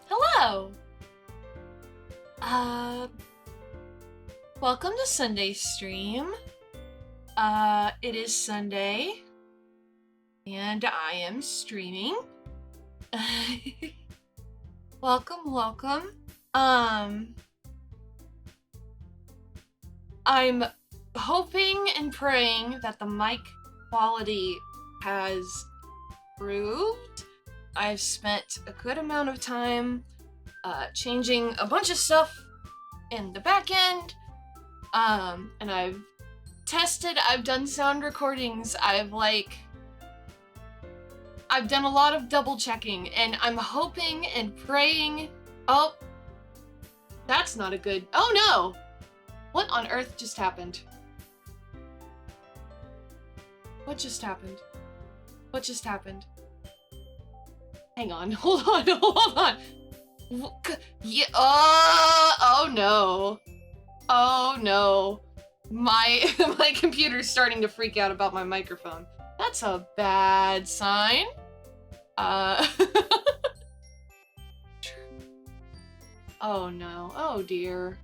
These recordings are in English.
Hello! Uh, Welcome to Sunday stream. It is Sunday, and I am streaming. Welcome. I'm hoping and praying that the mic quality has improved. I've spent a good amount of time changing a bunch of stuff in the back end, and I've tested, I've done sound recordings, I've done a lot of double checking, and I'm hoping and praying. Oh, that's not a good, oh no! What on earth just happened? What just happened? Hang on, hold on. Yeah, oh no. My computer's starting to freak out about my microphone. That's a bad sign. Oh no, oh dear.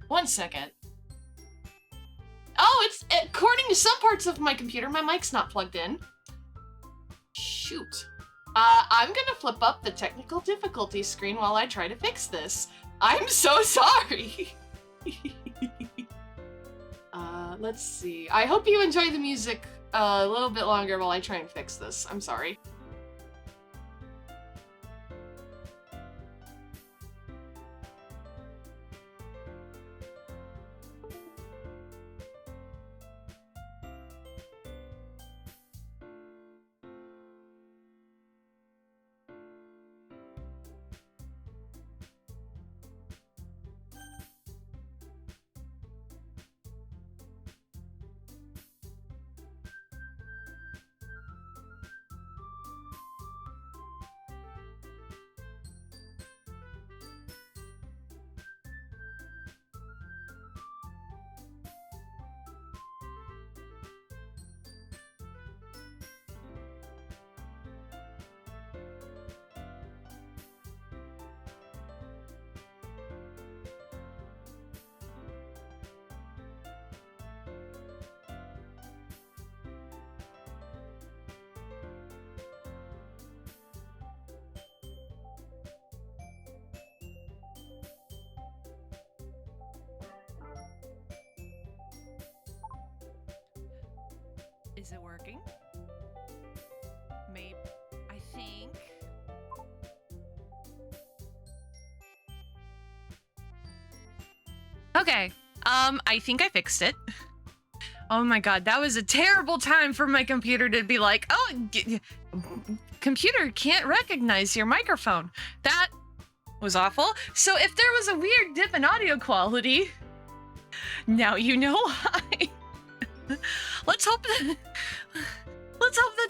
1 second. Oh, it's according to some parts of my computer, my mic's not plugged in. Shoot. I'm gonna flip up the technical difficulty screen while I try to fix this. I'm so sorry. Let's see. I hope you enjoy the music a little bit longer while I try and fix this. I'm sorry. Is it working? Maybe. I think. Okay. I think I fixed it. Oh my god, that was a terrible time for my computer to be like, oh, computer can't recognize your microphone. That was awful. So if there was a weird dip in audio quality, now you know why. Let's hope that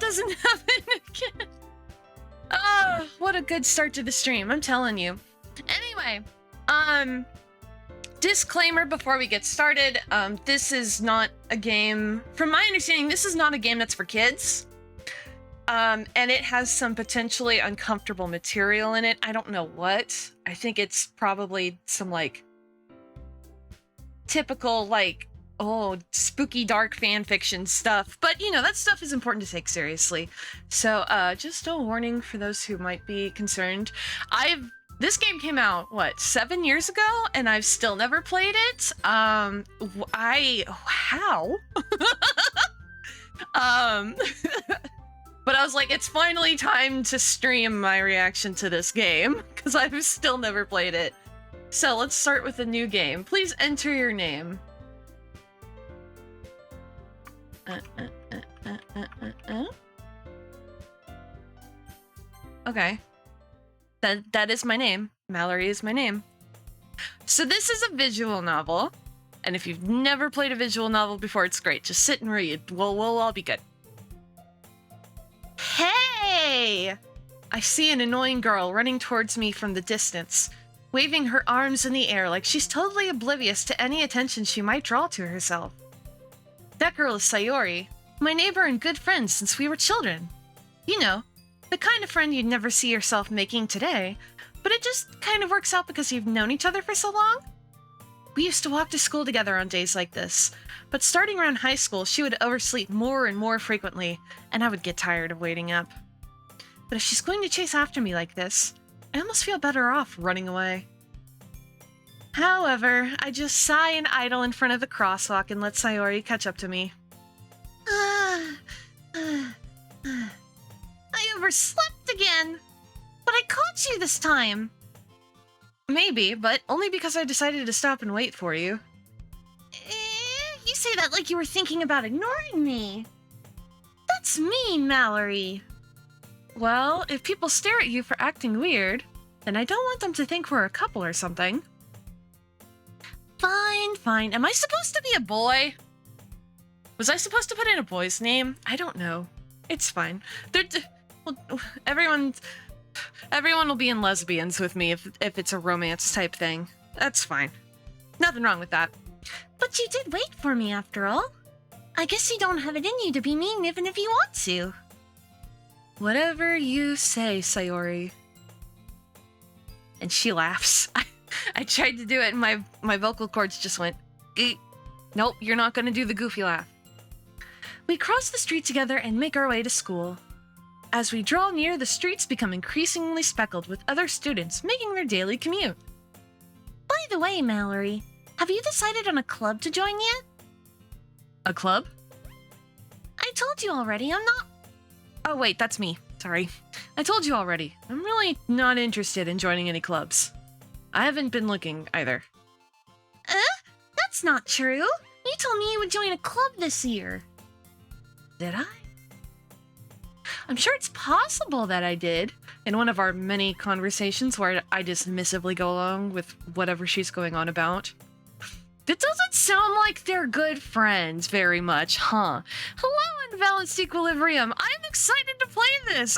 doesn't happen again. Oh, what a good start to the stream, I'm telling you. Anyway, disclaimer before we get started, this is not a game, from my understanding, this is not a game that's for kids. And it has some potentially uncomfortable material in it. I don't know what. I think it's probably some, typical, spooky dark fan fiction stuff, but you know, that stuff is important to take seriously. So just a warning for those who might be concerned. This game came out, what, 7 years ago, and I've still never played it. How? But I was like, it's finally time to stream my reaction to this game, because I've still never played it. So let's start with a new game. Please enter your name. Okay. That is my name. Mallory is my name. So this is a visual novel, and if you've never played a visual novel before, it's great. Just sit and read. We'll all be good. Hey! I see an annoying girl running towards me from the distance, waving her arms in the air like she's totally oblivious to any attention she might draw to herself. That girl is Sayori, my neighbor and good friend since we were children. You know, The kind of friend you'd never see yourself making today, but it just kind of works out because you've known each other for so long. We used to walk to school together on days like this, but starting around high school, she would oversleep more and more frequently, and I would get tired of waiting up. But if she's going to chase after me like this, I almost feel better off running away. However, I just sigh and idle in front of the crosswalk and let Sayori catch up to me. I overslept again! But I caught you this time! Maybe, but only because I decided to stop and wait for you. You say that like you were thinking about ignoring me. That's mean, Mallory. Well, if people stare at you for acting weird, then I don't want them to think we're a couple or something. Fine. Am I supposed to be a boy? Was I supposed to put in a boy's name? I don't know. It's fine. Everyone will be in lesbians with me if it's a romance type thing. That's fine. Nothing wrong with that. But you did wait for me after all. I guess you don't have it in you to be mean even if you want to. Whatever you say, Sayori. And she laughs. I tried to do it and my vocal cords just went, Eek. Nope, you're not gonna do the goofy laugh. We cross the street together and make our way to school. As we draw near, the streets become increasingly speckled with other students making their daily commute. By the way, Mallory, have you decided on a club to join yet? A club? I told you already, I'm not... Oh wait, that's me. Sorry. I told you already. I'm really not interested in joining any clubs. I haven't been looking either. That's not true. You told me you would join a club this year. Did I? I'm sure it's possible that I did, in one of our many conversations where I dismissively go along with whatever she's going on about. That doesn't sound like they're good friends very much, huh? Hello, Unbalanced Equilibrium. I'm excited to play this.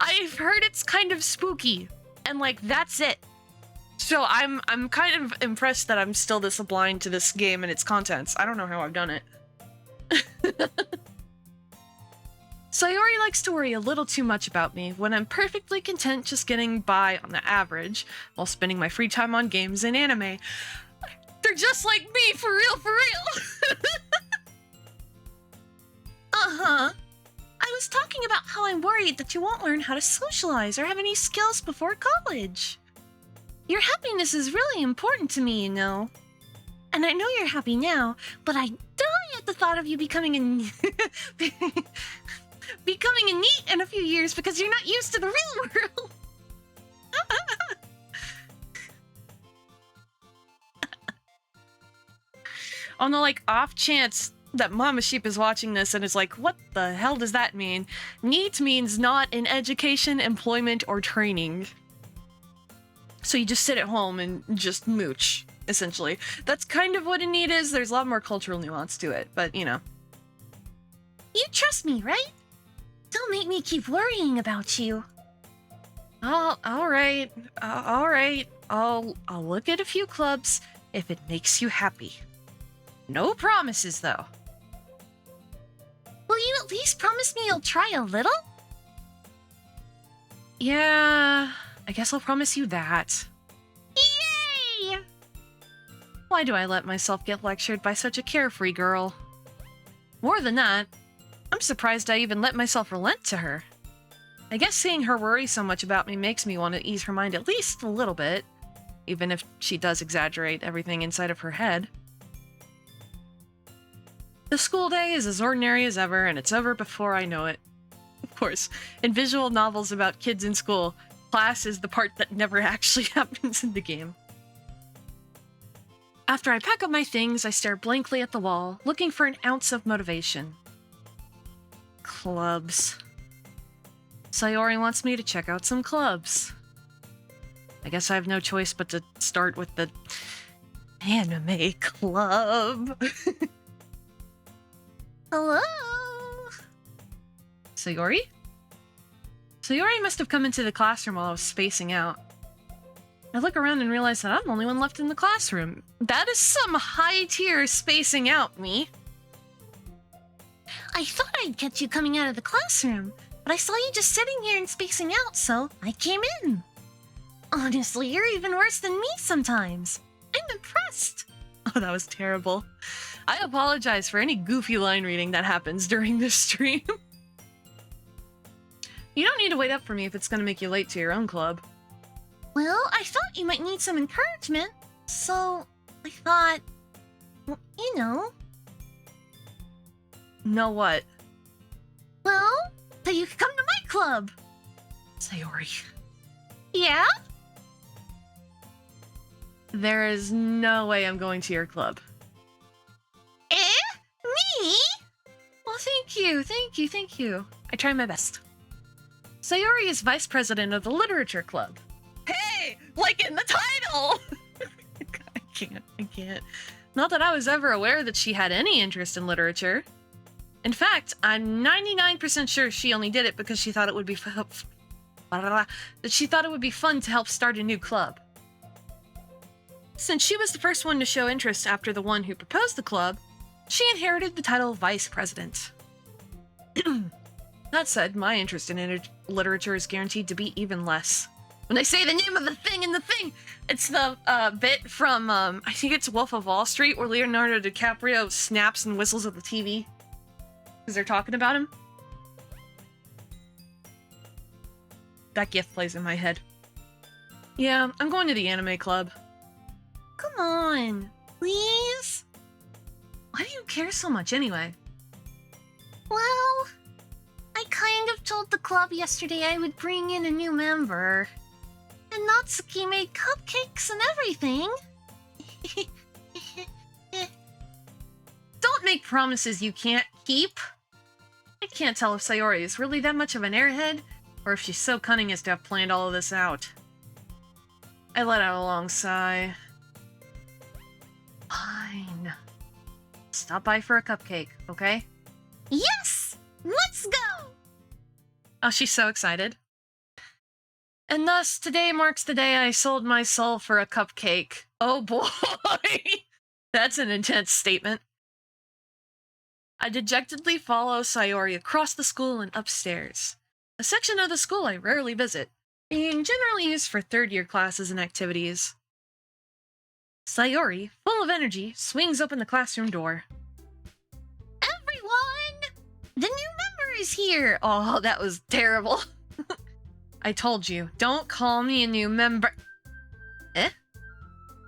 I've heard it's kind of spooky, and like, that's it. So I'm kind of impressed that I'm still this blind to this game and its contents. I don't know how I've done it. Sayori likes to worry a little too much about me when I'm perfectly content just getting by on the average while spending my free time on games and anime. They're just like me, for real. Uh-huh. I was talking about how I'm worried that you won't learn how to socialize or have any skills before college. Your happiness is really important to me, you know. And I know you're happy now, but I die at the thought of you becoming a neat in a few years because you're not used to the real world. On the like off chance that Mama Sheep is watching this and is like, what the hell does that mean? Neat means not in education, employment, or training. So you just sit at home and just mooch, essentially. That's kind of what a need is. There's a lot more cultural nuance to it, but you know. You trust me, right? Don't make me keep worrying about you. Oh, all right. I'll look at a few clubs if it makes you happy. No promises, though. Will you at least promise me you'll try a little? Yeah, I guess I'll promise you that. Yay! Why do I let myself get lectured by such a carefree girl? More than that, I'm surprised I even let myself relent to her. I guess seeing her worry so much about me makes me want to ease her mind at least a little bit, even if she does exaggerate everything inside of her head. The school day is as ordinary as ever, and it's over before I know it. Of course, in visual novels about kids in school, class is the part that never actually happens in the game. After I pack up my things, I stare blankly at the wall, looking for an ounce of motivation. Clubs. Sayori wants me to check out some clubs. I guess I have no choice but to start with the anime club. Hello? Sayori? Sayori must have come into the classroom while I was spacing out. I look around and realize that I'm the only one left in the classroom. That is some high-tier spacing out, me. I I thought I'd catch you coming out of the classroom, but I saw you just sitting here and spacing out, so I came in. Honestly, you're even worse than me sometimes. I'm impressed. Oh, that was terrible. I apologize for any goofy line reading that happens during this stream. You don't need to wait up for me if it's going to make you late to your own club. Well, I thought you might need some encouragement, so I thought, well, you know. Know what? Well, that you could come to my club. Sayori. Yeah? There is no way I'm going to your club. Eh? Me? Well, thank you. I try my best. Sayori is vice president of the literature club. Hey, like in the title! I can't. Not that I was ever aware that she had any interest in literature. In fact, I'm 99% sure she only did it because she thought it would be that she thought it would be fun to help start a new club. Since she was the first one to show interest after the one who proposed the club, she inherited the title vice president. That said, my interest in literature is guaranteed to be even less. When they say the name of the thing in the thing, it's the bit from, I think it's Wolf of Wall Street, where Leonardo DiCaprio snaps and whistles at the TV. Because they're talking about him. That gif plays in my head. Yeah, I'm going to the anime club. Come on, please? Why do you care so much anyway? Well, I kind of told the club yesterday I would bring in a new member. And Natsuki made cupcakes and everything. Don't make promises you can't keep. I can't tell if Sayori is really that much of an airhead, or if she's so cunning as to have planned all of this out. I let out a long sigh. Fine. Stop by for a cupcake, okay? Yes! Let's go! Oh, she's so excited. And thus, today marks the day I sold my soul for a cupcake. Oh boy! That's an intense statement. I dejectedly follow Sayori across the school and upstairs, a section of the school I rarely visit, being generally used for third-year classes and activities. Sayori, full of energy, swings open the classroom door. Everyone! The new member is here! Oh, that was terrible. I told you, don't call me a new member. Eh?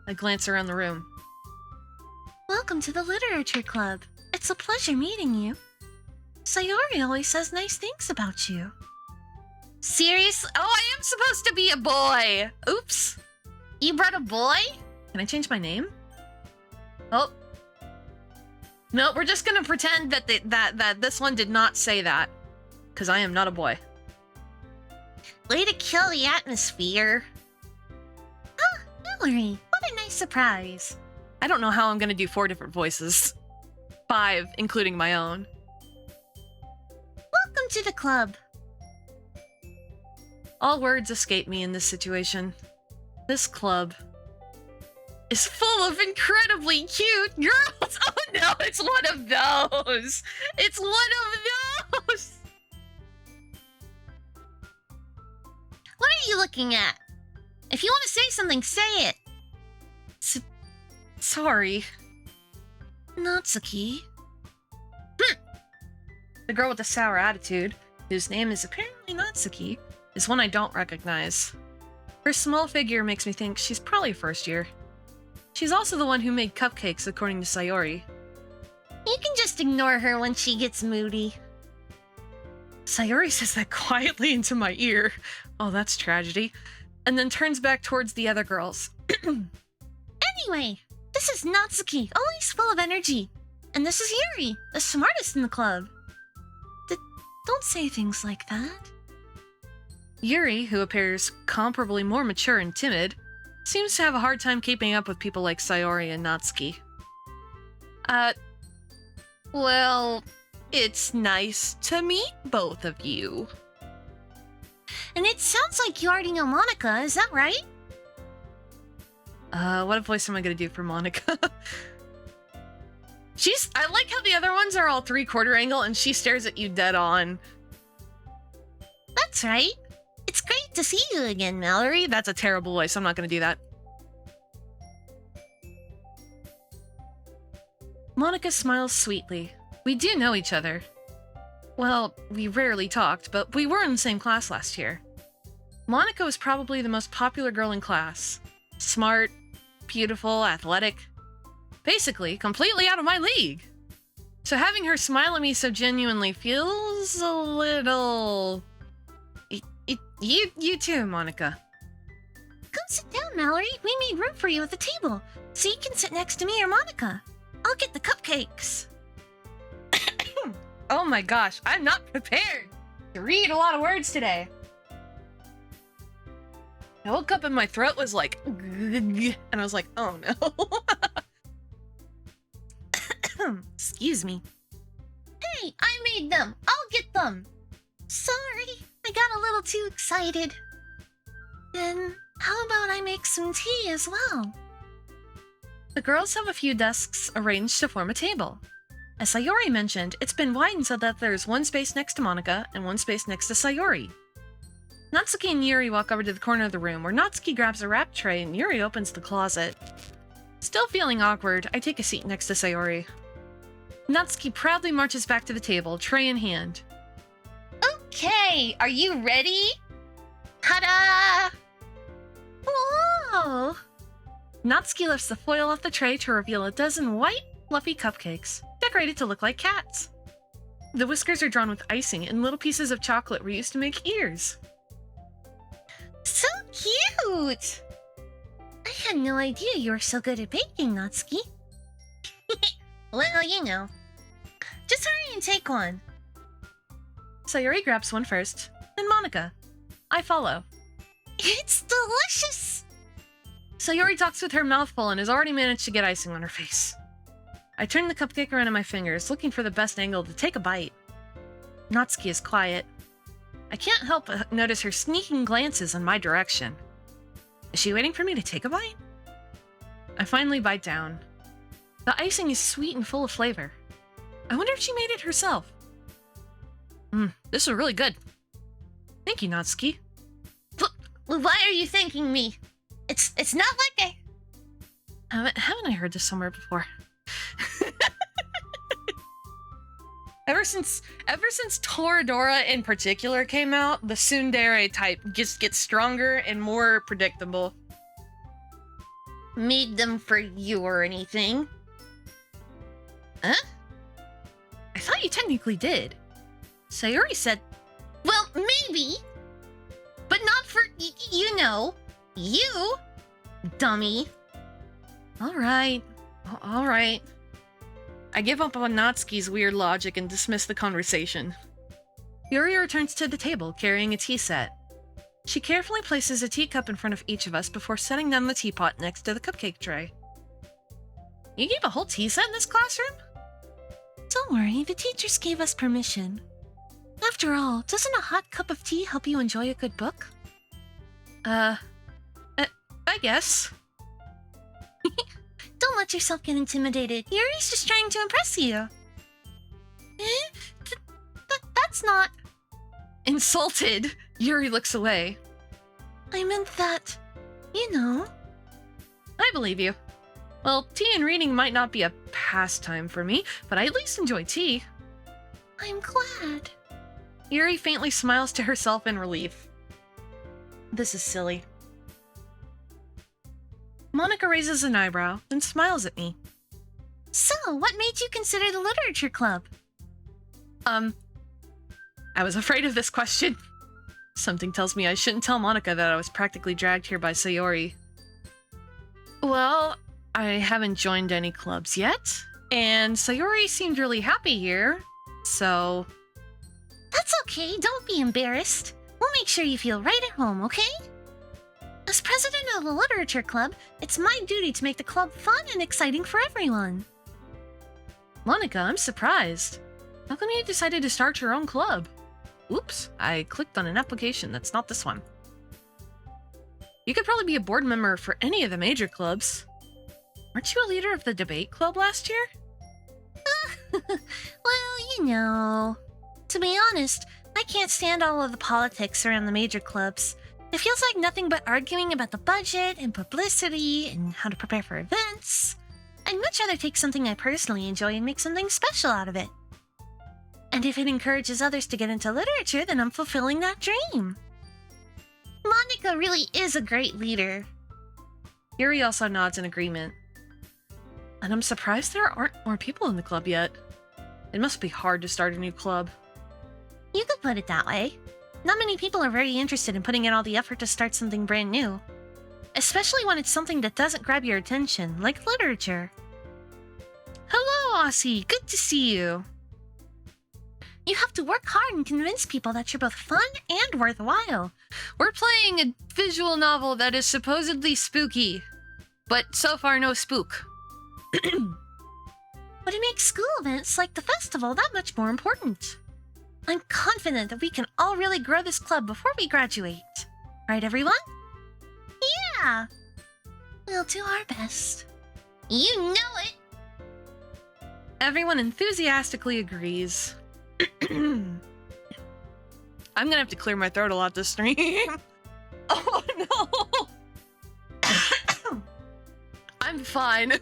I glance around the room. Welcome to the literature club. It's a pleasure meeting you. Sayori always says nice things about you. Seriously? Oh, I am supposed to be a boy! Oops. You brought a boy? Can I change my name? Oh. No, we're just gonna pretend that that this one did not say that. Because I am not a boy. Way to kill the atmosphere. Ah, Mallory, what a nice surprise. I don't know how I'm gonna do 4 different voices. 5, including my own. Welcome to the club. All words escape me in this situation. This club is full of incredibly cute girls. Oh no, it's one of those. It's one of those. What are you looking at? If you want to say something, say it. Sorry. Natsuki. The girl with the sour attitude, whose name is apparently Natsuki, is one I don't recognize. Her small figure makes me think she's probably first year. She's also the one who made cupcakes, according to Sayori. You can just ignore her when she gets moody. Sayori says that quietly into my ear. Oh, that's tragedy. And then turns back towards the other girls. Anyway, this is Natsuki, always full of energy. And this is Yuri, the smartest in the club. Don't say things like that. Yuri, who appears comparably more mature and timid, seems to have a hard time keeping up with people like Sayori and Natsuki. Well, it's nice to meet both of you. And it sounds like you already know Monica, is that right? What voice am I gonna do for Monica? I like how the other ones are all 3/4 angle and she stares at you dead on. That's right. It's great to see you again, Mallory. That's a terrible voice. I'm not going to do that. Monica smiles sweetly. We do know each other. Well, we rarely talked, but we were in the same class last year. Monica was probably the most popular girl in class. Smart, beautiful, athletic. Basically, completely out of my league. So having her smile at me so genuinely feels a little... You too, Monica. Come sit down, Mallory. We made room for you at the table, so you can sit next to me or Monica. I'll get the cupcakes. Oh my gosh, I'm not prepared to read a lot of words today. I woke up and my throat was like, and I was like, oh no. Excuse me. Hey, I made them. I'll get them. Sorry, I got a little too excited. Then, how about I make some tea as well? The girls have a few desks arranged to form a table. As Sayori mentioned, it's been widened so that there's one space next to Monica and one space next to Sayori. Natsuki and Yuri walk over to the corner of the room where Natsuki grabs a wrap tray and Yuri opens the closet. Still feeling awkward, I take a seat next to Sayori. Natsuki proudly marches back to the table, tray in hand. Okay, are you ready? Ta-da! Whoa! Natsuki lifts the foil off the tray to reveal a dozen white, fluffy cupcakes, decorated to look like cats. The whiskers are drawn with icing, and little pieces of chocolate were used to make ears. So cute! I had no idea you were so good at baking, Natsuki. Well, you know. Just hurry and take one. Sayori grabs one first, then Monica. I follow. It's delicious! Sayori talks with her mouth full and has already managed to get icing on her face. I turn the cupcake around in my fingers, looking for the best angle to take a bite. Natsuki is quiet. I can't help but notice her sneaking glances in my direction. Is she waiting for me to take a bite? I finally bite down. The icing is sweet and full of flavor. I wonder if she made it herself. This is really good. Thank you, Natsuki. Why are you thanking me? It's not like Haven't I heard this somewhere before? Ever since Toradora in particular came out, the tsundere type just gets stronger and more predictable. made them for you or anything. Huh? I thought you technically did. Sayori said, Well, maybe. But not for, you know, you, dummy. All right. I give up on Natsuki's weird logic and dismiss the conversation. Yuri returns to the table, carrying a tea set. She carefully places a teacup in front of each of us before setting down the teapot next to the cupcake tray. You gave a whole tea set in this classroom? Don't worry, the teachers gave us permission. After all, doesn't a hot cup of tea help you enjoy a good book? I guess. Don't let yourself get intimidated. Yuri's just trying to impress you. That's not... Insulted, Yuri looks away. I meant that, you know. I believe you. Well, tea and reading might not be a pastime for me, but I at least enjoy tea. I'm glad. Yuri faintly smiles to herself in relief. This is silly. Monica raises an eyebrow, then smiles at me. So, what made you consider the literature club? I was afraid of this question. Something tells me I shouldn't tell Monica that I was practically dragged here by Sayori. Well, I haven't joined any clubs yet, and Sayori seemed really happy here, so... That's okay, don't be embarrassed. We'll make sure you feel right at home, okay? As president of the literature club, it's my duty to make the club fun and exciting for everyone. Monica, I'm surprised. How come you decided to start your own club? Oops, I clicked on an application that's not this one. You could probably be a board member for any of the major clubs. Weren't you a leader of the debate club last year? Well, you know. To be honest, I can't stand all of the politics around the major clubs. It feels like nothing but arguing about the budget and publicity and how to prepare for events. I'd much rather take something I personally enjoy and make something special out of it. And if it encourages others to get into literature, then I'm fulfilling that dream. Monica really is a great leader. Yuri also nods in agreement. And I'm surprised there aren't more people in the club yet. It must be hard to start a new club. You could put it that way. Not many people are very interested in putting in all the effort to start something brand new. Especially when it's something that doesn't grab your attention, like literature. Hello, Aussie. Good to see you. You have to work hard and convince people that you're both fun and worthwhile. We're playing a visual novel that is supposedly spooky, but so far no spook. But it makes school events like the festival that much more important. I'm confident that we can all really grow this club before we graduate. Right, everyone? Yeah! We'll do our best. You know it! Everyone enthusiastically agrees. I'm gonna have to clear my throat a lot this stream. Oh no! I'm fine.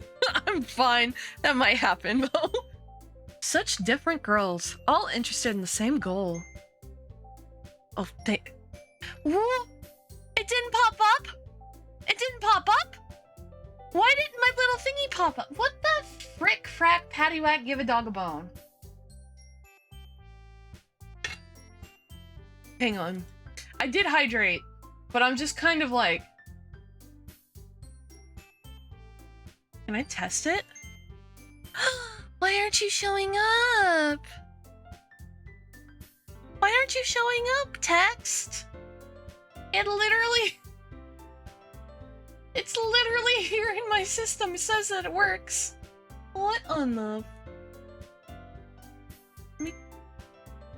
I'm fine. That might happen though. Such different girls, all interested in the same goal. Oh, Whoa! It didn't pop up? It didn't pop up? Why didn't my little thingy pop up? What the frick, frack, paddywhack, give a dog a bone? Hang on. I did hydrate, but I'm just kind of like... Can I test it? Why aren't you showing up? Why aren't you showing up, text? It's literally here in my system. It says that it works. What on the...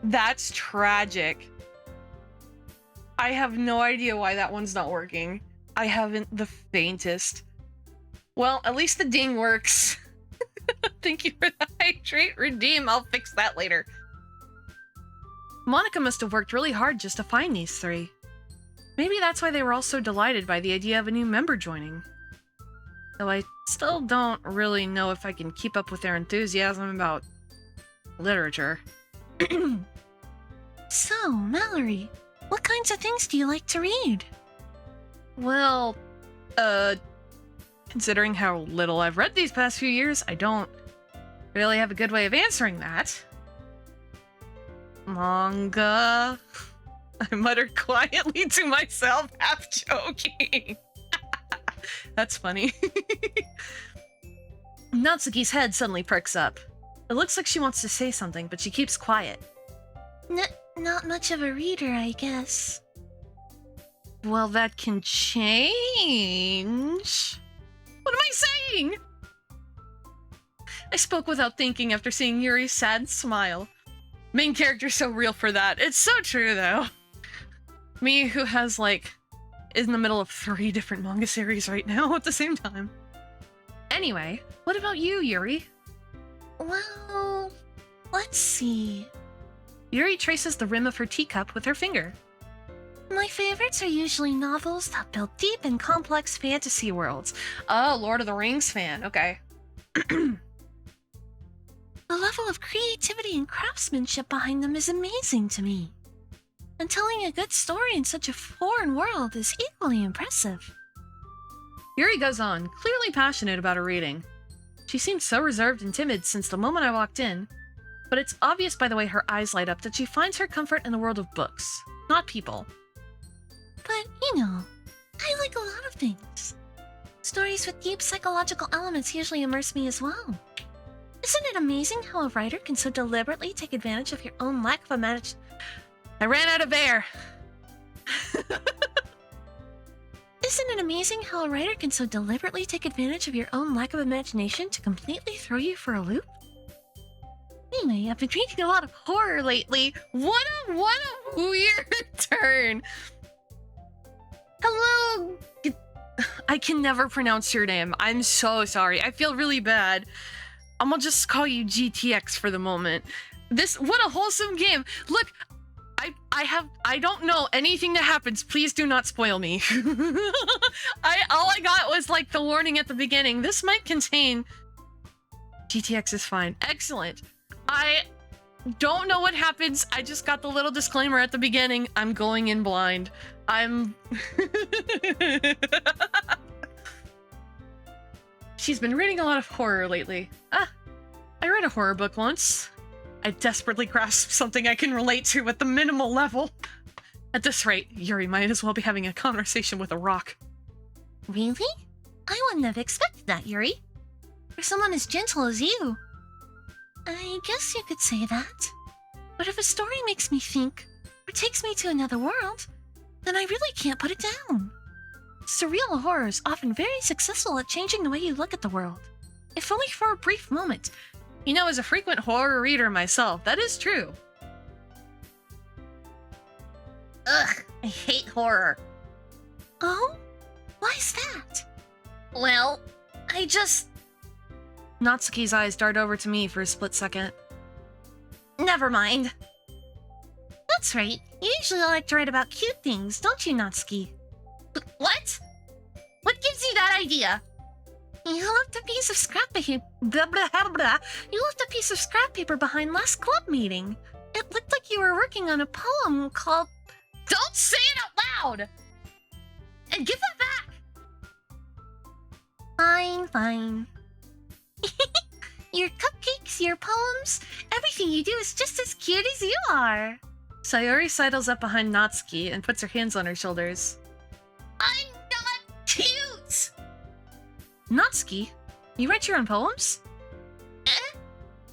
That's tragic. I have no idea why that one's not working. I haven't the faintest. Well, at least the ding works. Thank you for the hydrate redeem. I'll fix that later. Monica must have worked really hard just to find these three. Maybe that's why they were all so delighted by the idea of a new member joining. Though I still don't really know if I can keep up with their enthusiasm about literature. So, Mallory, what kinds of things do you like to read? Well, considering how little I've read these past few years, I don't really have a good way of answering that. Manga. I muttered quietly to myself, half joking. That's funny. Natsuki's head suddenly perks up. It looks like she wants to say something, but she keeps quiet. Not much of a reader, I guess. Well, that can change. What am I saying? I spoke without thinking after seeing Yuri's sad smile. Main character's so real for that. It's so true, though. Me, who has, like, is in the middle of 3 different manga series right now at the same time. Anyway, what about you, Yuri? Well, let's see. Yuri traces the rim of her teacup with her finger. My favorites are usually novels that build deep and complex fantasy worlds. Oh, Lord of the Rings fan. Okay. The level of creativity and craftsmanship behind them is amazing to me. And telling a good story in such a foreign world is equally impressive. Yuri goes on, clearly passionate about her reading. She seemed so reserved and timid since the moment I walked in, but it's obvious by the way her eyes light up that she finds her comfort in the world of books, not people. But, you know, I like a lot of things. Stories with deep psychological elements usually immerse me as well. Isn't it amazing how a writer can so deliberately take advantage of your own lack of imagination? I ran out of air. Isn't it amazing how a writer can so deliberately take advantage of your own lack of imagination to completely throw you for a loop? Anyway, I've been reading a lot of horror lately. What a weird turn. Hello. I can never pronounce your name. I'm so sorry. I feel really bad. I'm gonna just call you GTX for the moment. What a wholesome game. Look, I don't know anything that happens. Please do not spoil me. All I got was like the warning at the beginning. This might contain... GTX is fine. Excellent. I don't know what happens. I just got the little disclaimer at the beginning. I'm going in blind. She's been reading a lot of horror lately. I read a horror book once. I desperately grasped something I can relate to at the minimal level. At this rate, Yuri might as well be having a conversation with a rock. Really? I wouldn't have expected that, Yuri. For someone as gentle as you. I guess you could say that. But if a story makes me think, or takes me to another world, then I really can't put it down. Surreal horror is often very successful at changing the way you look at the world, if only for a brief moment. You know, as a frequent horror reader myself, that is true. Ugh, I hate horror. Oh? Why is that? Well, I just... Natsuki's eyes dart over to me for a split second. Never mind. That's right. You usually like to write about cute things, don't you, Natsuki? What? What gives you that idea? You left a piece of scrap paper. Blah, blah, blah, blah. You left a piece of scrap paper behind last club meeting. It looked like you were working on a poem called... Don't say it out loud! And give that back! Fine, fine. Your cupcakes, your poems, everything you do is just as cute as you are. Sayori sidles up behind Natsuki and puts her hands on her shoulders. I'm not cute! Natsuki, you write your own poems?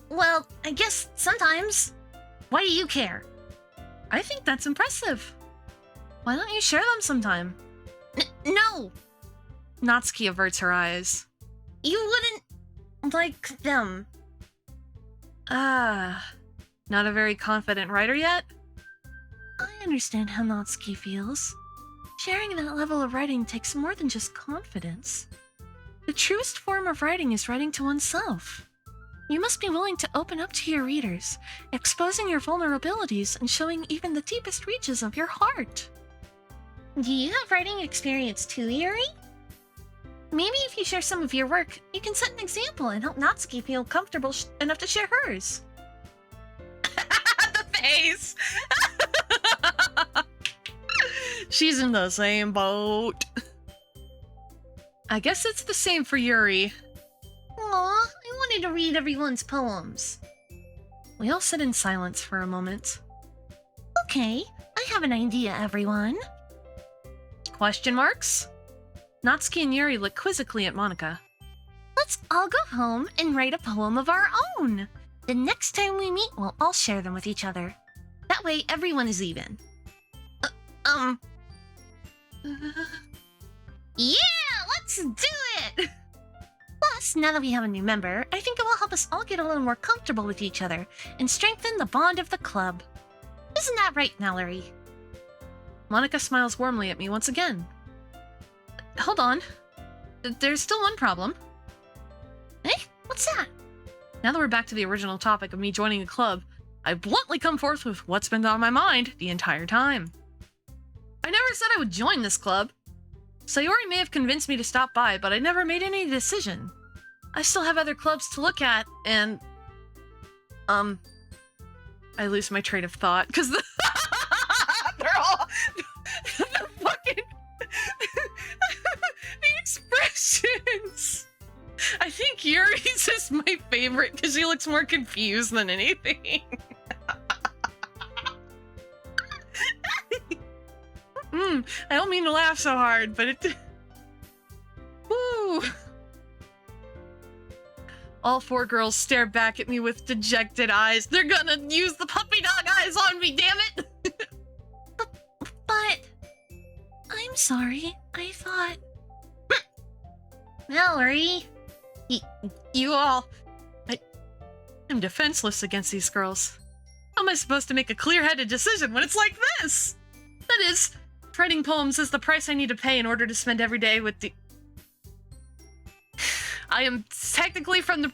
Well, I guess sometimes. Why do you care? I think that's impressive. Why don't you share them sometime? No! Natsuki averts her eyes. You wouldn't like them. Not a very confident writer yet? I understand how Natsuki feels. Sharing that level of writing takes more than just confidence. The truest form of writing is writing to oneself. You must be willing to open up to your readers, exposing your vulnerabilities and showing even the deepest reaches of your heart. Do you have writing experience too, Yuri? Maybe if you share some of your work, you can set an example and help Natsuki feel comfortable enough to share hers. The face! She's in the same boat. I guess it's the same for Yuri. Aw, I wanted to read everyone's poems. We all sit in silence for a moment. Okay, I have an idea, everyone. Question marks? Natsuki and Yuri look quizzically at Monica. Let's all go home and write a poem of our own. The next time we meet, we'll all share them with each other. That way, everyone is even. Yeah, let's do it! Plus, now that we have a new member, I think it will help us all get a little more comfortable with each other and strengthen the bond of the club. Isn't that right, Mallory? Monica smiles warmly at me once again. Hold on. There's still one problem. Eh? What's that? Now that we're back to the original topic of me joining a club, I bluntly come forth with what's been on my mind the entire time. I never said I would join this club. Sayori may have convinced me to stop by, but I never made any decision. I still have other clubs to look at, and... I lose my train of thought, because they're all... the fucking... the expressions! I think Yuri's is my favorite, because she looks more confused than anything. I don't mean to laugh so hard, but it... Woo! All four girls stare back at me with dejected eyes. They're gonna use the puppy dog eyes on me, damn it! But... I'm sorry. I thought... Mallory! You all... I'm defenseless against these girls. How am I supposed to make a clear-headed decision when it's like this? That is, writing poems is the price I need to pay in order to spend every day with the... I am technically from the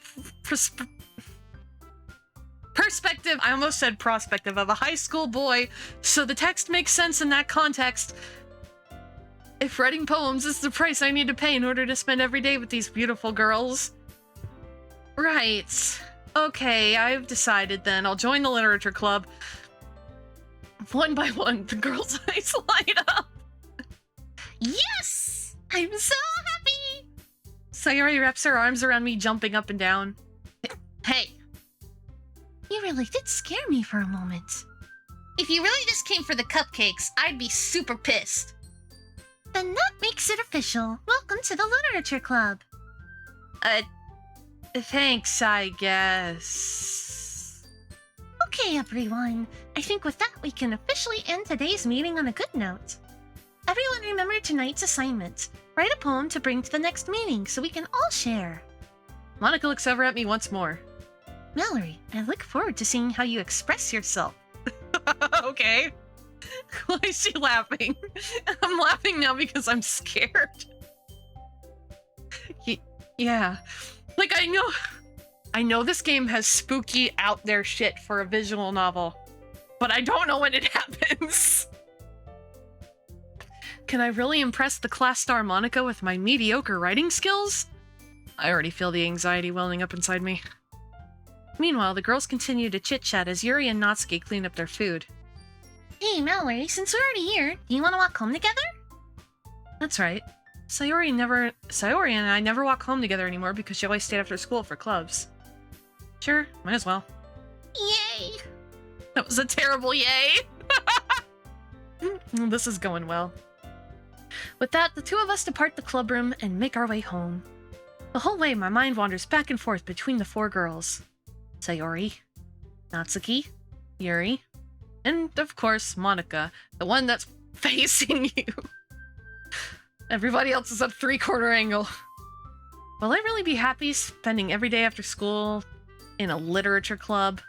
perspective, I almost said prospective, of a high school boy, so the text makes sense in that context. If writing poems is the price I need to pay in order to spend every day with these beautiful girls. Right. Okay, I've decided then. I'll join the literature club. One by one, the girls' eyes light up. Yes! I'm so happy! Sayori wraps her arms around me, jumping up and down. Hey. You really did scare me for a moment. If you really just came for the cupcakes, I'd be super pissed. Then that makes it official. Welcome to the literature club. Thanks, I guess. Okay, everyone. I think with that, we can officially end today's meeting on a good note. Everyone remember tonight's assignment. Write a poem to bring to the next meeting so we can all share. Monika looks over at me once more. Mallory, I look forward to seeing how you express yourself. Okay. Why is she laughing? I'm laughing now because I'm scared. Yeah. Like, I know this game has spooky out there shit for a visual novel, but I don't know when it happens. Can I really impress the class star Monika with my mediocre writing skills? I already feel the anxiety welling up inside me. Meanwhile, the girls continue to chit-chat as Yuri and Natsuki clean up their food. Hey, Mallory, since we're already here, do you want to walk home together? That's right. Sayori and I never walk home together anymore because she always stayed after school for clubs. Sure, might as well. Yay! That was a terrible yay! This is going well. With that, the two of us depart the club room and make our way home. The whole way, my mind wanders back and forth between the four girls. Sayori, Natsuki, Yuri, and of course, Monika, the one that's facing you. Everybody else is at 3/4 angle. Will I really be happy spending every day after school in a literature club?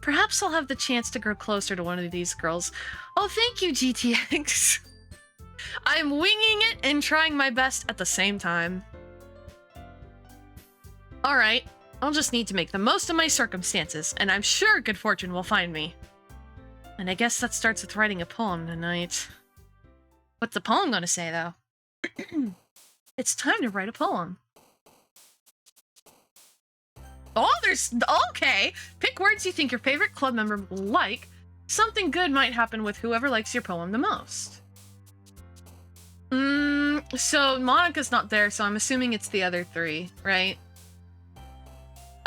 Perhaps I'll have the chance to grow closer to one of these girls. Oh, thank you, GTX. I'm winging it and trying my best at the same time. Alright, I'll just need to make the most of my circumstances, and I'm sure good fortune will find me. And I guess that starts with writing a poem tonight. What's the poem gonna say, though? It's time to write a poem. Oh, okay! Pick words you think your favorite club member will like. Something good might happen with whoever likes your poem the most. So Monika's not there, so I'm assuming it's the other three, right?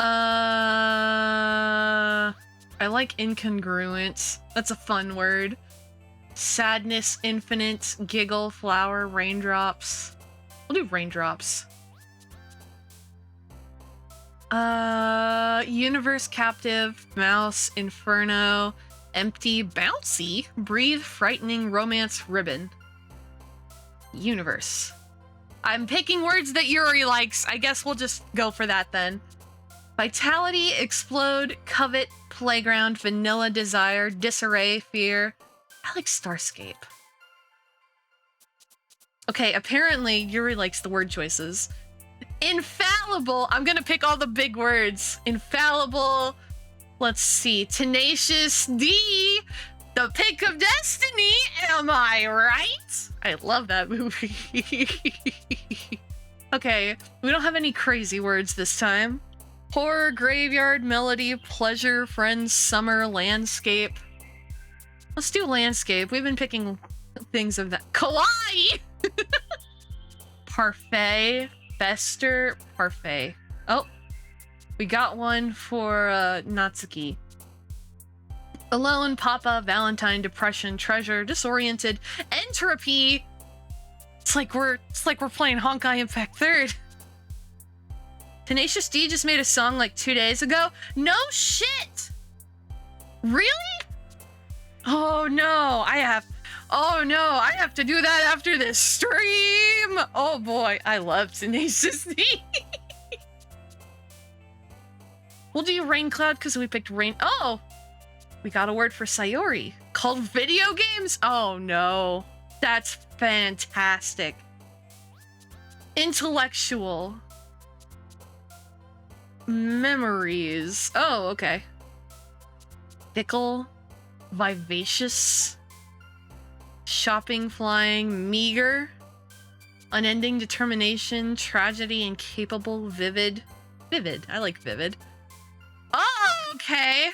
I like incongruent. That's a fun word. Sadness, infinite, giggle, flower, raindrops. We'll do raindrops. Universe, captive, mouse, inferno, empty, bouncy, breathe, frightening, romance, ribbon. Universe. I'm picking words that Yuri likes. I guess we'll just go for that then. Vitality, explode, covet, playground, vanilla, desire, disarray, fear. I like Starscape. Okay, apparently Yuri likes the word choices. Infallible! I'm gonna pick all the big words. Infallible. Let's see. Tenacious D. The Pick of Destiny. Am I right? I love that movie. Okay, we don't have any crazy words this time. Horror, graveyard, melody, pleasure, friends, summer, landscape. Let's do landscape. We've been picking things of that. Kawaii! Parfait, fester, parfait. Oh, we got one for Natsuki. Alone, Papa, Valentine, depression, treasure, disoriented, entropy. It's like we're playing Honkai Impact 3rd. Tenacious D just made a song like 2 days ago. No shit! Really? Oh no, I have to do that after this stream! Oh boy, I love Tenacious D. We'll do Rain Cloud because we picked rain. Oh! We got a word for Sayori. Called video games? Oh no. That's fantastic. Intellectual. memories. Oh, okay. Fickle, vivacious, shopping, flying, meager, unending determination, tragedy, incapable, vivid. Vivid. I like vivid. Oh, okay.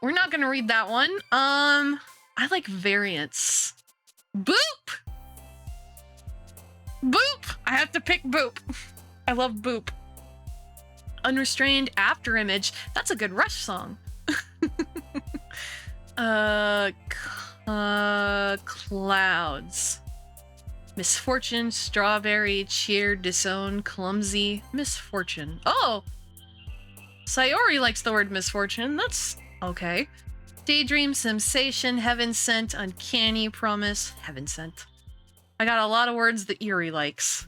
We're not gonna read that one. I like variance. Boop! Boop! I have to pick boop. I love boop. Unrestrained afterimage. That's a good Rush song. Clouds. Misfortune, strawberry, cheer, disown, clumsy, misfortune. Oh! Sayori likes the word misfortune. That's okay. Daydream, sensation, heaven sent, uncanny, promise, heaven sent. I got a lot of words that Yuri likes.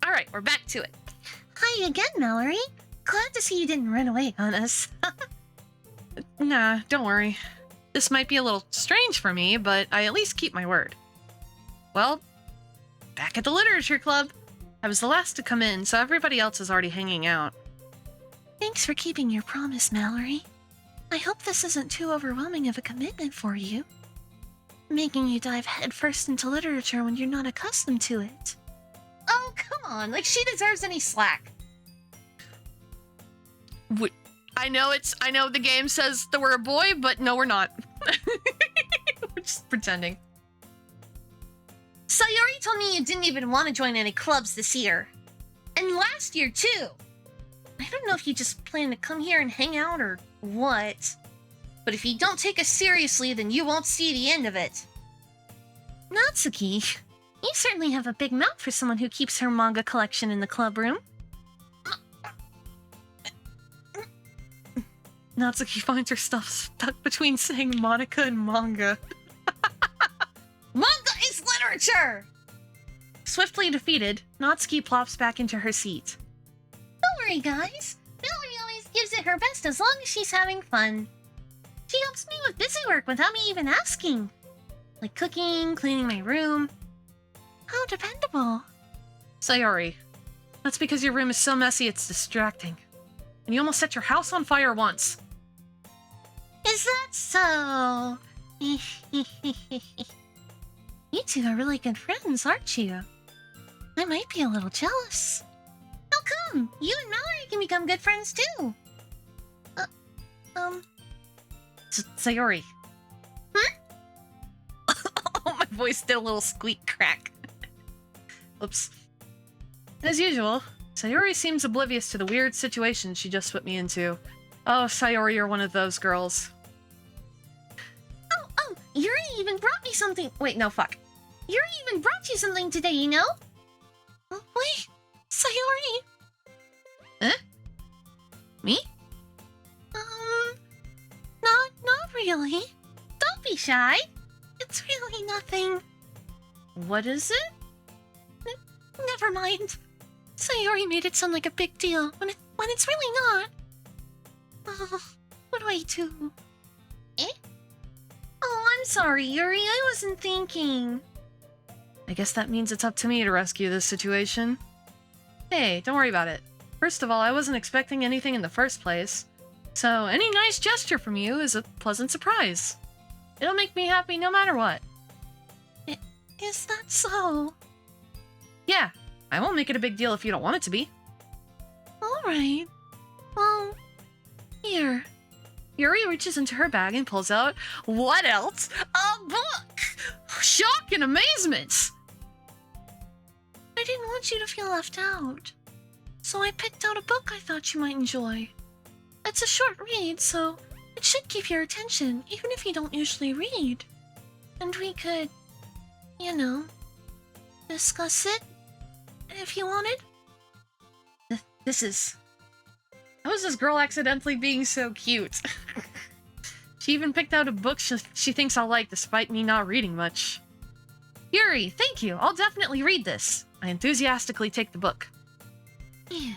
Alright, we're back to it. Hi again, Mallory. Glad to see you didn't run away on us. Nah, don't worry. This might be a little strange for me, but I at least keep my word. Well, back at the literature club. I was the last to come in, so everybody else is already hanging out. Thanks for keeping your promise, Mallory. I hope this isn't too overwhelming of a commitment for you. Making you dive headfirst into literature when you're not accustomed to it. Oh, come on. Like, she deserves any slack. I know the game says that we're a boy, but no, we're not. We're just pretending. Sayori told me you didn't even want to join any clubs this year. And last year, too. I don't know if you just plan to come here and hang out or what. But if you don't take us seriously, then you won't see the end of it. Natsuki, you certainly have a big mouth for someone who keeps her manga collection in the club room. Natsuki finds her stuff stuck between saying Monica and manga. Manga is literature! Swiftly defeated, Natsuki plops back into her seat. Don't worry, guys. Mallory always gives it her best as long as she's having fun. She helps me with busy work without me even asking. Like cooking, cleaning my room. How dependable. Sayori, that's because your room is so messy it's distracting. And you almost set your house on fire once. Is that so? You two are really good friends, aren't you? I might be a little jealous. How come? You and Mallory can become good friends too. Sayori. Oh, my voice did a little squeak crack. Oops. As usual, Sayori seems oblivious to the weird situation she just put me into. Oh, Sayori, you're one of those girls. Oh, Yuri even brought me something. Wait, no, fuck. Yuri even brought you something today, you know? Wait, Sayori. Huh? Me? Not really. Don't be shy. It's really nothing. What is it? Never mind. Sayori made it sound like a big deal when it's really not. Oh, what do I do? Oh, I'm sorry, Yuri. I wasn't thinking. I guess that means it's up to me to rescue this situation. Hey, don't worry about it. First of all, I wasn't expecting anything in the first place. So any nice gesture from you is a pleasant surprise. It'll make me happy no matter what. Is that so? Yeah, I won't make it a big deal if you don't want it to be. Alright. Well, here. Yuri reaches into her bag and pulls out, what else? A book! Shock and amazement! I didn't want you to feel left out. So I picked out a book I thought you might enjoy. It's a short read, so it should keep your attention, even if you don't usually read. And we could, you know, discuss it, if you wanted. This is... How is this girl accidentally being so cute? She even picked out a book she thinks I'll like despite me not reading much. Yuri, thank you. I'll definitely read this. I enthusiastically take the book. Yeah.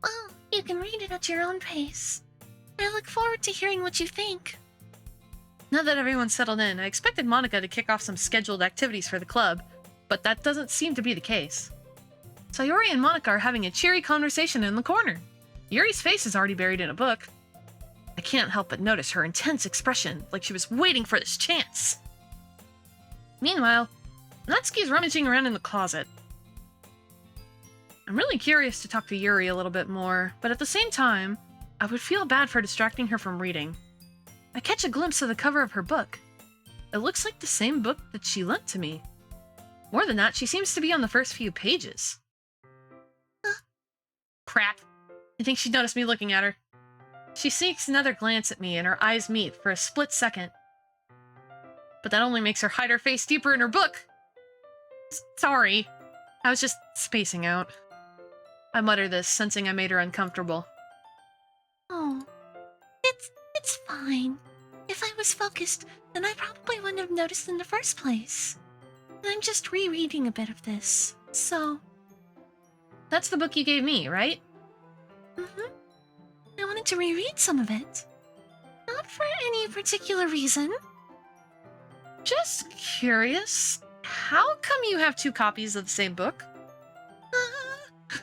Well, you can read it at your own pace. I look forward to hearing what you think. Now that everyone's settled in, I expected Monica to kick off some scheduled activities for the club, but that doesn't seem to be the case. Sayori and Monica are having a cheery conversation in the corner. Yuri's face is already buried in a book. I can't help but notice her intense expression, like she was waiting for this chance. Meanwhile, Natsuki's rummaging around in the closet. I'm really curious to talk to Yuri a little bit more, but at the same time, I would feel bad for distracting her from reading. I catch a glimpse of the cover of her book. It looks like the same book that she lent to me. More than that, she seems to be on the first few pages. Crap. I think she noticed me looking at her. She sneaks another glance at me and our eyes meet for a split second. But that only makes her hide her face deeper in her book. Sorry. I was just spacing out. I mutter this, sensing I made her uncomfortable. Oh, it's fine. If I was focused, then I probably wouldn't have noticed in the first place. And I'm just rereading a bit of this, so... That's the book you gave me, right? Mm-hmm. I wanted to reread some of it. Not for any particular reason. Just curious. How come you have 2 copies of the same book?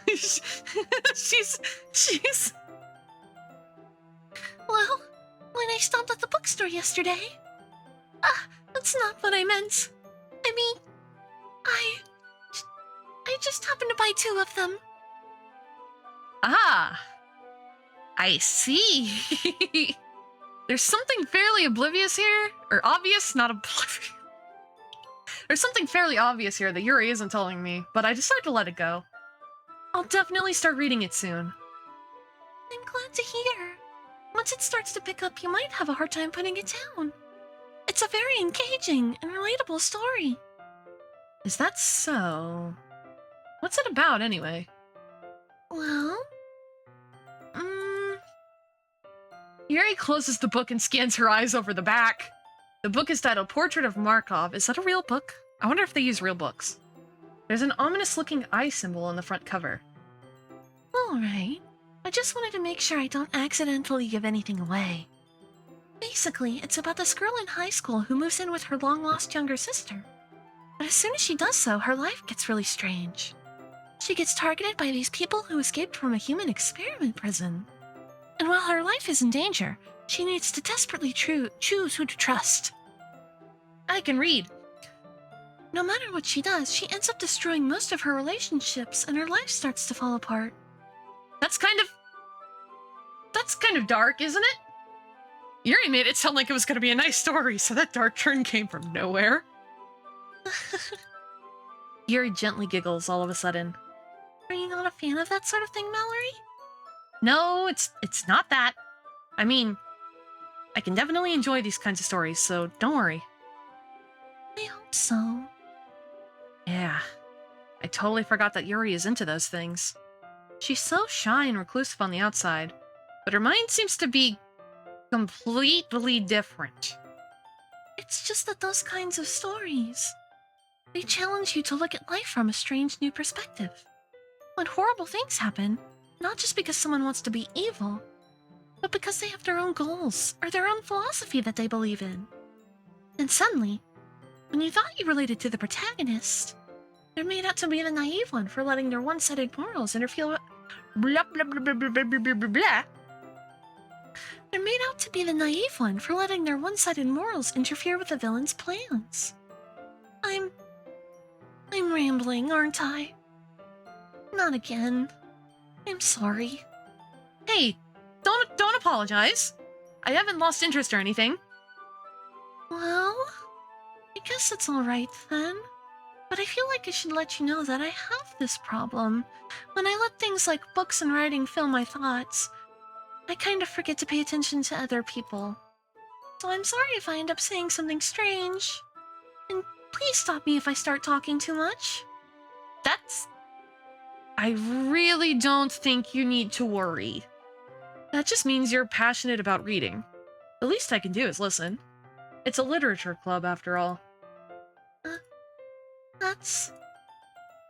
She's... Well, when I stopped at the bookstore yesterday... that's not what I meant. I mean, I just happened to buy 2 of them. Ah. I see. There's something fairly oblivious here. Or obvious, not oblivious. There's something fairly obvious here that Yuri isn't telling me, but I decided to let it go. I'll definitely start reading it soon. I'm glad to hear. Once it starts to pick up, you might have a hard time putting it down. It's a very engaging and relatable story. Is that so? What's it about, anyway? Well... Yuri closes the book and scans her eyes over the back. The book is titled Portrait of Markov. Is that a real book? I wonder if they use real books. There's an ominous-looking eye symbol on the front cover. Alright. I just wanted to make sure I don't accidentally give anything away. Basically, it's about this girl in high school who moves in with her long-lost younger sister. But as soon as she does so, her life gets really strange. She gets targeted by these people who escaped from a human experiment prison. And while her life is in danger, she needs to desperately choose who to trust. I can read. No matter what she does, she ends up destroying most of her relationships and her life starts to fall apart. That's kind of dark, isn't it? Yuri made it sound like it was going to be a nice story, so that dark turn came from nowhere. Yuri gently giggles all of a sudden. Are you not a fan of that sort of thing, Mallory? No, it's not that. I mean, I can definitely enjoy these kinds of stories, so don't worry. I hope so. Yeah, I totally forgot that Yuri is into those things. She's so shy and reclusive on the outside, but her mind seems to be completely different. It's just that those kinds of stories, they challenge you to look at life from a strange new perspective. When horrible things happen, not just because someone wants to be evil, but because they have their own goals or their own philosophy that they believe in. And suddenly, when you thought you related to the protagonist, they're made out to be the naive one for letting their one-sided morals interfere with... Blah, blah, blah, blah, blah, blah, blah, blah, blah. They're made out to be the naive one for letting their one-sided morals interfere with the villain's plans. I'm rambling, aren't I? Not again. I'm sorry. Hey, don't apologize. I haven't lost interest or anything. Well, I guess it's alright then. But I feel like I should let you know that I have this problem. When I let things like books and writing fill my thoughts, I kind of forget to pay attention to other people. So I'm sorry if I end up saying something strange. And please stop me if I start talking too much. I really don't think you need to worry. That just means you're passionate about reading. The least I can do is listen. It's a literature club, after all.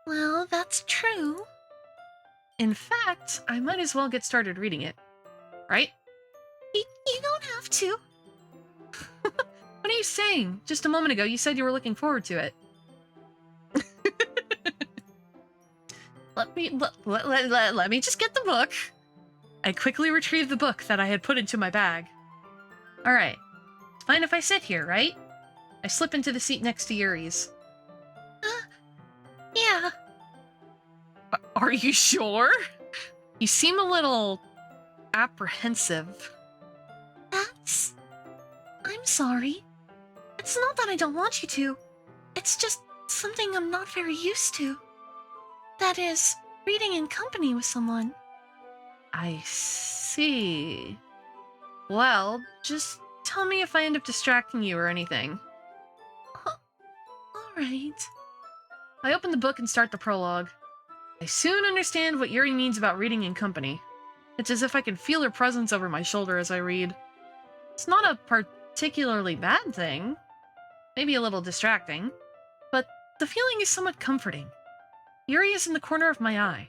Well, that's true. In fact, I might as well get started reading it. Right? You don't have to. What are you saying? Just a moment ago, you said you were looking forward to it. let me just get the book. I quickly retrieved the book that I had put into my bag. All right. It's fine if I sit here, right? I slip into the seat next to Yuri's. Yeah. Are you sure? You seem a little apprehensive. I'm sorry. It's not that I don't want you to. It's just something I'm not very used to. That is, reading in company with someone. I see. Well, just tell me if I end up distracting you or anything. Alright. I open the book and start the prologue. I soon understand what Yuri means about reading in company. It's as if I can feel her presence over my shoulder as I read. It's not a particularly bad thing. Maybe a little distracting. But the feeling is somewhat comforting. Yuri is in the corner of my eye.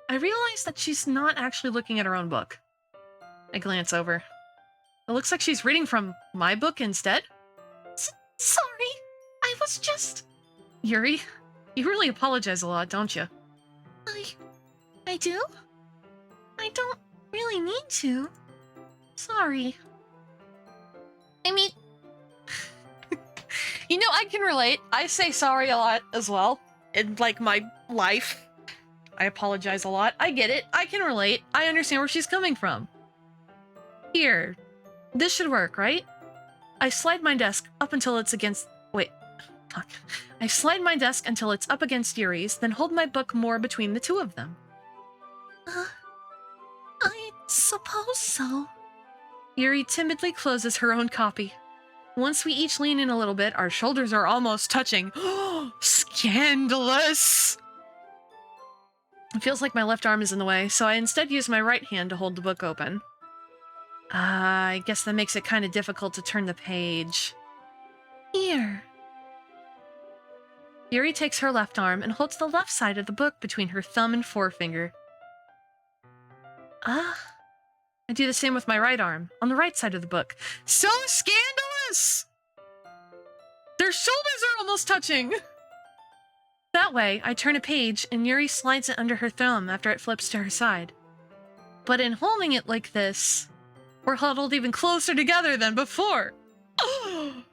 I realize that she's not actually looking at her own book. I glance over. It looks like she's reading from my book instead. Sorry. I was just... Yuri, you really apologize a lot, don't you? I do? I don't really need to. Sorry. I mean... You know, I can relate. I say sorry a lot as well. In, like, my life. I apologize a lot. I get it. I can relate. I understand where she's coming from. Here. This should work, right? I slide my desk up until it's against... Wait. Fuck. I slide my desk until it's up against Yuri's, then hold my book more between the two of them. I suppose so. Yuri timidly closes her own copy. Once we each lean in a little bit, our shoulders are almost touching. Scandalous! It feels like my left arm is in the way, so I instead use my right hand to hold the book open. I guess that makes it kind of difficult to turn the page. Here. Yuri takes her left arm and holds the left side of the book between her thumb and forefinger. I do the same with my right arm, on the right side of the book. So scandalous! Their shoulders are almost touching! That way, I turn a page and Yuri slides it under her thumb after it flips to her side. But in holding it like this, we're huddled even closer together than before. Oh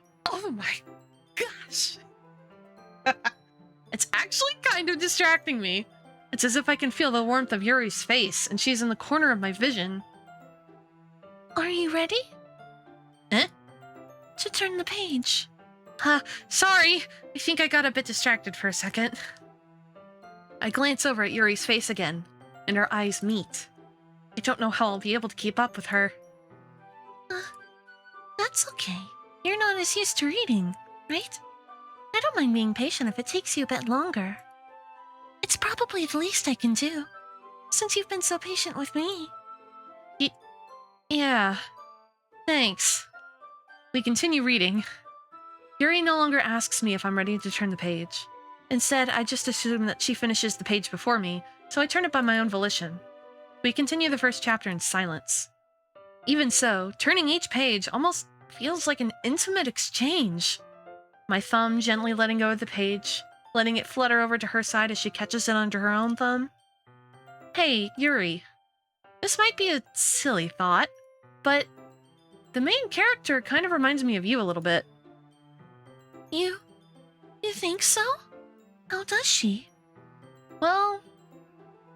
my gosh. It's actually kind of distracting me. It's as if I can feel the warmth of Yuri's face, and she's in the corner of my vision. Are you ready? Eh? To turn the page. Sorry. I think I got a bit distracted for a second. I glance over at Yuri's face again, and our eyes meet. I don't know how I'll be able to keep up with her. That's okay. You're not as used to reading, right? I don't mind being patient if it takes you a bit longer. It's probably the least I can do, since you've been so patient with me. Yeah. Thanks. We continue reading. Yuri no longer asks me if I'm ready to turn the page. Instead, I just assume that she finishes the page before me, so I turn it by my own volition. We continue the first chapter in silence. Even so, turning each page almost feels like an intimate exchange. My thumb gently letting go of the page, letting it flutter over to her side as she catches it under her own thumb. Hey, Yuri. This might be a silly thought, but the main character kind of reminds me of you a little bit. You think so? How does she? Well,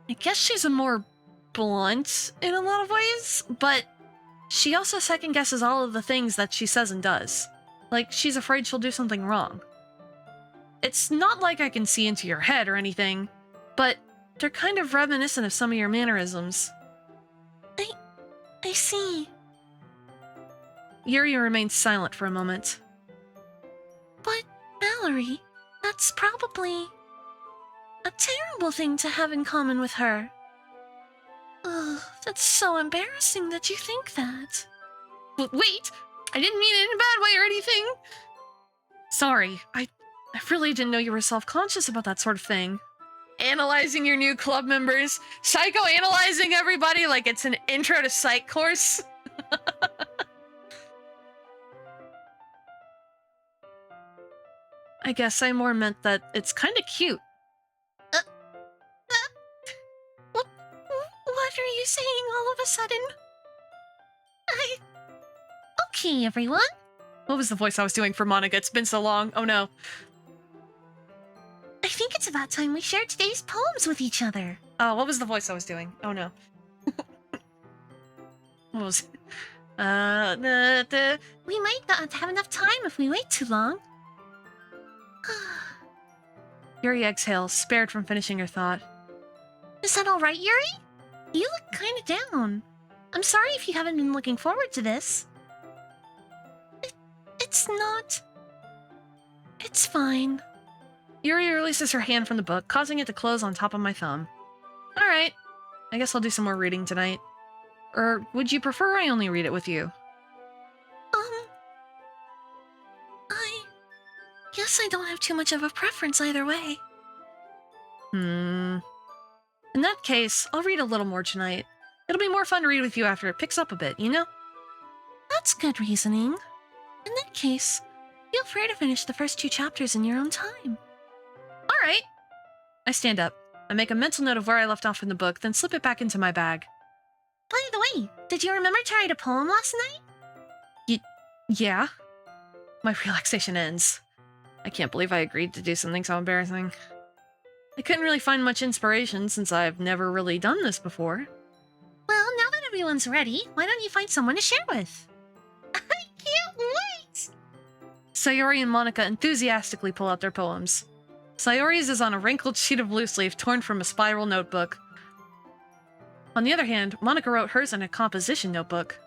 I guess she's a more blunt in a lot of ways, but she also second guesses all of the things that she says and does. Like, she's afraid she'll do something wrong. It's not like I can see into your head or anything, but they're kind of reminiscent of some of your mannerisms. I see. Yuri remains silent for a moment. But, Mallory, that's probably a terrible thing to have in common with her. Ugh, that's so embarrassing that you think that. Wait! I didn't mean it in a bad way or anything! Sorry, I really didn't know you were self-conscious about that sort of thing. Analyzing your new club members, psychoanalyzing everybody like it's an intro to psych course. I guess I more meant that it's kind of cute. are you saying all of a sudden? Okay, everyone. What was the voice I was doing for Monica? It's been so long. Oh no. I think it's about time we shared today's poems with each other. Oh, what was the voice I was doing? Oh no. What was it? We might not have enough time if we wait too long. Yuri exhales, spared from finishing her thought. Is that all right, Yuri? You look kind of down. I'm sorry if you haven't been looking forward to this. It's not... It's fine. Yuri releases her hand from the book, causing it to close on top of my thumb. Alright. I guess I'll do some more reading tonight. Or would you prefer I only read it with you? I guess I don't have too much of a preference either way. In that case, I'll read a little more tonight. It'll be more fun to read with you after it picks up a bit, you know? That's good reasoning. In that case, feel free to finish the first 2 chapters in your own time. Alright. I stand up. I make a mental note of where I left off in the book, then slip it back into my bag. By the way, did you remember to write a poem last night? Yeah. My relaxation ends. I can't believe I agreed to do something so embarrassing. I couldn't really find much inspiration since I've never really done this before. Well, now that everyone's ready, why don't you find someone to share with? I can't wait! Sayori and Monica enthusiastically pull out their poems. Sayori's is on a wrinkled sheet of loose leaf torn from a spiral notebook. On the other hand, Monica wrote hers in a composition notebook.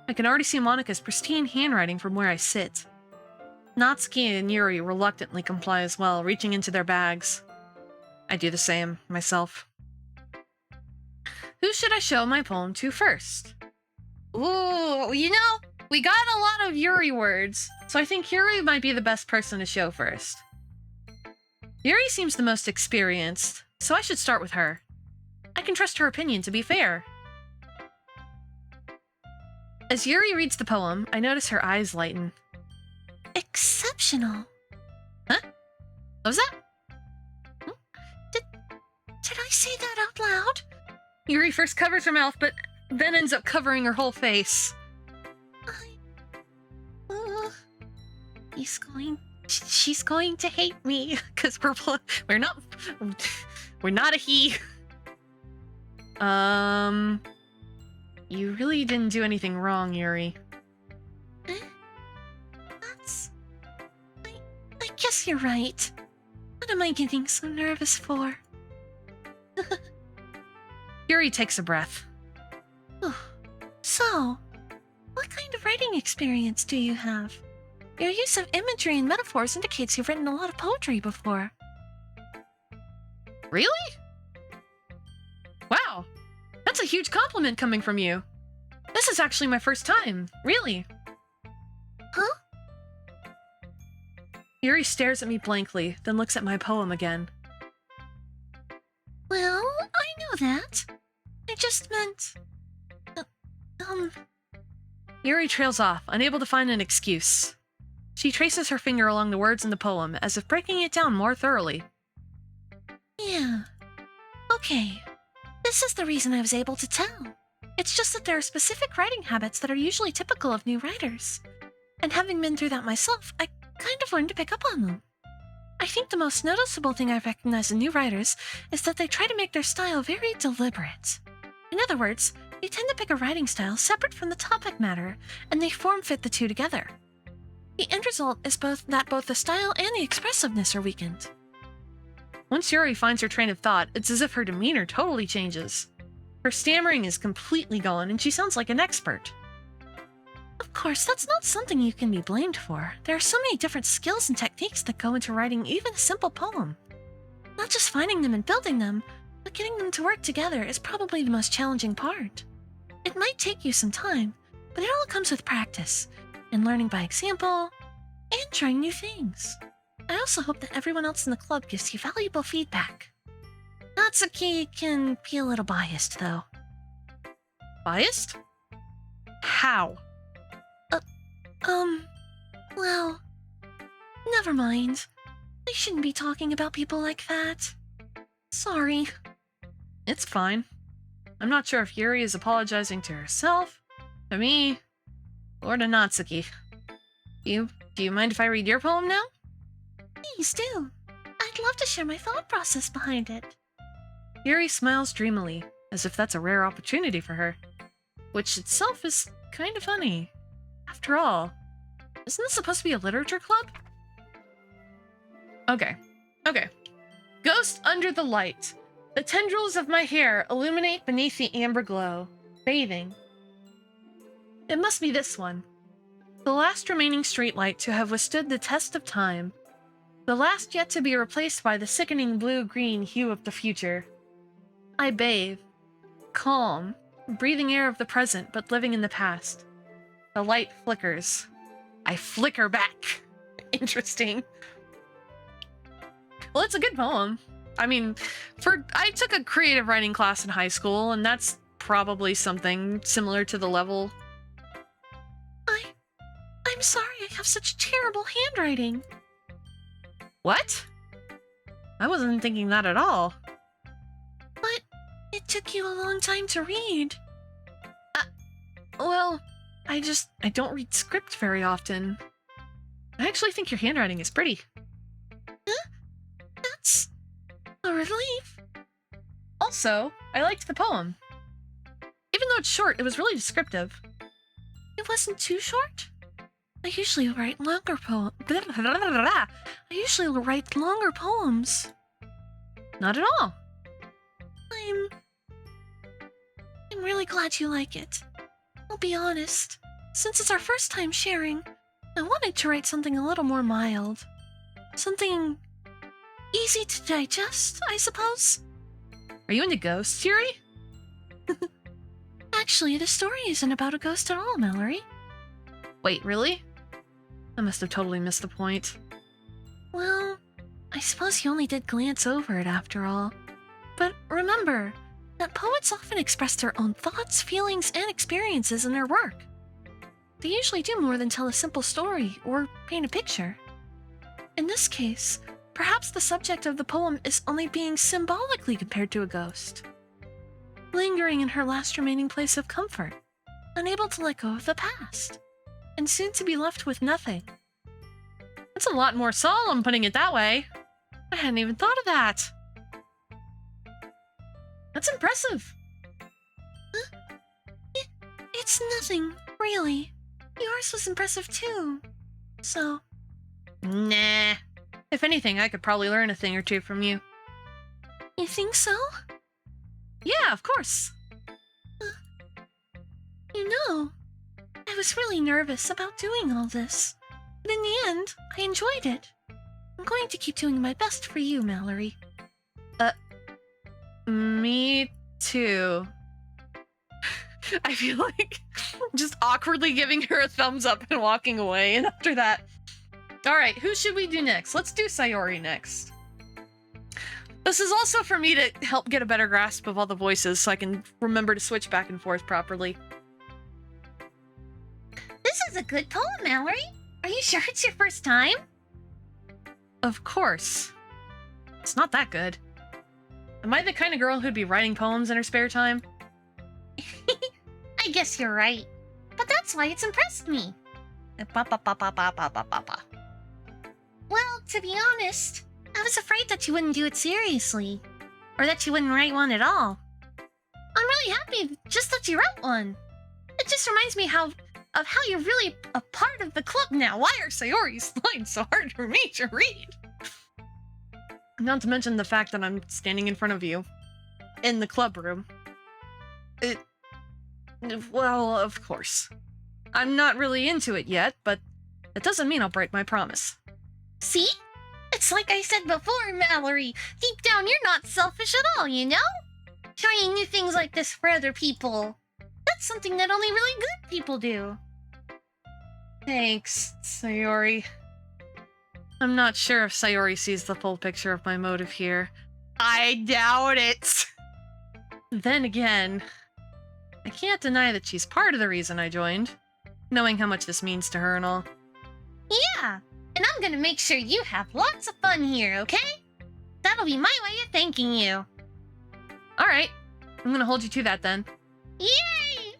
I can already see Monica's pristine handwriting from where I sit. Natsuki and Yuri reluctantly comply as well, reaching into their bags. I do the same, myself. Who should I show my poem to first? Ooh, you know, we got a lot of Yuri words, so I think Yuri might be the best person to show first. Yuri seems the most experienced, so I should start with her. I can trust her opinion to be fair. As Yuri reads the poem, I notice her eyes lighten. Exceptional. Huh? What was that? Did I say that out loud? Yuri first covers her mouth, but then ends up covering her whole face. She's going to hate me. Because we're not a he. You really didn't do anything wrong, Yuri. I guess you're right. What am I getting so nervous for? Yuri takes a breath. So, what kind of writing experience do you have? Your use of imagery and metaphors indicates you've written a lot of poetry before. Really? Wow. That's a huge compliment coming from you. This is actually my first time. Really. Huh? Yuri stares at me blankly, then looks at my poem again. Well, I know that. I just meant... Yuri trails off, unable to find an excuse. She traces her finger along the words in the poem, as if breaking it down more thoroughly. Yeah. Okay. This is the reason I was able to tell. It's just that there are specific writing habits that are usually typical of new writers. And having been through that myself, I kind of learned to pick up on them. I think the most noticeable thing I've recognized in new writers is that they try to make their style very deliberate. In other words, they tend to pick a writing style separate from the topic matter, and they form-fit the two together. The end result is both the style and the expressiveness are weakened. Once Yuri finds her train of thought, it's as if her demeanor totally changes. Her stammering is completely gone, and she sounds like an expert. Of course, that's not something you can be blamed for. There are so many different skills and techniques that go into writing even a simple poem. Not just finding them and building them, but getting them to work together is probably the most challenging part. It might take you some time, but it all comes with practice, and learning by example, and trying new things. I also hope that everyone else in the club gives you valuable feedback. Natsuki can be a little biased, though. Biased? How? Well, never mind. I shouldn't be talking about people like that. Sorry. It's fine. I'm not sure if Yuri is apologizing to herself, to me, or to Natsuki. Do you mind if I read your poem now? Please do. I'd love to share my thought process behind it. Yuri smiles dreamily, as if that's a rare opportunity for her. Which itself is kind of funny. After all, isn't this supposed to be a literature club? Okay. Ghost under the light. The tendrils of my hair illuminate beneath the amber glow, bathing. It must be this one. The last remaining streetlight to have withstood the test of time. The last yet to be replaced by the sickening blue-green hue of the future. I bathe. Calm. Breathing air of the present, but living in the past. The light flickers. I flicker back. Interesting. Well, it's a good poem. I mean, I took a creative writing class in high school, and that's probably something similar to the level. I'm sorry I have such terrible handwriting. What? I wasn't thinking that at all. But it took you a long time to read. Well, I don't read script very often. I actually think your handwriting is pretty. Huh? That's a relief. Also, I liked the poem. Even though it's short, it was really descriptive. It wasn't too short? I usually write longer poems. Not at all. I'm really glad you like it. I'll be honest. Since it's our first time sharing, I wanted to write something a little more mild. Something easy to digest, I suppose. Are you into ghosts, Yuri? Actually, the story isn't about a ghost at all, Mallory. Wait, really? I must have totally missed the point. Well, I suppose you only did glance over it after all. But remember that poets often express their own thoughts, feelings, and experiences in their work. They usually do more than tell a simple story or paint a picture. In this case, perhaps the subject of the poem is only being symbolically compared to a ghost. Lingering in her last remaining place of comfort, unable to let go of the past, and soon to be left with nothing. That's a lot more solemn, putting it that way. I hadn't even thought of that. That's impressive. It's nothing, really. Yours was impressive too. So... Nah. If anything, I could probably learn a thing or two from you. You think so? Yeah, of course. You know, I was really nervous about doing all this. But in the end, I enjoyed it. I'm going to keep doing my best for you, Mallory. Me too. I feel like just awkwardly giving her a thumbs up and walking away, and after that... Alright, who should we do next? Let's do Sayori next. This is also for me to help get a better grasp of all the voices so I can remember to switch back and forth properly. This is a good poem, Mallory. Are you sure it's your first time? Of course. It's not that good. Am I the kind of girl who'd be writing poems in her spare time? I guess you're right. But that's why it's impressed me. Well, to be honest, I was afraid that you wouldn't do it seriously. Or that you wouldn't write one at all. I'm really happy just that you wrote one. It just reminds me of how you're really a part of the club now. Why are Sayori's lines so hard for me to read? Not to mention the fact that I'm standing in front of you. In the club room. Well, of course. I'm not really into it yet, but that doesn't mean I'll break my promise. See? It's like I said before, Mallory. Deep down, you're not selfish at all, you know? Trying new things like this for other people. That's something that only really good people do. Thanks, Sayori. I'm not sure if Sayori sees the full picture of my motive here. I doubt it! Then again, I can't deny that she's part of the reason I joined, knowing how much this means to her and all. Yeah, and I'm gonna make sure you have lots of fun here, okay? That'll be my way of thanking you. Alright, I'm gonna hold you to that then. Yay!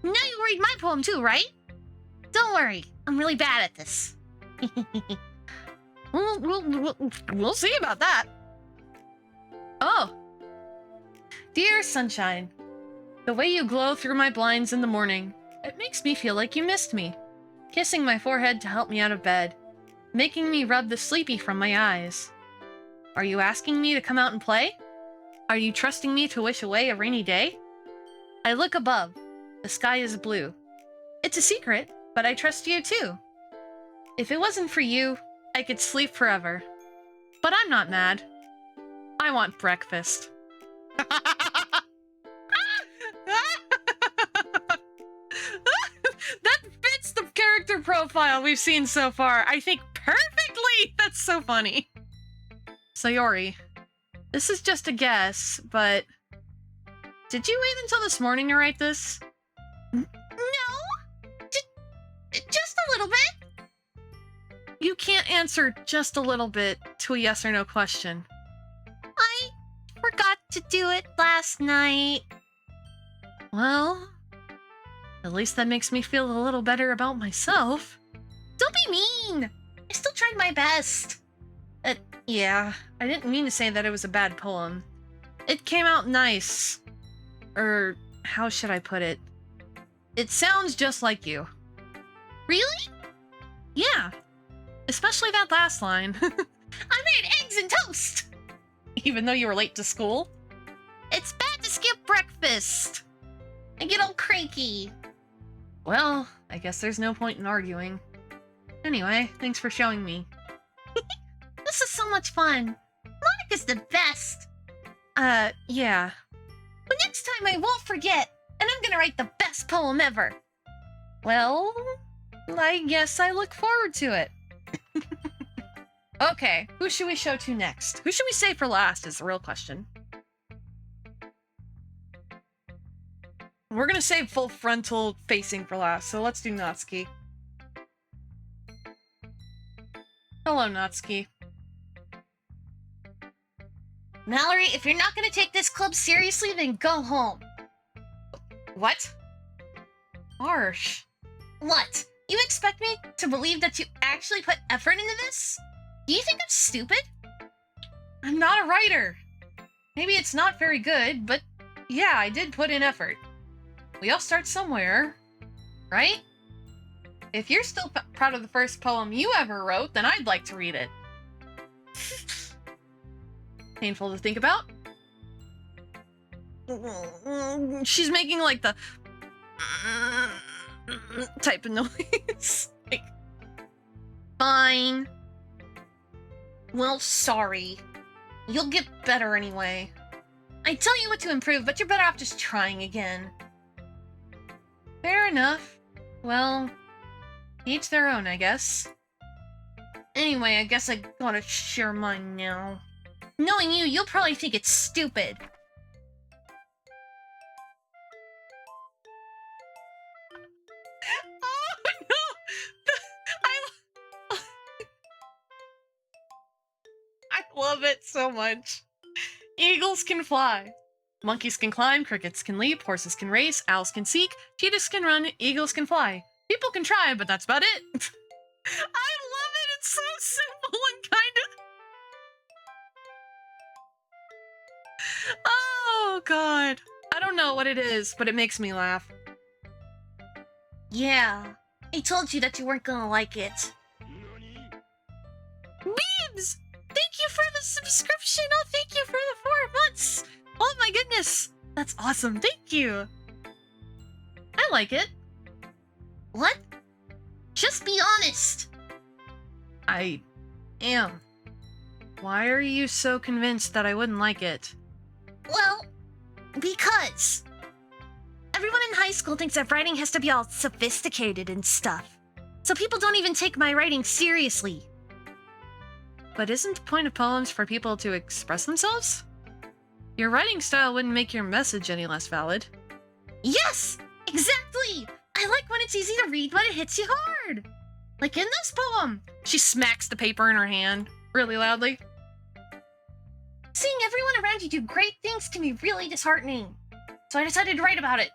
Now you read my poem too, right? Don't worry, I'm really bad at this. We'll see about that. Oh. Dear sunshine, the way you glow through my blinds in the morning, it makes me feel like you missed me. Kissing my forehead to help me out of bed, making me rub the sleepy from my eyes. Are you asking me to come out and play? Are you trusting me to wish away a rainy day? I look above. The sky is blue. It's a secret, but I trust you too. If it wasn't for you, I could sleep forever. But I'm not mad. I want breakfast. That fits the character profile we've seen so far, I think, perfectly! That's so funny. Sayori, this is just a guess, but did you wait until this morning to write this? No, just a little bit. You can't answer just a little bit to a yes or no question. I forgot to do it last night. Well, at least that makes me feel a little better about myself. Don't be mean. I still tried my best. Yeah, I didn't mean to say that it was a bad poem. It came out nice. Or, how should I put it? It sounds just like you. Really? Yeah. Especially that last line. I made eggs and toast. Even though you were late to school? It's bad to skip breakfast. I get all cranky. Well, I guess there's no point in arguing. Anyway, thanks for showing me. This is so much fun. Monica's the best. Yeah. But next time I won't forget, and I'm gonna write the best poem ever. Well, I guess I look forward to it. Okay, who should we show to next? Who should we save for last is the real question. We're gonna save full frontal facing for last, so let's do Natsuki. Hello, Natsuki. Mallory, if you're not gonna take this club seriously, then go home. What? Harsh. What? You expect me to believe that you actually put effort into this? Do you think I'm stupid? I'm not a writer. Maybe it's not very good, but yeah, I did put in effort. We all start somewhere, right? If you're still proud of the first poem you ever wrote, then I'd like to read it. Painful to think about. She's making like the type of noise. Like, Fine. Well, sorry. You'll get better anyway. I tell you what to improve, but you're better off just trying again. fair enough. Well, each their own, I guess. Anyway, I guess I gotta share mine now. Knowing you, you'll probably think it's stupid. Oh no! I love it so much. Eagles can fly. Monkeys can climb, crickets can leap, horses can race, owls can seek, cheetahs can run, eagles can fly. People can try, but that's about it. I love it. It's so simple and kind of... Oh, God. I don't know what it is, but it makes me laugh. Yeah, I told you that you weren't gonna like it. Beebs! Thank you for the subscription! Oh, thank you for the 4 months! Oh my goodness! That's awesome, thank you! I like it. What? Just be honest. I am. Why are you so convinced that I wouldn't like it? Well, because everyone in high school thinks that writing has to be all sophisticated and stuff. So people don't even take my writing seriously. But isn't the point of poems for people to express themselves? Your writing style wouldn't make your message any less valid. Yes, exactly! I like when it's easy to read, but it hits you hard. Like in this poem. She smacks the paper in her hand really loudly. Seeing everyone around you do great things can be really disheartening. so I decided to write about it.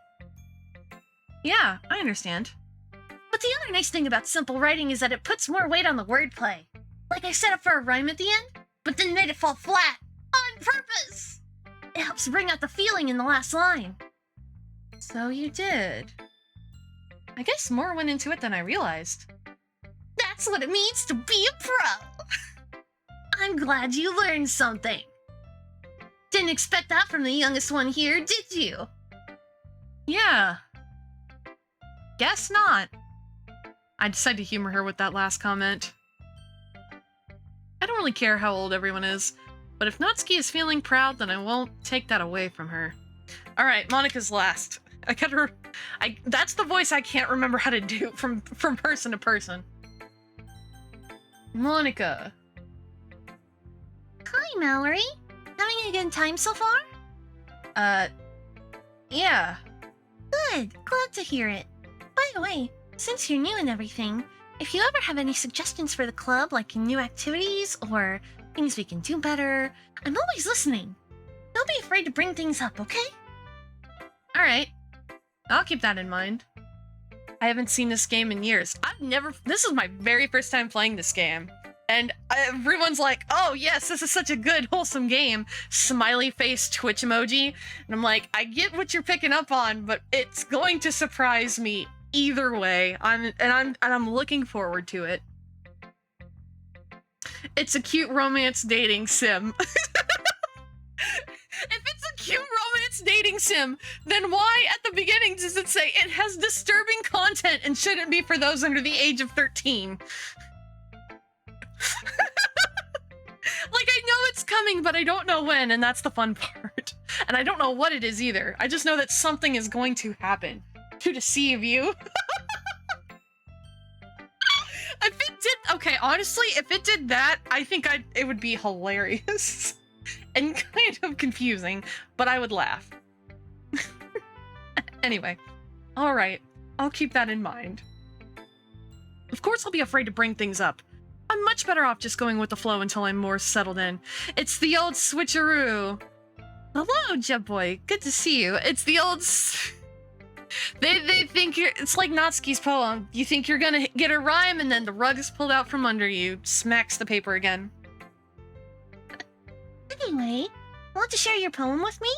Yeah, I understand. But the other nice thing about simple writing is that it puts more weight on the wordplay. Like I set up for a rhyme at the end, but then made it fall flat on purpose. It helps bring out the feeling in the last line. So you did. I guess more went into it than I realized. That's what it means to be a pro. I'm glad you learned something. Didn't expect that from the youngest one here, did you? Yeah. Guess not. I decided to humor her with that last comment. I don't really care how old everyone is, but if Natsuki is feeling proud, then I won't take that away from her. Alright, Monica's last. That's the voice I can't remember how to do from person to person. Monica. Hi, Mallory. Having a good time so far? Yeah. Good. Glad to hear it. By the way, since you're new and everything, if you ever have any suggestions for the club, like new activities or things we can do better, I'm always listening. Don't be afraid to bring things up, okay? Alright. I'll keep that in mind. I haven't seen this game in years. This is my very first time playing this game. And everyone's like, oh yes, this is such a good, wholesome game. Smiley face Twitch emoji. And I'm like, I get what you're picking up on, but it's going to surprise me either way. I'm looking forward to it. It's a cute romance dating sim. If it's a cute romance dating sim, then why at the beginning does it say it has disturbing content and shouldn't be for those under the age of 13? Like, I know it's coming, but I don't know when, and that's the fun part. And I don't know what it is either. I just know that something is going to happen to deceive you. If it did, okay, honestly, if it did that, I think it would be hilarious and kind of confusing, but I would laugh. Anyway, all right, I'll keep that in mind. Of course, I'll be afraid to bring things up. I'm much better off just going with the flow until I'm more settled in. It's the old switcheroo. Hello, Jeb Boy. Good to see you. It's the old... They think you're... It's like Natsuki's poem. You think you're gonna get a rhyme, and then the rug is pulled out from under you. Smacks the paper again. Anyway, want to share your poem with me?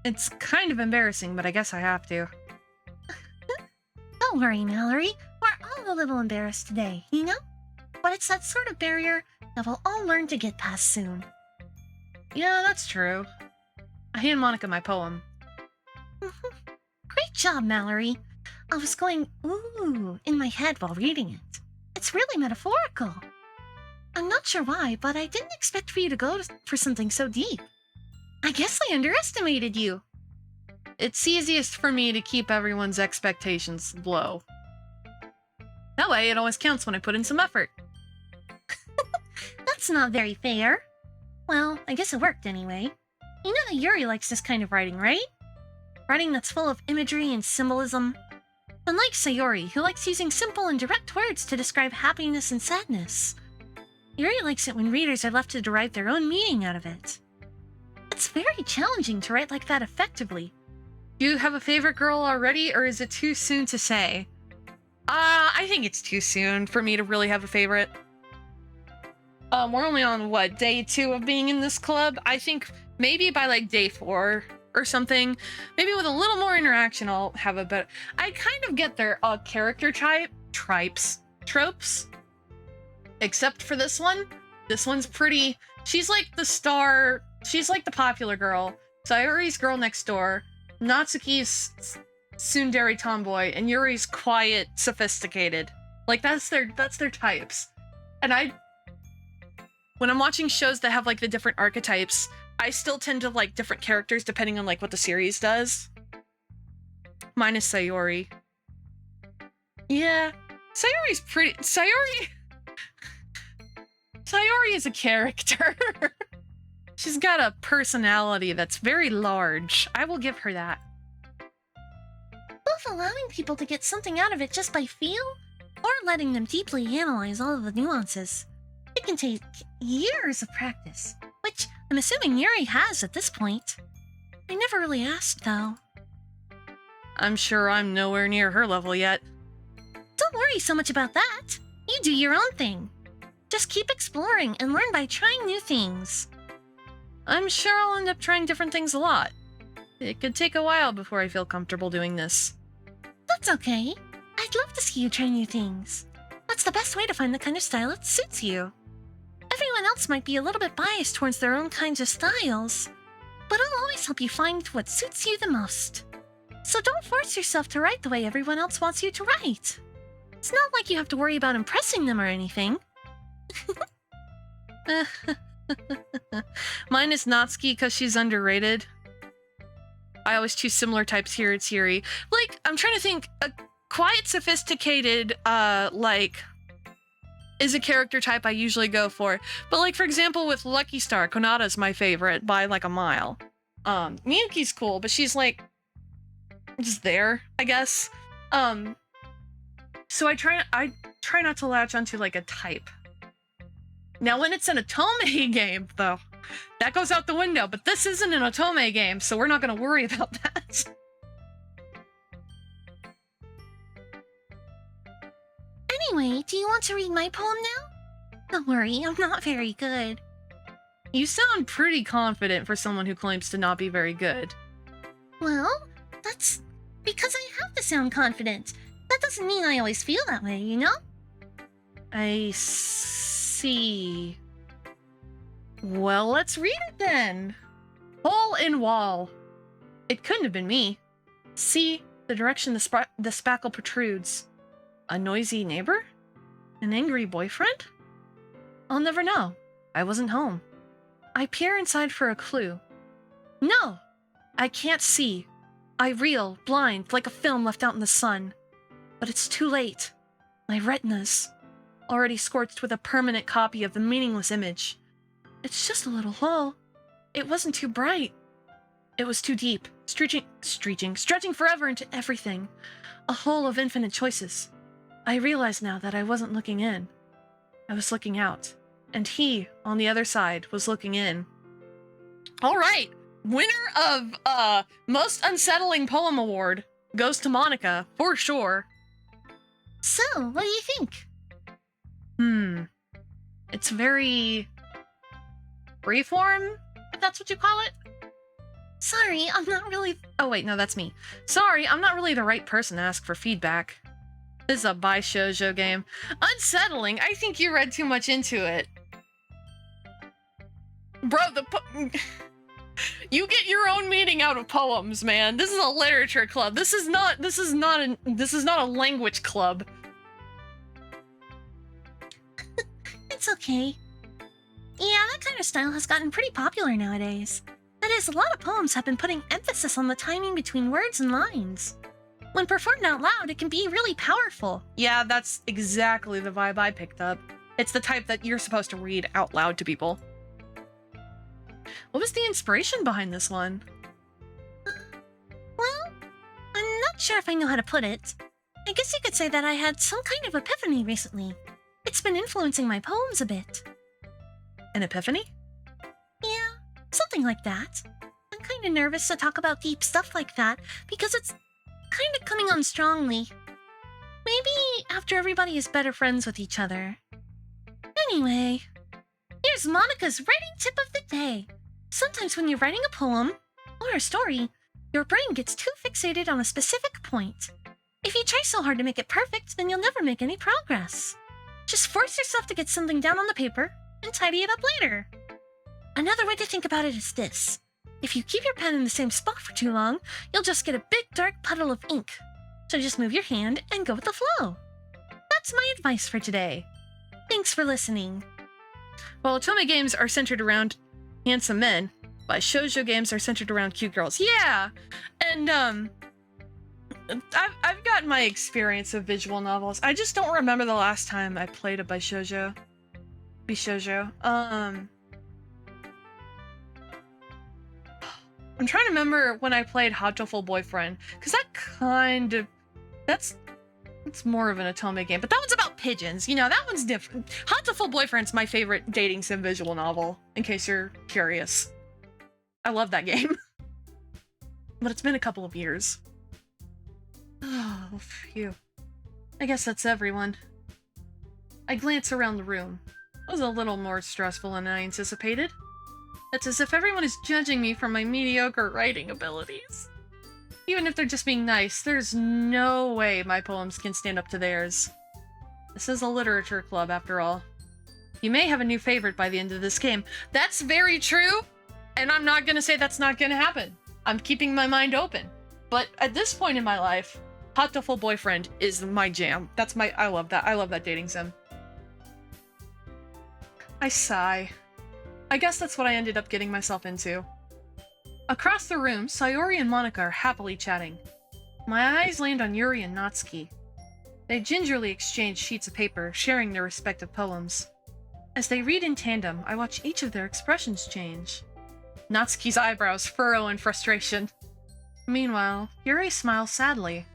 It's kind of embarrassing, but I guess I have to. Don't worry, Mallory. We're all a little embarrassed today, you know? But it's that sort of barrier that we'll all learn to get past soon. Yeah, that's true. I hand Monica my poem. Great job, Mallory. I was going, ooh, in my head while reading it. It's really metaphorical. I'm not sure why, but I didn't expect for you to go for something so deep. I guess I underestimated you. It's easiest for me to keep everyone's expectations low. That way, it always counts when I put in some effort. That's not very fair. Well, I guess it worked anyway. You know that Yuri likes this kind of writing, right? Writing that's full of imagery and symbolism. Unlike Sayori, who likes using simple and direct words to describe happiness and sadness. Yuri likes it when readers are left to derive their own meaning out of it. It's very challenging to write like that effectively. Do you have a favorite girl already, or is it too soon to say? I think it's too soon for me to really have a favorite. We're only on, what, day 2 of being in this club? I think maybe by, like, day 4 or something. Maybe with a little more interaction, I'll have a better... I kind of get their character tropes. Except for this one. This one's pretty... She's like the star... She's like the popular girl. Sayori's girl next door. Natsuki's tsundere tomboy. And Yuri's quiet, sophisticated. Like, that's their types. And when I'm watching shows that have, like, the different archetypes, I still tend to like different characters depending on, like, what the series does. Mine is Sayori. Yeah. Sayori's pretty... Sayori is a character. She's got a personality that's very large. I will give her that. Both allowing people to get something out of it just by feel, or letting them deeply analyze all of the nuances. It can take years of practice, which I'm assuming Yuri has at this point. I never really asked, though. I'm sure I'm nowhere near her level yet. Don't worry so much about that. You do your own thing. Just keep exploring and learn by trying new things. I'm sure I'll end up trying different things a lot. It could take a while before I feel comfortable doing this. That's okay. I'd love to see you try new things. That's the best way to find the kind of style that suits you. Everyone else might be a little bit biased towards their own kinds of styles, but I'll always help you find what suits you the most. So don't force yourself to write the way everyone else wants you to write. It's not like you have to worry about impressing them or anything. Mine is Natsuki because she's underrated. I always choose similar types here at Siri. Like, I'm trying to think, a quiet, sophisticated, is a character type I usually go for. But like, for example, with Lucky Star, Konata's my favorite by like a mile. Miyuki's cool, but she's like, just there, I guess. So I try not to latch onto like a type. Now, when it's an Otome game, though, that goes out the window. But this isn't an Otome game, so we're not going to worry about that. Anyway, do you want to read my poem now? Don't worry, I'm not very good. You sound pretty confident for someone who claims to not be very good. Well, that's because I have to sound confident. That doesn't mean I always feel that way, you know? I see. Well, let's read it then. Hole in wall. It couldn't have been me. See the direction the spackle protrudes. A noisy neighbor? An angry boyfriend? I'll never know. I wasn't home. I peer inside for a clue. No! I can't see. I reel, blind, like a film left out in the sun. But it's too late. My retina's already scorched with a permanent copy of the meaningless image. It's just a little hole. It wasn't too bright. It was too deep, stretching forever into everything. A hole of infinite choices. I realize now that I wasn't looking in. I was looking out. And he, on the other side, was looking in. All right. Winner of Most Unsettling Poem Award goes to Monica, for sure. So, what do you think? It's very freeform, if that's what you call it. Sorry, I'm not really... Oh wait, no, that's me. Sorry, I'm not really the right person to ask for feedback. This is a bi shoujo game. Unsettling? I think you read too much into it. Bro, you get your own meaning out of poems, man. This is a literature club. This is not a language club. It's okay. Yeah, that kind of style has gotten pretty popular nowadays. That is, a lot of poems have been putting emphasis on the timing between words and lines. When performed out loud, it can be really powerful. Yeah, that's exactly the vibe I picked up. It's the type that you're supposed to read out loud to people. What was the inspiration behind this one? Well, I'm not sure if I know how to put it. I guess you could say that I had some kind of epiphany recently. It's been influencing my poems a bit. An epiphany? Yeah, something like that. I'm kind of nervous to talk about deep stuff like that because it's kind of coming on strongly. Maybe after everybody is better friends with each other. Anyway, here's Monica's writing tip of the day. Sometimes when you're writing a poem or a story, your brain gets too fixated on a specific point. If you try so hard to make it perfect, then you'll never make any progress. Just force yourself to get something down on the paper and tidy it up later. Another way to think about it is this. If you keep your pen in the same spot for too long, you'll just get a big dark puddle of ink. So just move your hand and go with the flow. That's my advice for today. Thanks for listening. Well, otome games are centered around handsome men, while shoujo games are centered around cute girls. Yeah! And, I've gotten my experience of visual novels. I just don't remember the last time I played a bishojo. I'm trying to remember when I played Hatoful Boyfriend, because that's more of an otome game, but that one's about pigeons. You know, that one's different. Hatoful Boyfriend's my favorite dating sim visual novel, in case you're curious. I love that game. but it's been a couple of years. Oh, phew. I guess that's everyone. I glance around the room. It was a little more stressful than I anticipated. It's as if everyone is judging me for my mediocre writing abilities. Even if they're just being nice, there's no way my poems can stand up to theirs. This is a literature club, after all. You may have a new favorite by the end of this game. That's very true, and I'm not gonna say that's not gonna happen. I'm keeping my mind open. But at this point in my life, Hot to Full Boyfriend is my jam. I love that. I love that dating sim. I sigh. I guess that's what I ended up getting myself into. Across the room, Sayori and Monica are happily chatting. My eyes land on Yuri and Natsuki. They gingerly exchange sheets of paper, sharing their respective poems. As they read in tandem, I watch each of their expressions change. Natsuki's eyebrows furrow in frustration. Meanwhile, Yuri smiles sadly.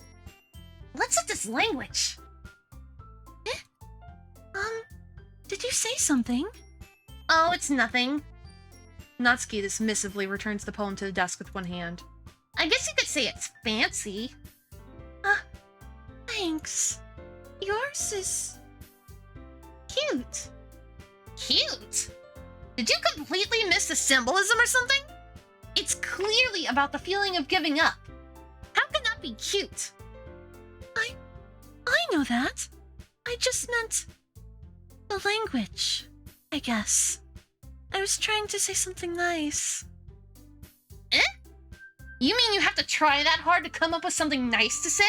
What's with this language? Eh? Did you say something? Oh, it's nothing. Natsuki dismissively returns the poem to the desk with one hand. I guess you could say it's fancy. Thanks. Yours is... cute. Cute? Did you completely miss the symbolism or something? It's clearly about the feeling of giving up. How can that be cute? I know that. I just meant... the language, I guess. I was trying to say something nice. Eh? You mean you have to try that hard to come up with something nice to say?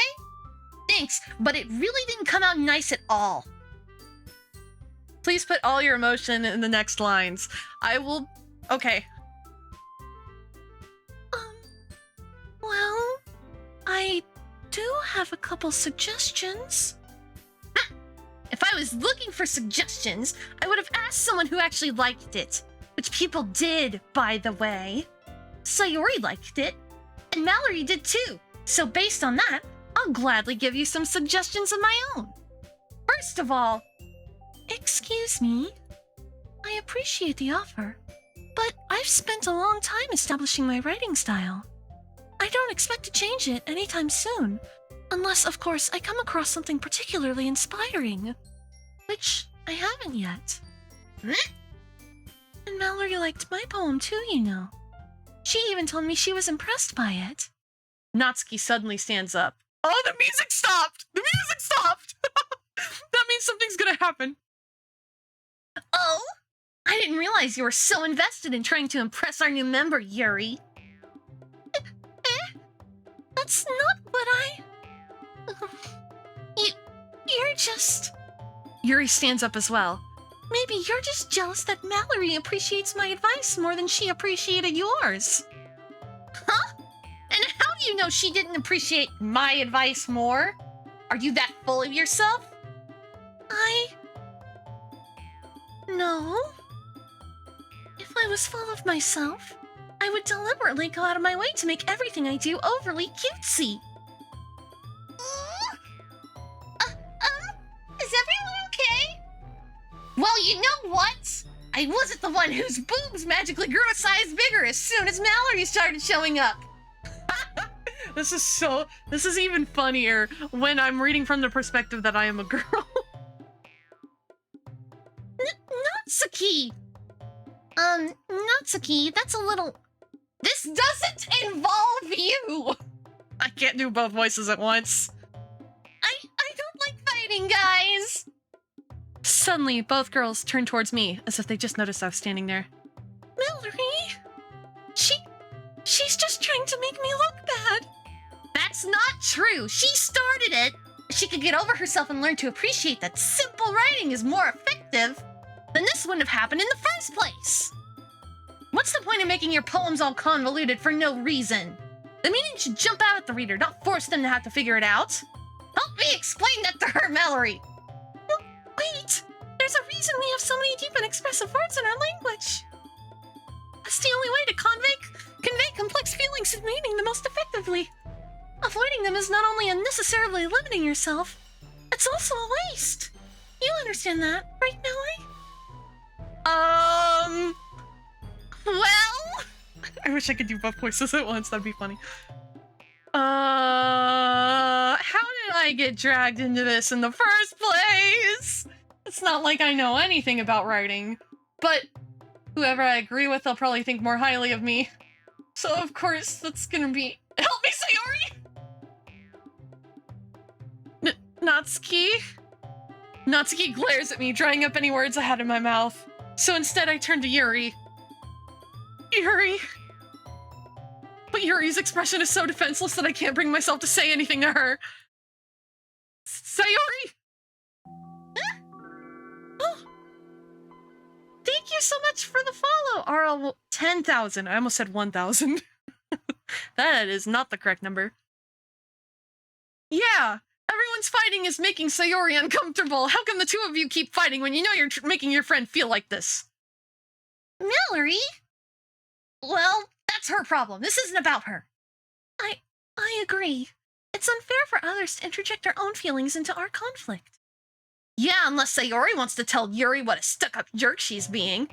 Thanks, but it really didn't come out nice at all. Please put all your emotion in the next lines. I will... Okay. Well, I do have a couple suggestions. If I was looking for suggestions, I would have asked someone who actually liked it. Which people did, by the way. Sayori liked it, and Mallory did too. So based on that, I'll gladly give you some suggestions of my own. First of all... Excuse me. I appreciate the offer, but I've spent a long time establishing my writing style. I don't expect to change it anytime soon, unless, of course, I come across something particularly inspiring. Which I haven't yet. And Mallory liked my poem too, you know. She even told me she was impressed by it. Natsuki suddenly stands up. Oh, the music stopped! The music stopped! That means something's gonna happen. Oh? I didn't realize you were so invested in trying to impress our new member, Yuri. That's not what I... You're just... Yuri stands up as well. Maybe you're just jealous that Mallory appreciates my advice more than she appreciated yours. Huh? And how do you know she didn't appreciate my advice more? Are you that full of yourself? No. If I was full of myself, I would deliberately go out of my way to make everything I do overly cutesy. Is everyone okay? Well, you know what? I wasn't the one whose boobs magically grew a size bigger as soon as Mallory started showing up. This is even funnier when I'm reading from the perspective that I am a girl. Natsuki! Natsuki, that's a little... This doesn't involve you! I can't do both voices at once. I don't like fighting, guys! Suddenly, both girls turn towards me, as if they just noticed I was standing there. Mallory? She's just trying to make me look bad. That's not true. She started it. If she could get over herself and learn to appreciate that simple writing is more effective, then this wouldn't have happened in the first place. What's the point of making your poems all convoluted for no reason? The meaning should jump out at the reader, not force them to have to figure it out. Help me explain that to her, Mallory. Wait, there's a reason we have so many deep and expressive words in our language. That's the only way to convey complex feelings and meaning the most effectively. Avoiding them is not only unnecessarily limiting yourself, it's also a waste. You understand that, right, Mallory? Well... I wish I could do both voices at once, that'd be funny. How did I get dragged into this in the first place? It's not like I know anything about writing, but whoever I agree with, they'll probably think more highly of me. So of course, that's gonna be... Help me, Sayori! Natsuki? Natsuki glares at me, drying up any words I had in my mouth. So instead I turn to Yuri. Yuri... But Yuri's expression is so defenseless that I can't bring myself to say anything to her. Sayori! Oh. Thank you so much for the follow, RL 10,000. I almost said 1,000. That is not the correct number. Yeah, everyone's fighting is making Sayori uncomfortable. How come the two of you keep fighting when you know you're making your friend feel like this? Mallory? Well, that's her problem. This isn't about her. I agree. It's unfair for others to interject their own feelings into our conflict. Yeah, unless Sayori wants to tell Yuri what a stuck-up jerk she's being.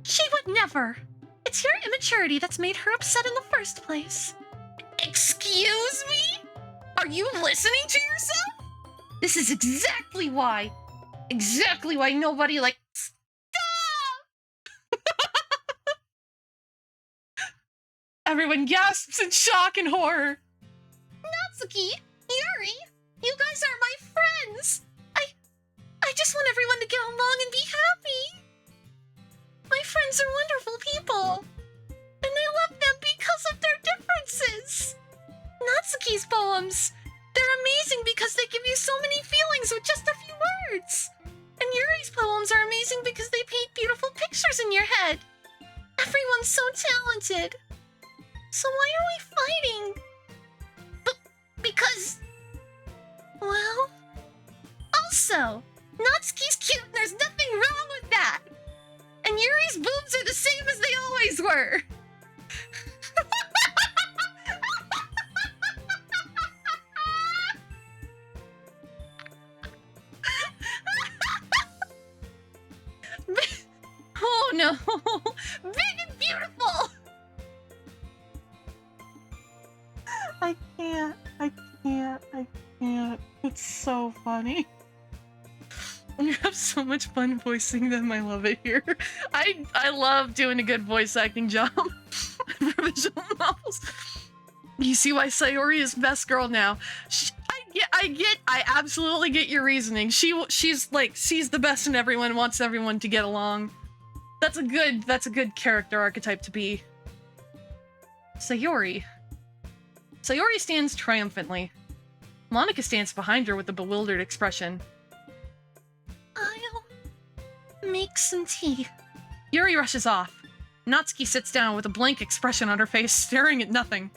She would never. It's your immaturity that's made her upset in the first place. Excuse me? Are you listening to yourself? This is exactly why nobody like... Stop! Everyone gasps in shock and horror. Natsuki, Yuri, you guys are my friends. I just want everyone to get along and be happy. My friends are wonderful people, and I love them because of their differences. Natsuki's poems, they're amazing because they give you so many feelings with just a few words. And Yuri's poems are amazing because they paint beautiful pictures in your head. Everyone's so talented. So why are we fighting? Because... well... Also, Natsuki's cute and there's nothing wrong with that. And Yuri's boobs are the same as they always were. Oh no! Big and beautiful! I can't. It's so funny. You have so much fun voicing them. I love it here. I love doing a good voice acting job for visual novels. You see why Sayori is best girl now. I absolutely get your reasoning. She's like, sees the best in everyone, wants everyone to get along. That's a good character archetype to be. Sayori stands triumphantly. Monica stands behind her with a bewildered expression. I'll make some tea. Yuri rushes off. Natsuki sits down with a blank expression on her face, staring at nothing.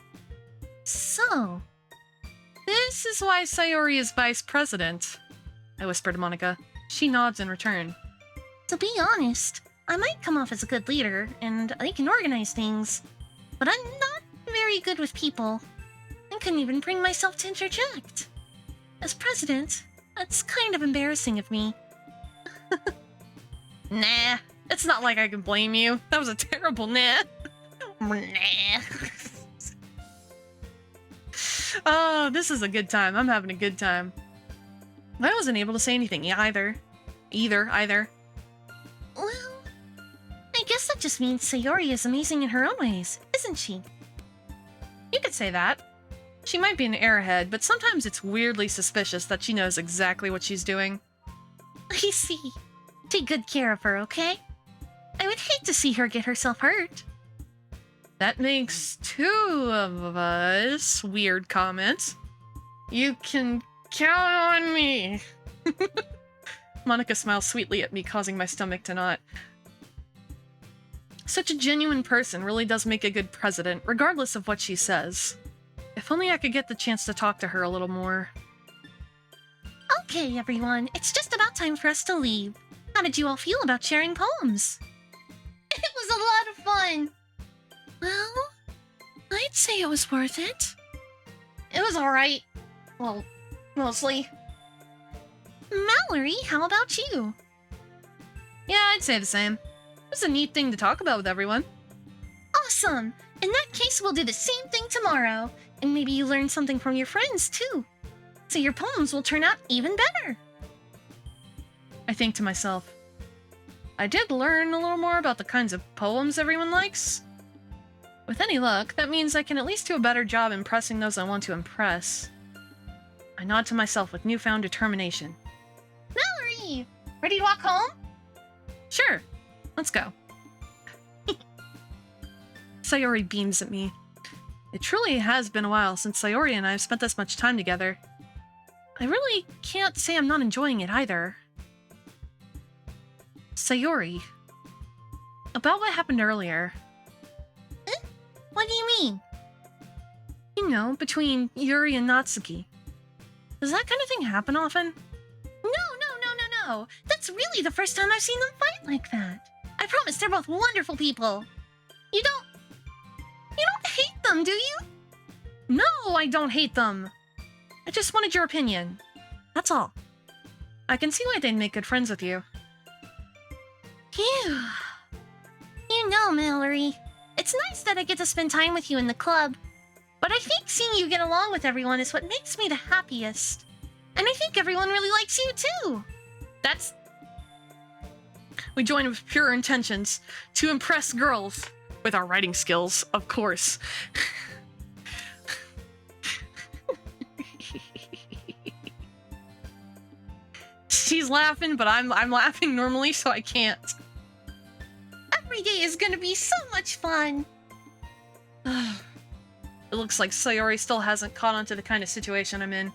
So, This is why Sayori is vice president, I whisper to Monica. She nods in return. to be honest, I might come off as a good leader, and I can organize things, but I'm not very good with people. I couldn't even bring myself to interject. As president, that's kind of embarrassing of me. Nah, it's not like I can blame you. That was a terrible nah. Nah. Oh, this is a good time. I'm having a good time. I wasn't able to say anything either. Well, I guess that just means Sayori is amazing in her own ways, isn't she? You could say that. She might be an airhead, but sometimes it's weirdly suspicious that she knows exactly what she's doing. I see. Take good care of her, okay? I would hate to see her get herself hurt. That makes two of us. Weird comment. You can count on me. Monica smiles sweetly at me, causing my stomach to knot. Such a genuine person really does make a good president, regardless of what she says. If only I could get the chance to talk to her a little more. Okay, everyone, it's just about time for us to leave. How did you all feel about sharing poems? It was a lot of fun. Well, I'd say it was worth it. It was alright. Well, mostly. Mallory, how about you? Yeah, I'd say the same. It was a neat thing to talk about with everyone. Awesome! In that case, we'll do the same thing tomorrow. And maybe you learn something from your friends, too. So your poems will turn out even better. I think to myself, I did learn a little more about the kinds of poems everyone likes. With any luck, that means I can at least do a better job impressing those I want to impress. I nod to myself with newfound determination. Mallory! Ready to walk home? Sure, let's go. Sayori beams at me. It truly has been a while since Sayori and I have spent this much time together. I really can't say I'm not enjoying it either. Sayori. About what happened earlier. What do you mean? You know, between Yuri and Natsuki. Does that kind of thing happen often? No. That's really the first time I've seen them fight like that. I promise they're both wonderful people. You don't hate them, do you? No, I don't hate them. I just wanted your opinion. That's all. I can see why they'd make good friends with you. Phew. You know, Mallory, it's nice that I get to spend time with you in the club, but I think seeing you get along with everyone is what makes me the happiest. And I think everyone really likes you, too. We join with pure intentions to impress girls. With our writing skills, of course. She's laughing, but I'm laughing normally, so I can't. Every day is gonna be so much fun. It looks like Sayori still hasn't caught on to the kind of situation I'm in.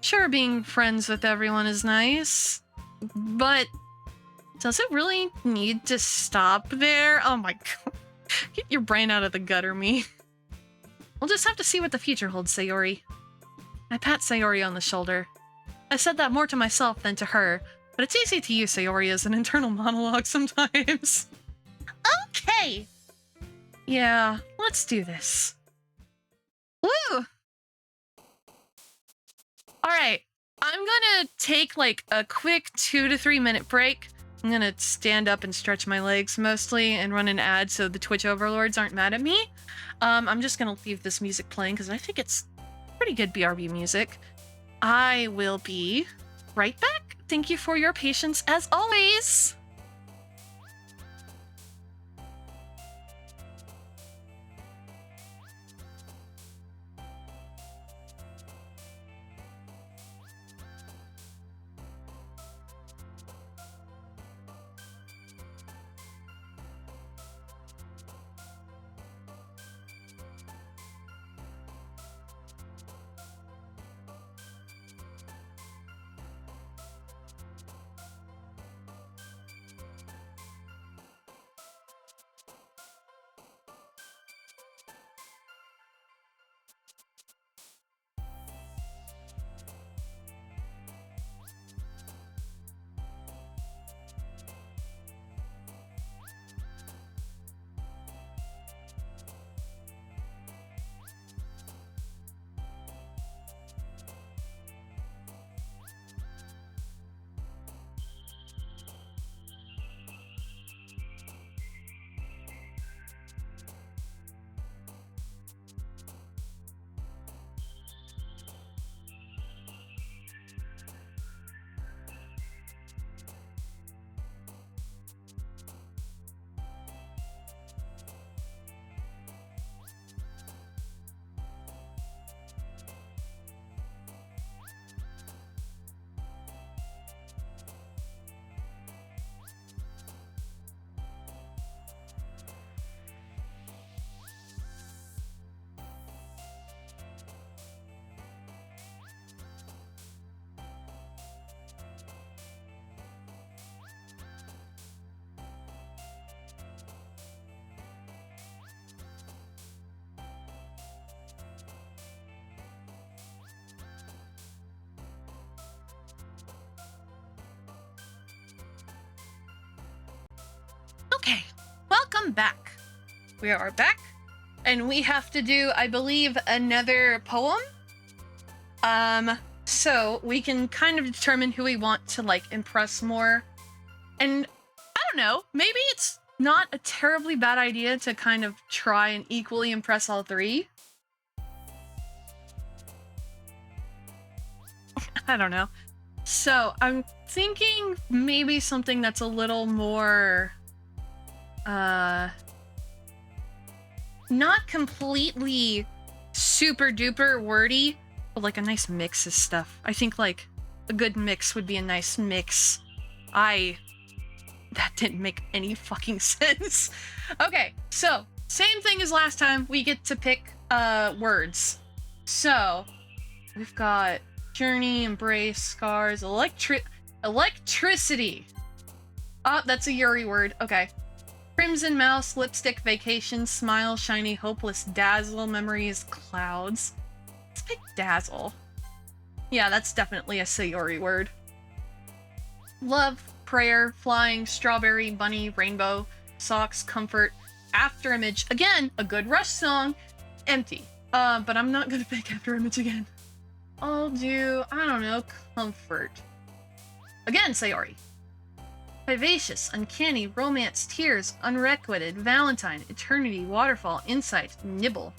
Sure, being friends with everyone is nice, but does it really need to stop there? Oh my god. Get your brain out of the gutter, me. We'll just have to see what the future holds, Sayori. I pat Sayori on the shoulder. I said that more to myself than to her, but it's easy to use Sayori as an internal monologue sometimes. Okay. Yeah, let's do this. Woo! Alright, I'm gonna take like a quick 2 to 3 minute break. I'm gonna stand up and stretch my legs mostly and run an ad so the Twitch overlords aren't mad at me. I'm just gonna leave this music playing because I think it's pretty good BRB music. I will be right back. Thank you for your patience as always. Okay, welcome back. We are back, and we have to do, I believe, another poem. So we can kind of determine who we want to, like, impress more. And, I don't know, maybe it's not a terribly bad idea to kind of try and equally impress all three. I don't know. So I'm thinking maybe something that's a little more, not completely super duper wordy, but like a nice mix of stuff. I think like a good mix would be a nice mix. That didn't make any fucking sense. Okay, so same thing as last time. We get to pick words. So we've got journey, embrace, scars, electricity. Oh, that's a Yuri word. Okay. Crimson mouse, lipstick, vacation, smile, shiny, hopeless, dazzle, memories, clouds. Let's pick dazzle. Yeah, that's definitely a Sayori word. Love, prayer, flying, strawberry, bunny, rainbow, socks, comfort, after image. Again, a good Rush song. Empty. But I'm not gonna pick after image again. I'll do, I don't know, comfort. Again, Sayori. Vivacious, uncanny, romance, tears, unrequited, Valentine, eternity, waterfall, insight, nibble.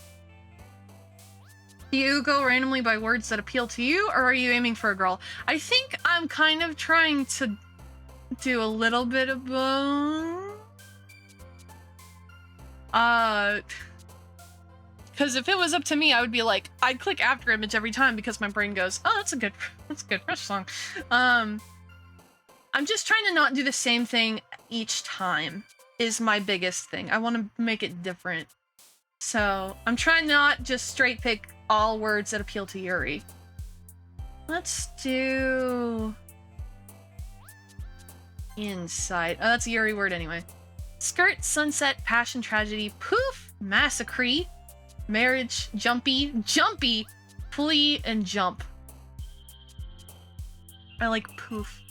Do you go randomly by words that appeal to you, or are you aiming for a girl? I think I'm kind of trying to do a little bit of both. Because if it was up to me, I would be like, I'd click after image every time because my brain goes, oh, that's a good Rush song. I'm just trying to not do the same thing each time is my biggest thing. I want to make it different. So I'm trying not just straight pick all words that appeal to Yuri. Let's do insight. Oh, that's a Yuri word anyway. Skirt, sunset, passion, tragedy, poof, massacre, marriage, jumpy, flee, and jump. I like poof.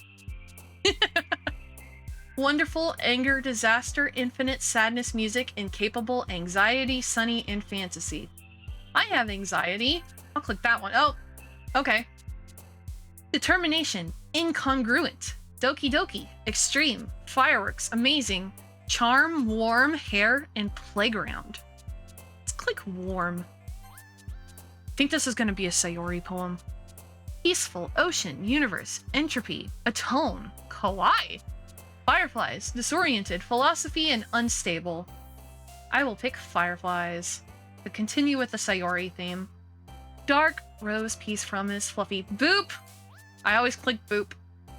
Wonderful, anger, disaster, infinite, sadness, music, incapable, anxiety, sunny, and fantasy. I have anxiety. I'll click that one. Oh, okay. Determination, incongruent, doki doki, extreme, fireworks, amazing, charm, warm, hair, and playground. Let's click warm. I think this is going to be a Sayori poem. Peaceful, ocean, universe, entropy, atone, kawaii, fireflies, disoriented, philosophy, and unstable. I will pick fireflies. To continue with the Sayori theme. Dark, rose, peace, promise, fluffy, boop. I always click boop.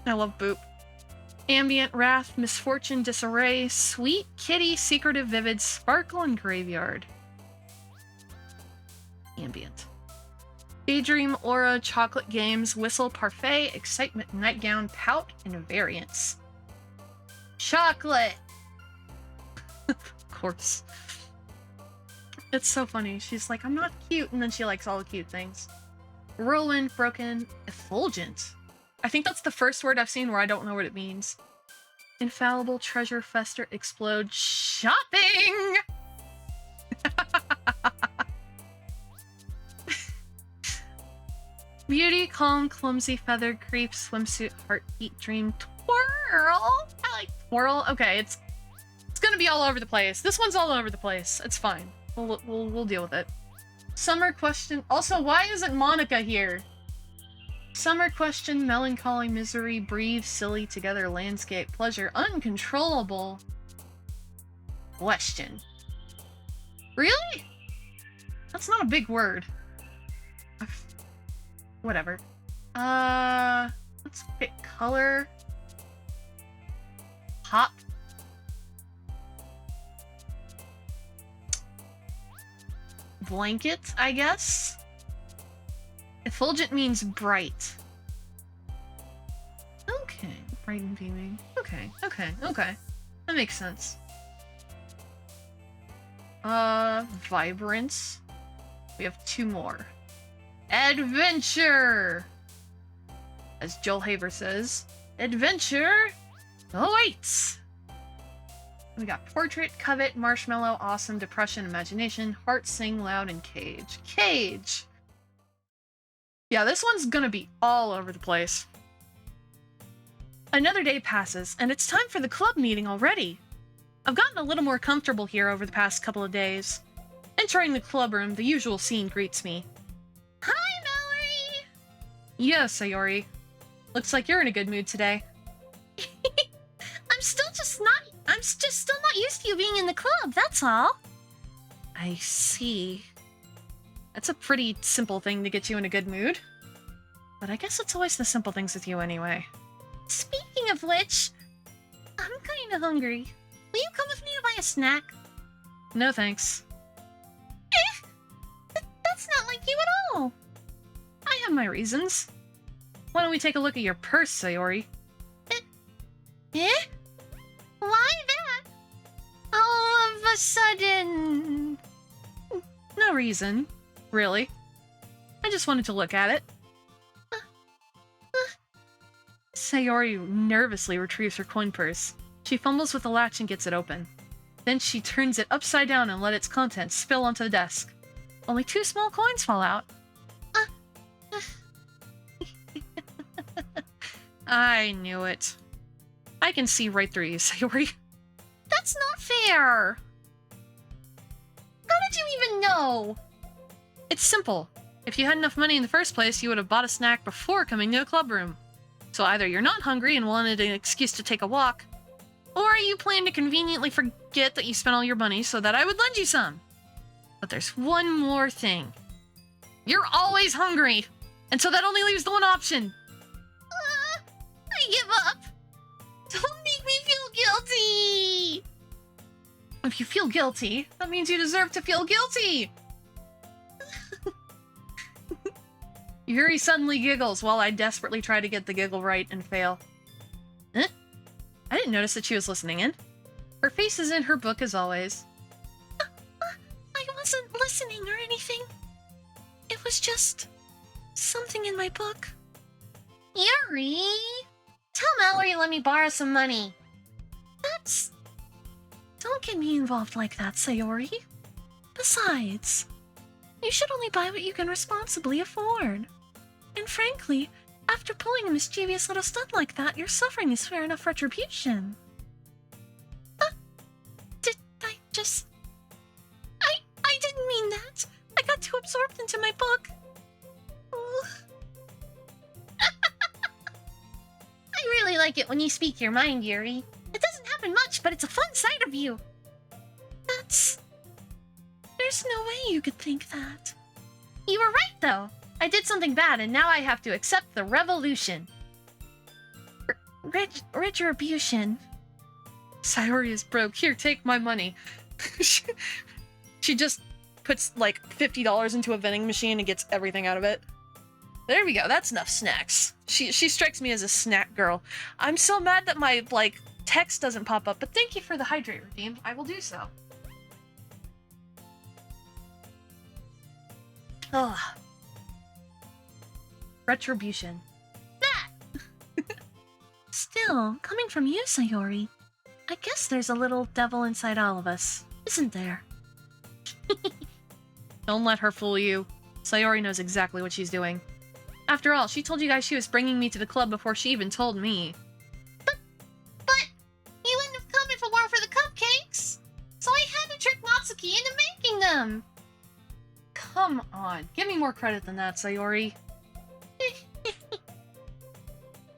I love boop. Ambient, wrath, misfortune, disarray, sweet, kitty, secretive, vivid, sparkle, and graveyard. Ambient. Daydream, aura, chocolate games, whistle, parfait, excitement, nightgown, pout, and variance. Chocolate! Of course. It's so funny. She's like, I'm not cute, and then she likes all the cute things. Whirlwind, broken, effulgent. I think that's the first word I've seen where I don't know what it means. Infallible, treasure, fester, explode, shopping! Beauty, calm, clumsy, feather, creep, swimsuit, heartbeat, dream, twirl. I like twirl. Okay, it's gonna be all over the place. This one's all over the place. It's fine. We'll deal with it. Summer question. Also, why isn't Monica here? Summer question, melancholy, misery, breathe, silly, together, landscape, pleasure, uncontrollable. Question. Really? That's not a big word. Whatever. Let's pick color. Pop. Blanket, I guess. Effulgent means bright. Okay, bright and beaming. Okay. That makes sense. Vibrance. We have two more. Adventure! As Joel Haver says, adventure awaits! We got portrait, covet, marshmallow, awesome, depression, imagination, heart, sing loud, and cage. Cage! Yeah, this one's gonna be all over the place. Another day passes, and it's time for the club meeting already. I've gotten a little more comfortable here over the past couple of days. Entering the club room, the usual scene greets me. Hi, Mallory! Yeah, Sayori. Looks like you're in a good mood today. I'm just still not used to you being in the club, that's all. I see. That's a pretty simple thing to get you in a good mood. But I guess it's always the simple things with you anyway. Speaking of which, I'm kinda hungry. Will you come with me to buy a snack? No thanks. That's not like you at all. I have my reasons. Why don't we take a look at your purse, Sayori? Eh? Why that? All of a sudden... No reason, really. I just wanted to look at it. Sayori nervously retrieves her coin purse. She fumbles with the latch and gets it open. Then she turns it upside down and let its contents spill onto the desk. Only 2 small coins fall out. I knew it. I can see right through you, Sayori. That's not fair. How did you even know? It's simple. If you had enough money in the first place, you would have bought a snack before coming to a club room. So either you're not hungry and wanted an excuse to take a walk, or you plan to conveniently forget that you spent all your money so that I would lend you some. But there's one more thing. You're always hungry, and so that only leaves the one option. I give up. Don't make me feel guilty. If you feel guilty, that means you deserve to feel guilty. Yuri suddenly giggles while I desperately try to get the giggle right and fail. Huh? I didn't notice that she was listening in. Her face is in her book as always. I wasn't listening or anything. It was just something in my book. Yuri! Tell Mallory to let me borrow some money. That's... Don't get me involved like that, Sayori. Besides, you should only buy what you can responsibly afford. And frankly, after pulling a mischievous little stunt like that, your suffering is fair enough retribution. Did I just... I didn't mean that. I got too absorbed into my book. I really like it when you speak your mind, Yuri. It doesn't happen much, but it's a fun side of you. There's no way you could think that. You were right, though. I did something bad, and now I have to accept the revolution. Retribution. Sayori is broke. Here, take my money. She just puts like $50 into a vending machine and gets everything out of it. There we go. That's enough snacks. She strikes me as a snack girl. I'm so mad that my text doesn't pop up, but thank you for the hydrate redeemed. I will do so. Ugh. Retribution. Still, coming from you, Sayori, I guess there's a little devil inside all of us, isn't there? Don't let her fool you. Sayori knows exactly what she's doing. After all, she told you guys she was bringing me to the club before she even told me. But you wouldn't have come if it weren't for the cupcakes. So I had to trick Natsuki into making them. Come on, give me more credit than that, Sayori.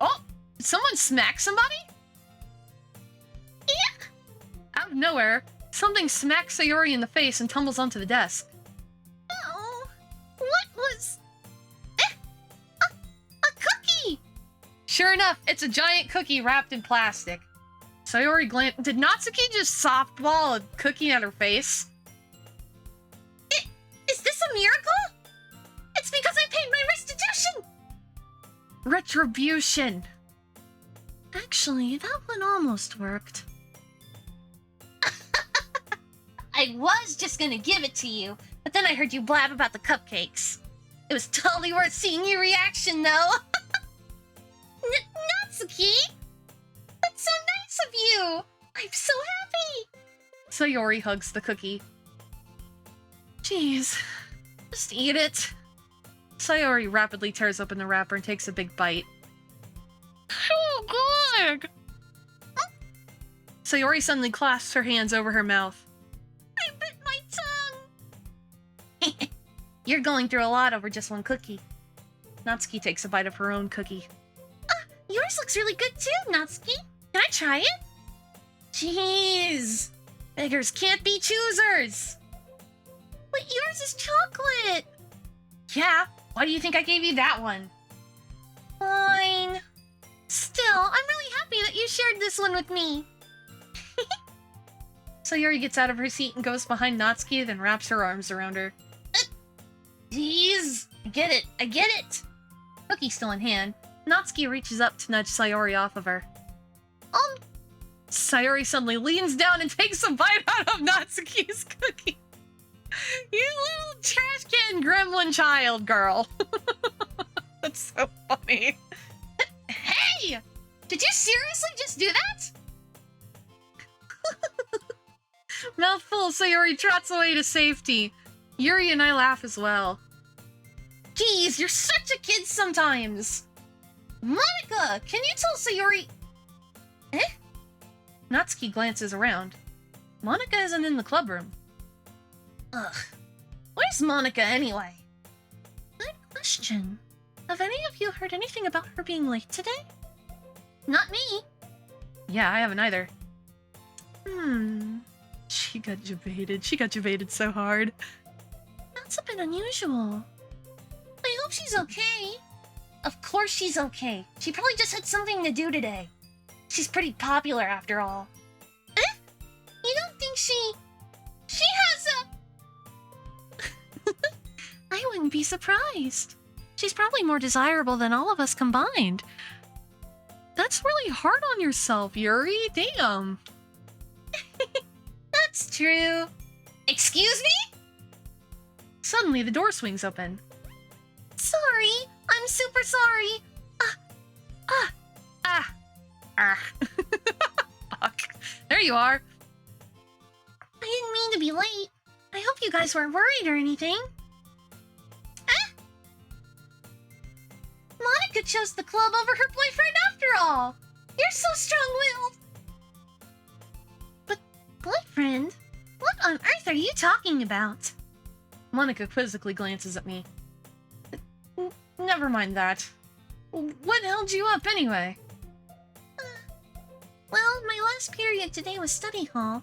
Oh, did someone smack somebody? Yeah. Out of nowhere, something smacks Sayori in the face and tumbles onto the desk. Oh, what was... A cookie! Sure enough, it's a giant cookie wrapped in plastic. Sayori Did Natsuki just softball a cookie at her face? Is this a miracle? It's because I paid my restitution! Retribution. Actually, that one almost worked. I was just gonna give it to you, but then I heard you blab about the cupcakes. It was totally worth seeing your reaction, though. Natsuki! That's so nice of you! I'm so happy! Sayori hugs the cookie. Jeez, just eat it. Sayori rapidly tears open the wrapper and takes a big bite. So good! Sayori suddenly clasps her hands over her mouth. I bit my tongue! You're going through a lot over just one cookie. Natsuki takes a bite of her own cookie. Yours looks really good too, Natsuki. Can I try it? Jeez. Beggars can't be choosers. But yours is chocolate. Yeah, why do you think I gave you that one? Fine. Still, I'm really happy that you shared this one with me. Sayori gets out of her seat and goes behind Natsuki, then wraps her arms around her. Jeez. I get it. Cookie still in hand, Natsuki reaches up to nudge Sayori off of her. Sayori suddenly leans down and takes a bite out of Natsuki's cookie. You little trash can gremlin child, girl. That's so funny. Hey! Did you seriously just do that? Mouthful, Sayori trots away to safety. Yuri and I laugh as well. Geez, you're such a kid sometimes. Monica, can you tell Sayori... Natsuki glances around. Monica isn't in the club room. Ugh. Where's Monica anyway? Good question. Have any of you heard anything about her being late today? Not me. Yeah, I haven't either. She got jebaited so hard. That's a bit unusual. I hope she's okay. Of course she's okay. She probably just had something to do today. She's pretty popular after all. You don't think she has a... I wouldn't be surprised. She's probably more desirable than all of us combined. That's really hard on yourself, Yuri. Damn. That's true. Excuse me? Suddenly, the door swings open. Sorry. I'm super sorry. Fuck. There you are. I didn't mean to be late. I hope you guys weren't worried or anything. Monica chose the club over her boyfriend after all. You're so strong-willed. But boyfriend? What on earth are you talking about? Monica quizzically glances at me. Never mind that. What held you up anyway? Well, my last period today was study hall.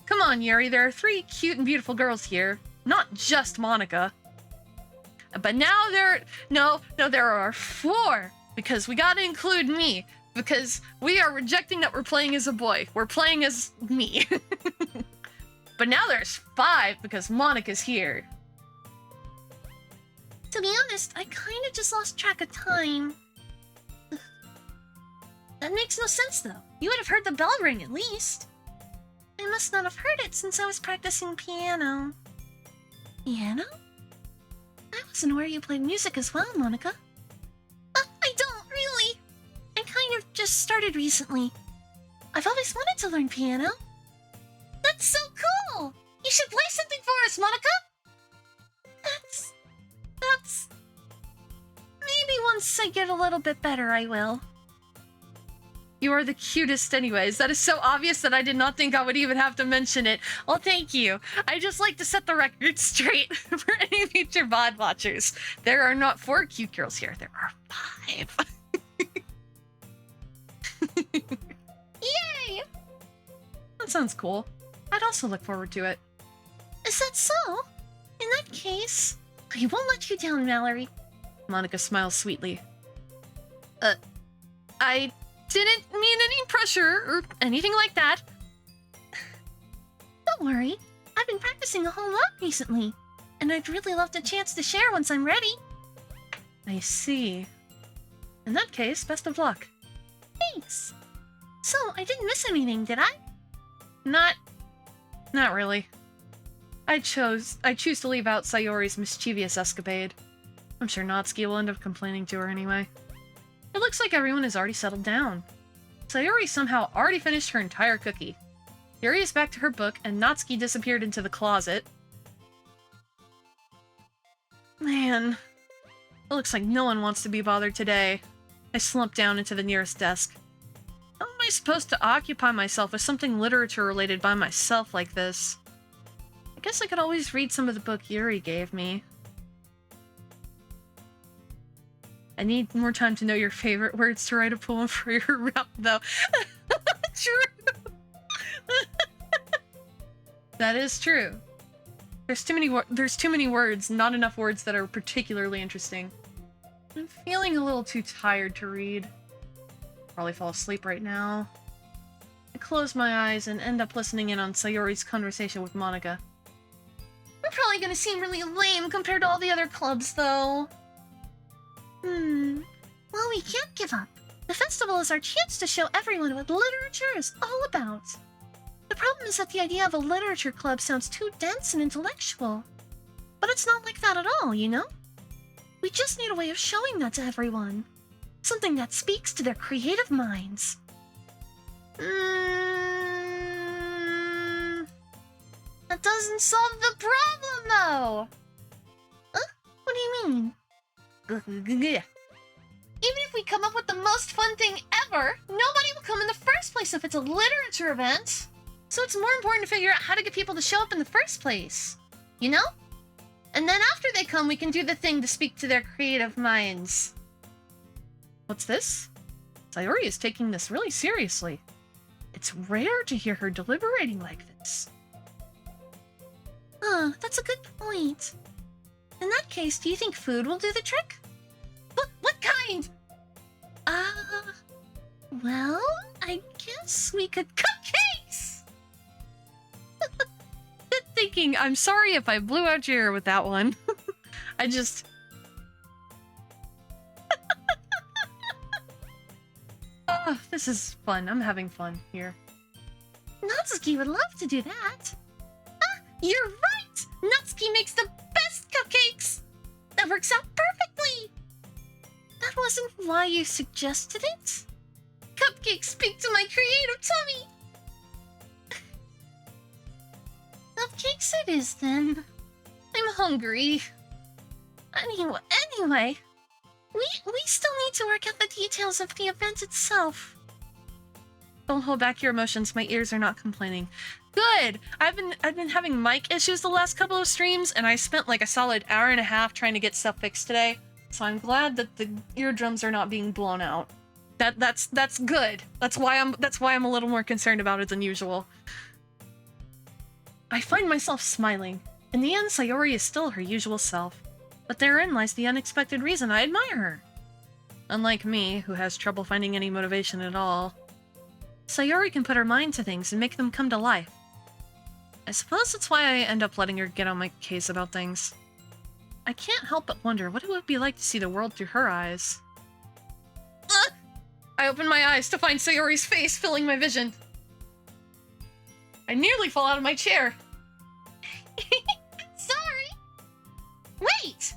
Come on, Yuri, there are 3 cute and beautiful girls here. Not just Monica. But now there are 4. Because we gotta include me. Because we are rejecting that we're playing as a boy. We're playing as me. But now there's 5 because Monica's here. To be honest, I kind of just lost track of time. That makes no sense, though. You would have heard the bell ring, at least. I must not have heard it since I was practicing piano. Piano? I wasn't aware you played music as well, Monica. I don't, really. I kind of just started recently. I've always wanted to learn piano. That's so cool! You should play something for us, Monica! That's... Maybe once I get a little bit better, I will. You are the cutest anyways. That is so obvious that I did not think I would even have to mention it. Well, thank you. I just like to set the record straight for any future VOD watchers. There are not 4 cute girls here. There are 5. Yay! That sounds cool. I'd also look forward to it. Is that so? In that case, I won't let you down, Mallory. Monica smiles sweetly. I didn't mean any pressure or anything like that. Don't worry. I've been practicing a whole lot recently, and I'd really love the chance to share once I'm ready. I see. In that case, best of luck. Thanks. So, I didn't miss anything, did I? Not really. I choose to leave out Sayori's mischievous escapade. I'm sure Natsuki will end up complaining to her anyway. It looks like everyone has already settled down. Sayori somehow already finished her entire cookie. Yuri is back to her book, and Natsuki disappeared into the closet. Man, it looks like no one wants to be bothered today. I slumped down into the nearest desk. My supposed to occupy myself with something literature related by myself like this? I guess I could always read some of the book Yuri gave me. I need more time to know your favorite words to write a poem for your rap, though. True. That is true. There's too many words, not enough words that are particularly interesting. I'm feeling a little too tired to read. Probably fall asleep right now. I close my eyes and end up listening in on Sayori's conversation with Monica. We're probably gonna seem really lame compared to all the other clubs, though. Well, we can't give up. The festival is our chance to show everyone what literature is all about. The problem is that the idea of a literature club sounds too dense and intellectual. But it's not like that at all, you know? We just need a way of showing that to everyone. Something that speaks to their creative minds. That doesn't solve the problem, though! Huh? What do you mean? Even if we come up with the most fun thing ever, nobody will come in the first place if it's a literature event. So it's more important to figure out how to get people to show up in the first place. You know? And then after they come, we can do the thing to speak to their creative minds. What's this? Sayori is taking this really seriously. It's rare to hear her deliberating like this. That's a good point. In that case, do you think food will do the trick? What kind? Well, I guess we could cupcakes! Good thinking. I'm sorry if I blew out your ear with that one. I just... this is fun. I'm having fun here. Natsuki would love to do that. You're right! Natsuki makes the best cupcakes! That works out perfectly! That wasn't why you suggested it? Cupcakes speak to my creative tummy! Cupcakes it is, then. I'm hungry. Anyway, we still need to work out the details of the event itself. Don't hold back your emotions. My ears are not complaining. Good! I've been having mic issues the last couple of streams, and I spent like a solid hour and a half trying to get stuff fixed today. So I'm glad that the eardrums are not being blown out. That's good. That's why I'm a little more concerned about it than usual. I find myself smiling. In the end, Sayori is still her usual self. But therein lies the unexpected reason I admire her. Unlike me, who has trouble finding any motivation at all. Sayori can put her mind to things and make them come to life. I suppose that's why I end up letting her get on my case about things. I can't help but wonder what it would be like to see the world through her eyes. I open my eyes to find Sayori's face filling my vision. I nearly fall out of my chair. Sorry! Wait!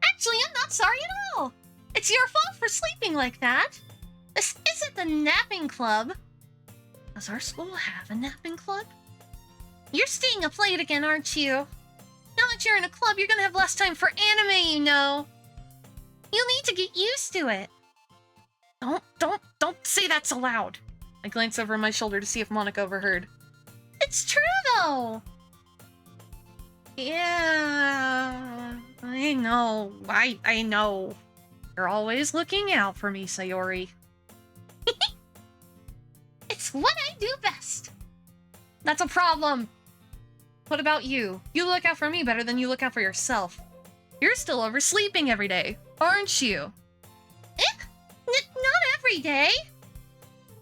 Actually, I'm not sorry at all! It's your fault for sleeping like that! This isn't the napping club! Does our school have a napping club? You're staying up late again, aren't you? Now that you're in a club, you're gonna have less time for anime, you know! You'll need to get used to it! Don't say that so loud! I glance over my shoulder to see if Monica overheard. It's true, though! Yeah, I know. I know. You're always looking out for me, Sayori. It's what I do best! That's a problem! What about you? You look out for me better than you look out for yourself. You're still oversleeping every day, aren't you? Not every day!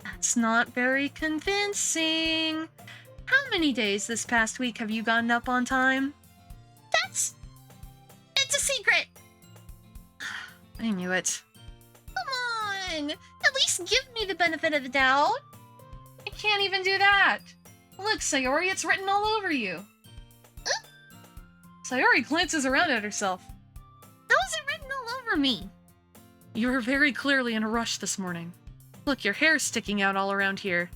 That's not very convincing. How many days this past week have you gotten up on time? It's a secret! I knew it. Come on! At least give me the benefit of the doubt! I can't even do that! Look, Sayori, it's written all over you. Sayori glances around at herself. How is it written all over me? You were very clearly in a rush this morning. Look, your hair's sticking out all around here.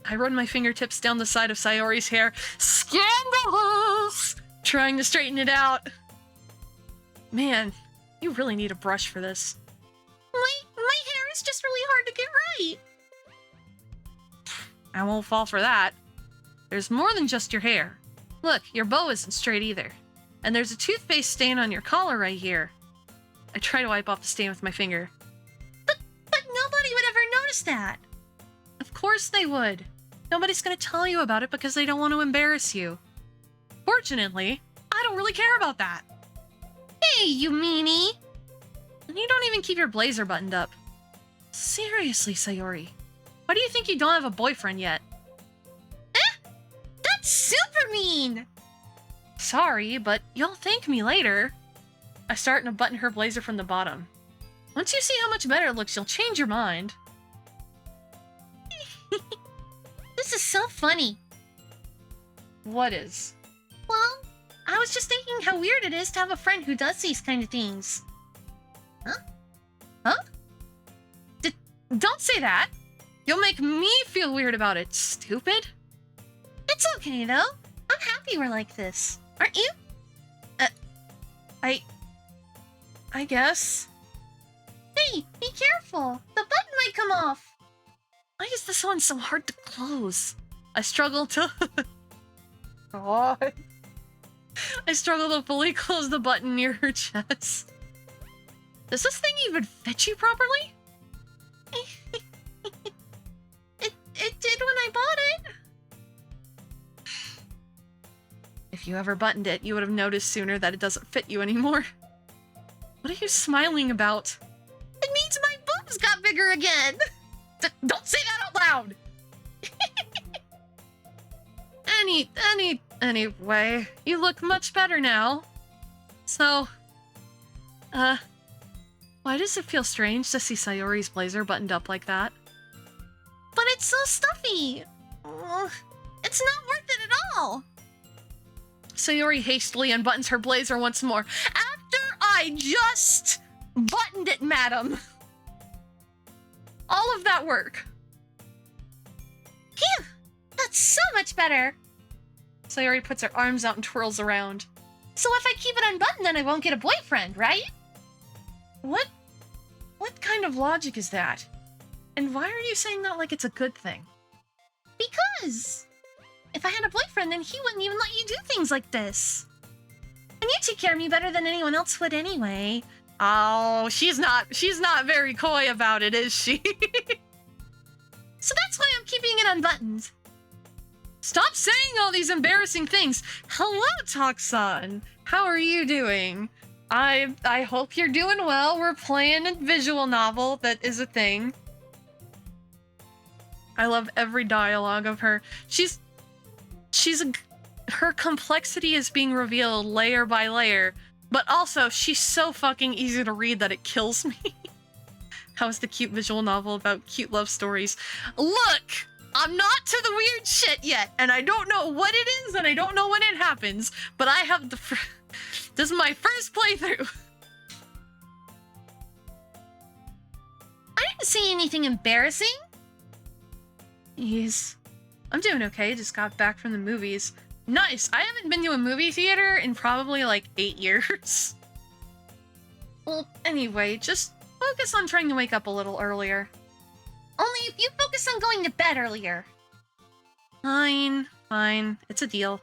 I run my fingertips down the side of Sayori's hair. Scandalous! Trying to straighten it out. Man, you really need a brush for this. My hair is just really hard to get right. I won't fall for that. There's more than just your hair. Look, your bow isn't straight either. And there's a toothpaste stain on your collar right here. I try to wipe off the stain with my finger. But nobody would ever notice that. Of course they would. Nobody's gonna tell you about it because they don't want to embarrass you. Fortunately, I don't really care about that. Hey, you meanie! And you don't even keep your blazer buttoned up. Seriously, Sayori. Why do you think you don't have a boyfriend yet? That's super mean! Sorry, but you'll thank me later. I start to button her blazer from the bottom. Once you see how much better it looks, you'll change your mind. This is so funny. What is? Well, I was just thinking how weird it is to have a friend who does these kind of things. Huh? Don't say that! You'll make me feel weird about it, stupid! It's okay, though. I'm happy we're like this. Aren't you? I guess. Hey, be careful. The button might come off. Why is this one so hard to close? I struggle to... God. I struggle to fully close the button near her chest. Does this thing even fit you properly? It did when I bought it. If you ever buttoned it, you would have noticed sooner that it doesn't fit you anymore. What are you smiling about? It means my boobs got bigger again. Don't say that out loud! Anyway, you look much better now. So, why does it feel strange to see Sayori's blazer buttoned up like that? But it's so stuffy. It's not worth it at all. Sayori hastily unbuttons her blazer once more. After I just buttoned it, madam! All of that work. Phew! That's so much better. Sayori puts her arms out and twirls around. So if I keep it unbuttoned, then I won't get a boyfriend, right? What kind of logic is that? And why are you saying that like it's a good thing? Because if I had a boyfriend, then he wouldn't even let you do things like this. And you take care of me better than anyone else would anyway. Oh, she's not very coy about it, is she? So that's why I'm keeping it unbuttoned. Stop saying all these embarrassing things. Hello, Toxan. How are you doing? I hope you're doing well. We're playing a visual novel that is a thing. I love every dialogue of her. Her complexity is being revealed layer by layer, but also she's so fucking easy to read that it kills me. How is the cute visual novel about cute love stories? Look! I'm not to the weird shit yet, and I don't know what it is, and I don't know when it happens, but I have this is my first playthrough. I didn't see anything embarrassing. Jeez. I'm doing okay, just got back from the movies. Nice! I haven't been to a movie theater in probably like 8 years. Well, anyway, just focus on trying to wake up a little earlier. Only if you focus on going to bed earlier. Fine. It's a deal.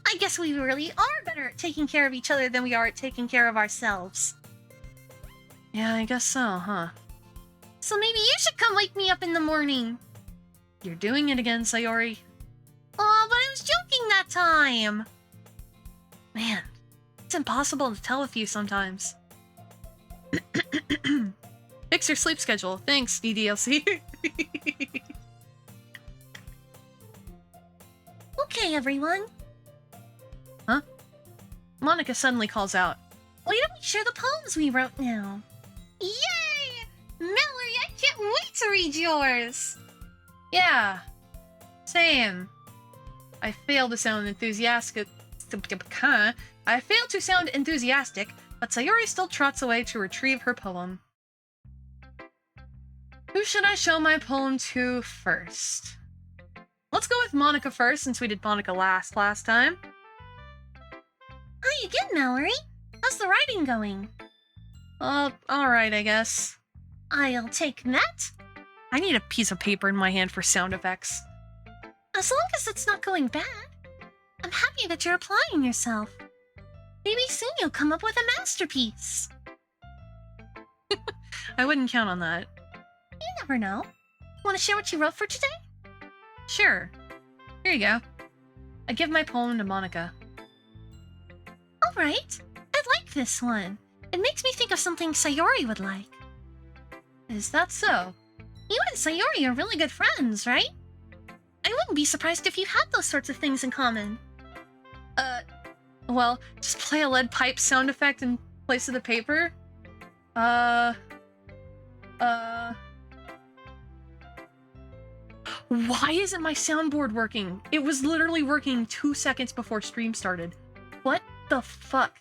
I guess we really are better at taking care of each other than we are at taking care of ourselves. Yeah, I guess so, huh? So maybe you should come wake me up in the morning. You're doing it again, Sayori. Oh, but I was joking that time. Man, it's impossible to tell with you sometimes. Fix your sleep schedule. Thanks, DDLC. Okay, everyone. Huh? Monica suddenly calls out. Why don't we share the poems we wrote now? Yay! Mallory, I can't wait to read yours! Yeah. Same. I fail to sound enthusiastic. But Sayori still trots away to retrieve her poem. Who should I show my poem to first? Let's go with Monica first, since we did Monica last time. Hi again, Mallory. How's the writing going? Alright, I guess. I'll take that. I need a piece of paper in my hand for sound effects. As long as it's not going bad. I'm happy that you're applying yourself. Maybe soon you'll come up with a masterpiece. I wouldn't count on that. You never know. Want to share what you wrote for today? Sure. Here you go. I give my poem to Monica. All right. I like this one. It makes me think of something Sayori would like. Is that so? You and Sayori are really good friends, right? I wouldn't be surprised if you had those sorts of things in common. Well, just play a lead pipe sound effect in place of the paper? Why isn't my soundboard working? It was literally working 2 seconds before stream started. What the fuck?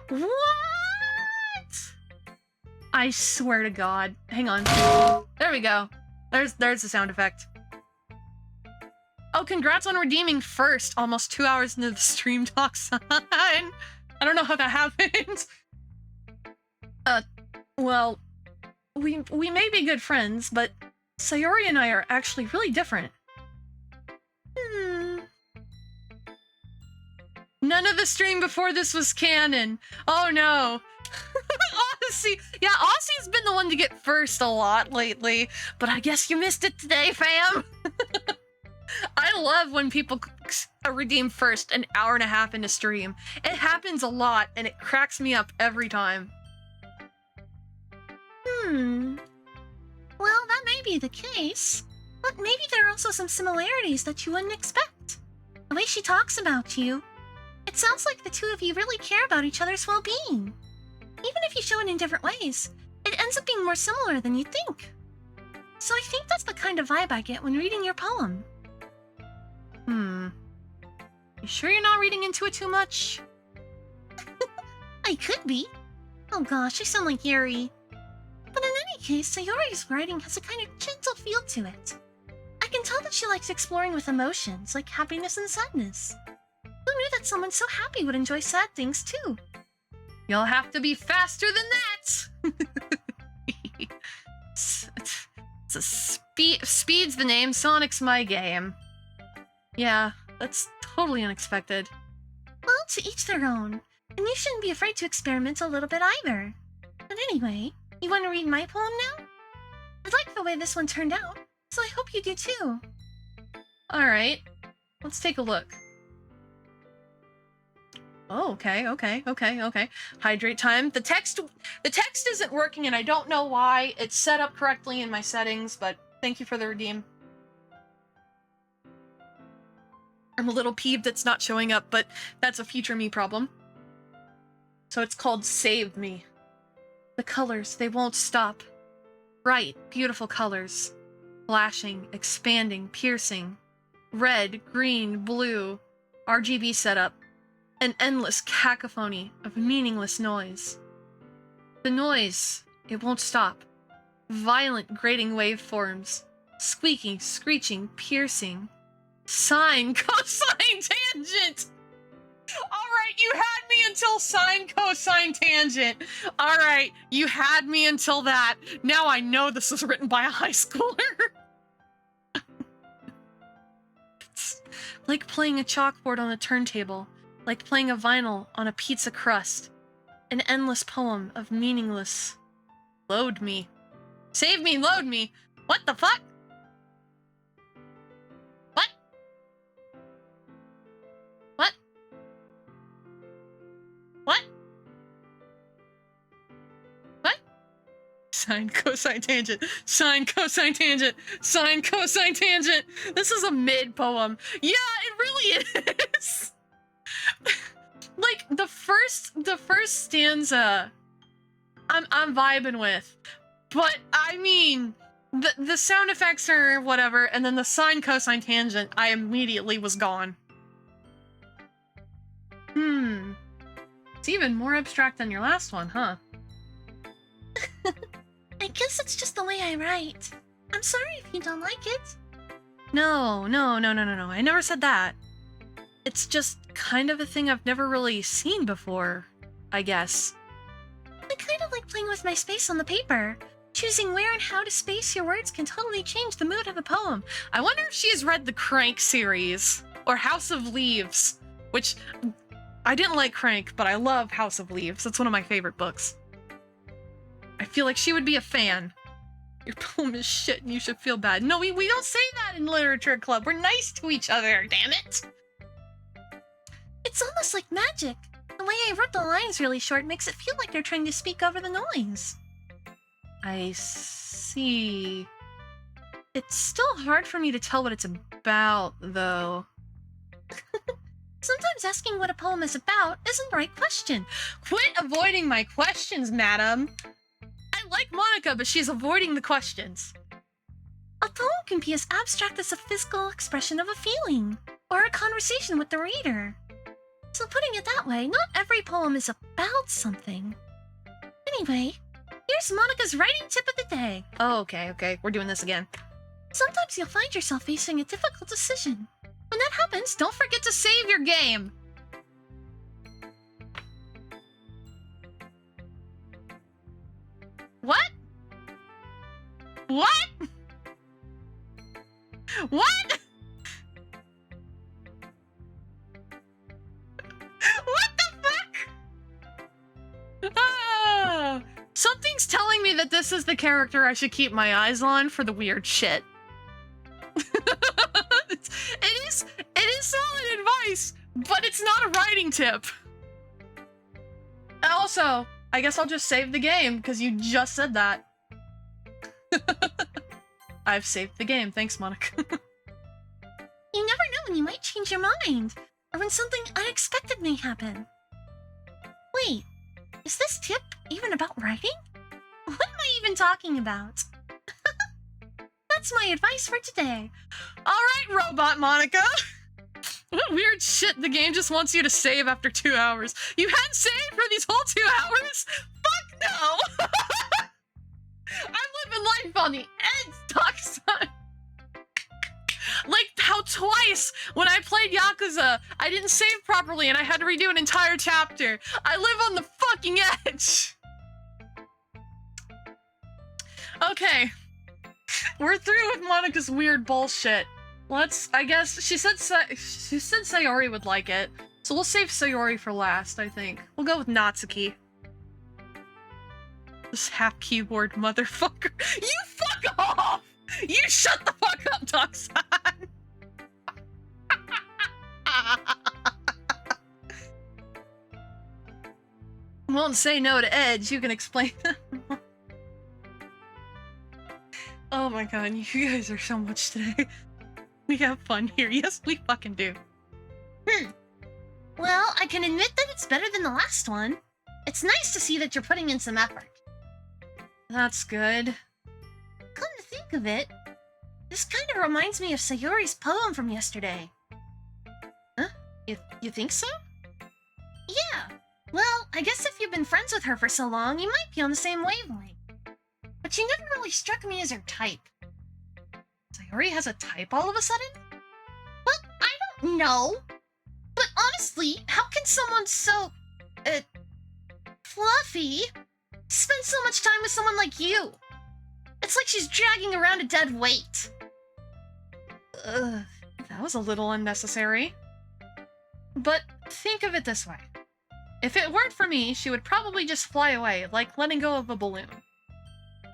What? I swear to God. Hang on. There we go. There's the sound effect. Oh, congrats on redeeming first. Almost 2 hours into the stream talk sign. I don't know how that happened. Well, we may be good friends, but Sayori and I are actually really different. None of the stream before this was canon. Oh no. Aussie's been the one to get first a lot lately, but I guess you missed it today, fam. I love when people redeem first an hour and a half into stream. It happens a lot, and it cracks me up every time. Well, that may be the case, but maybe there are also some similarities that you wouldn't expect. The way she talks about you, it sounds like the two of you really care about each other's well-being. Even if you show it in different ways, it ends up being more similar than you think. So I think that's the kind of vibe I get when reading your poem. You sure you're not reading into it too much? I could be. Oh gosh, I sound like Yuri. But in any case, Sayori's writing has a kind of gentle feel to it. I can tell that she likes exploring with emotions, like happiness and sadness. Who knew that someone so happy would enjoy sad things too? You'll have to be faster than that! Speed's the name, Sonic's my game. Yeah, that's totally unexpected. Well, to each their own. And you shouldn't be afraid to experiment a little bit either. But anyway, you want to read my poem now? I like the way this one turned out, so I hope you do too. Alright, let's take a look. Oh, okay. Hydrate time. The text isn't working, and I don't know why. It's set up correctly in my settings, but thank you for the redeem. I'm a little peeved it's not showing up, but that's a future me problem. So it's called Save Me. The colors, they won't stop. Bright, beautiful colors. Flashing, expanding, piercing. Red, green, blue. RGB setup. An endless cacophony of meaningless noise. The noise, it won't stop. Violent grating waveforms. Squeaking, screeching, piercing. Sine, cosine, tangent! Alright, you had me until sine, cosine, tangent. Alright, you had me until that. Now I know this was written by a high schooler. It's like playing a chalkboard on a turntable. Like playing a vinyl on a pizza crust. An endless poem of meaningless. Load me. Save me, load me. What the fuck? What? What? What? What? Sine, cosine, tangent. Sine, cosine, tangent. Sine, cosine, tangent. This is a mid poem. Yeah, it really is. Like the first stanza I'm vibing with, but I mean the sound effects are whatever, and then the sine, cosine, tangent I immediately was gone. It's even more abstract than your last one, huh? I guess it's just the way I write. I'm sorry if you don't like it. No, I never said that. It's just kind of a thing I've never really seen before, I guess. I kind of like playing with my space on the paper. choosing where and how to space your words can totally change the mood of a poem. I wonder if she has read the Crank series or House of Leaves, which I didn't like Crank, but I love House of Leaves. That's one of my favorite books. I feel like she would be a fan. Your poem is shit and you should feel bad. No, we don't say that in literature club. We're nice to each other, damn it. It's almost like magic. The way I wrote the lines really short makes it feel like they're trying to speak over the noise. I see. It's still hard for me to tell what it's about, though. Sometimes asking what a poem is about isn't the right question. Quit avoiding my questions, madam. I like Monica, but she's avoiding the questions. A poem can be as abstract as a physical expression of a feeling, or a conversation with the reader. So putting it that way, not every poem is about something. Anyway, here's Monica's writing tip of the day. Oh, okay. We're doing this again. Sometimes you'll find yourself facing a difficult decision. When that happens, Don't forget to save your game. What? What? What? What the fuck? Ah, something's telling me that this is the character I should keep my eyes on for the weird shit. It is solid advice, but it's not a writing tip. Also, I guess I'll just save the game, because you just said that. I've saved the game, thanks, Monica. you never know when you might change your mind, or when something unexpected may happen. Wait, is this tip even about writing? What am I even talking about? That's my advice for today. Alright, Robot Monica. What weird shit the game just wants you to save after 2 hours. You hadn't saved for these whole 2 hours? Fuck no! I'm living life on the edge, Toxon. Like how twice when I played Yakuza, I didn't save properly and I had to redo an entire chapter. I live on the fucking edge. Okay. We're through with Monica's weird bullshit. I guess, she said Sayori would like it. So we'll save Sayori for last, I think. We'll go with Natsuki. This half-keyboard motherfucker. You fuck off! You shut the fuck up, Toxon! Won't say no to Edge, you can explain that. Oh my god, you guys are so much today. We have fun here. Yes, we fucking do. Well, I can admit that it's better than the last one. It's nice to see that you're putting in some effort. That's good. Come to think of it, this kind of reminds me of Sayori's poem from yesterday. Huh? You think so? Yeah. Well, I guess if you've been friends with her for so long, you might be on the same wavelength. But she never really struck me as her type. Sayori has a type all of a sudden? Well, I don't know. But honestly, how can someone so, fluffy spend so much time with someone like you? It's like she's dragging around a dead weight. Ugh, that was a little unnecessary. But think of it this way. If it weren't for me, she would probably just fly away, like letting go of a balloon.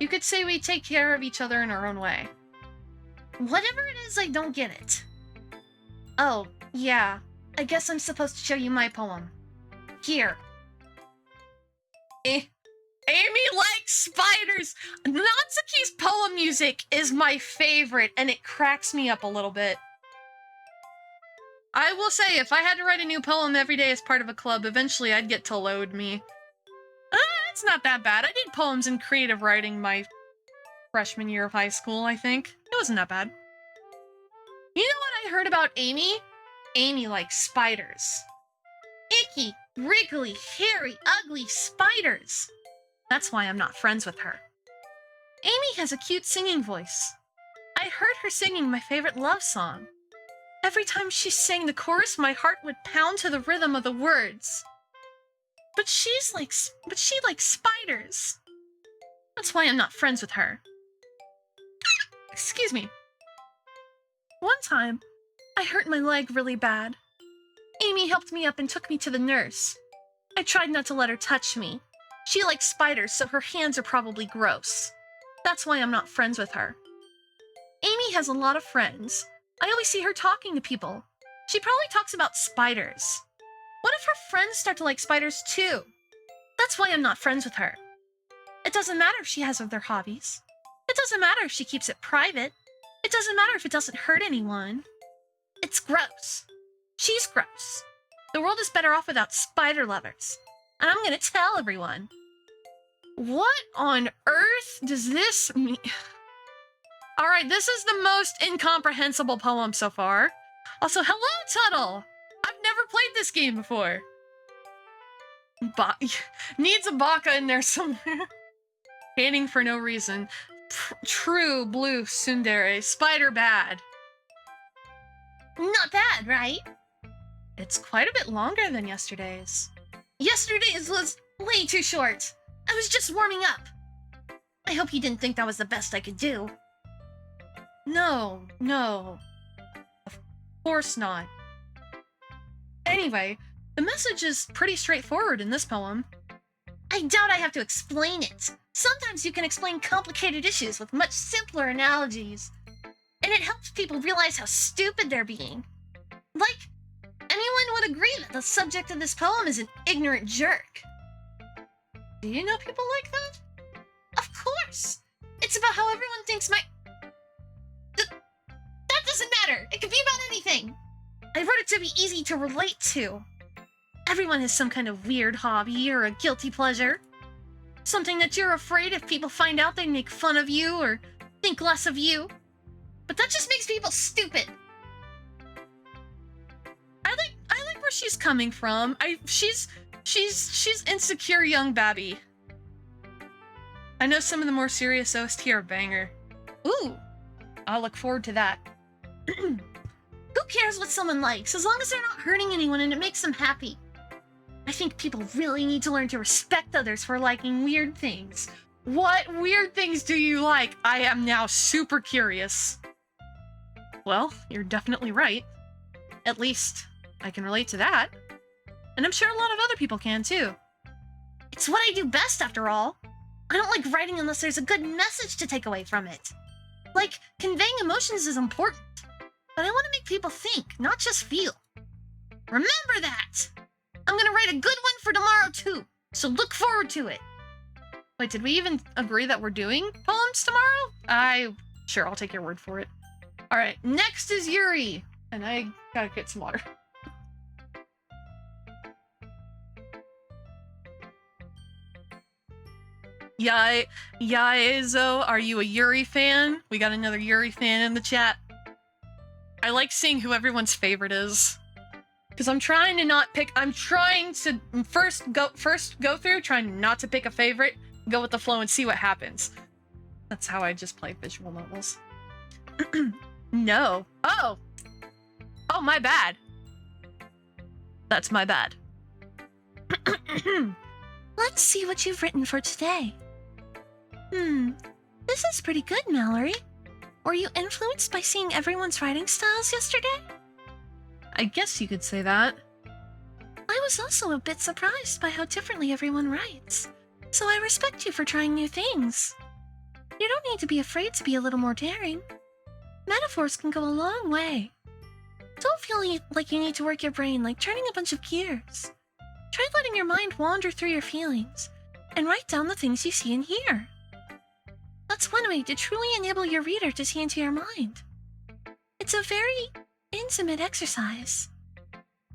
You could say we take care of each other in our own way. Whatever it is, I don't get it. Oh, yeah. I guess I'm supposed to show you my poem. Here. Amy likes spiders! Natsuki's poem music is my favorite, and it cracks me up a little bit. I will say, if I had to write a new poem every day as part of a club, eventually I'd get to Load Me. It's not that bad. I did poems in creative writing my freshman year of high school, I think. It wasn't that bad. You know what I heard about Amy? Amy likes spiders. Icky, wriggly, hairy, ugly spiders. That's why I'm not friends with her. Amy has a cute singing voice. I heard her singing my favorite love song. Every time she sang the chorus, my heart would pound to the rhythm of the words. But she likes spiders. That's why I'm not friends with her. Excuse me. One time, I hurt my leg really bad. Amy helped me up and took me to the nurse. I tried not to let her touch me. She likes spiders, so her hands are probably gross. That's why I'm not friends with her. Amy has a lot of friends. I always see her talking to people. She probably talks about spiders. What if her friends start to like spiders too? That's why I'm not friends with her. It doesn't matter if she has other hobbies. It doesn't matter if she keeps it private. It doesn't matter if it doesn't hurt anyone. It's gross. She's gross. The world is better off without spider lovers. And I'm gonna tell everyone. What on earth does this mean? Alright, this is the most incomprehensible poem so far. Also, hello, Tuttle! I've never played this game before. Needs a baka in there somewhere. Panning for no reason. True blue tsundere. Spider bad. Not bad, right? It's quite a bit longer than yesterday's. Yesterday's was way too short. I was just warming up. I hope you didn't think that was the best I could do. No. Of course not. Anyway, the message is pretty straightforward in this poem. I doubt I have to explain it. Sometimes you can explain complicated issues with much simpler analogies. And it helps people realize how stupid they're being. Like, anyone would agree that the subject of this poem is an ignorant jerk. Do you know people like that? Of course! It's about how everyone thinks that doesn't matter! It could be about anything! I wrote it to be easy to relate to. Everyone has some kind of weird hobby or a guilty pleasure. Something that you're afraid if people find out they make fun of you or think less of you. But that just makes people stupid. I like where she's coming from. She's insecure young babby. I know some of the more serious OST are a banger. Ooh, I'll look forward to that. Who cares what someone likes, as long as they're not hurting anyone and it makes them happy? I think people really need to learn to respect others for liking weird things. What weird things do you like? I am now super curious. Well, you're definitely right. At least, I can relate to that. And I'm sure a lot of other people can too. It's what I do best, after all. I don't like writing unless there's a good message to take away from it. Like, conveying emotions is important. But I want to make people think, not just feel. Remember that! I'm gonna write a good one for tomorrow too, so look forward to it. Wait, did we even agree that we're doing poems tomorrow? Sure, I'll take your word for it. Alright, next is Yuri. And I gotta get some water. Yaezo, are you a Yuri fan? We got another Yuri fan in the chat. I like seeing who everyone's favorite is. Because I'm trying to not pick, I'm trying to first go through, trying not to pick a favorite, go with the flow and see what happens. That's how I just play visual novels. No. Oh, my bad. That's my bad. Let's see what you've written for today. This is pretty good, Mallory. Were you influenced by seeing everyone's writing styles yesterday? I guess you could say that. I was also a bit surprised by how differently everyone writes, so I respect you for trying new things. You don't need to be afraid to be a little more daring. Metaphors can go a long way. Don't feel like you need to work your brain like turning a bunch of gears. Try letting your mind wander through your feelings, and write down the things you see and hear. That's one way to truly enable your reader to see into your mind. It's a very intimate exercise.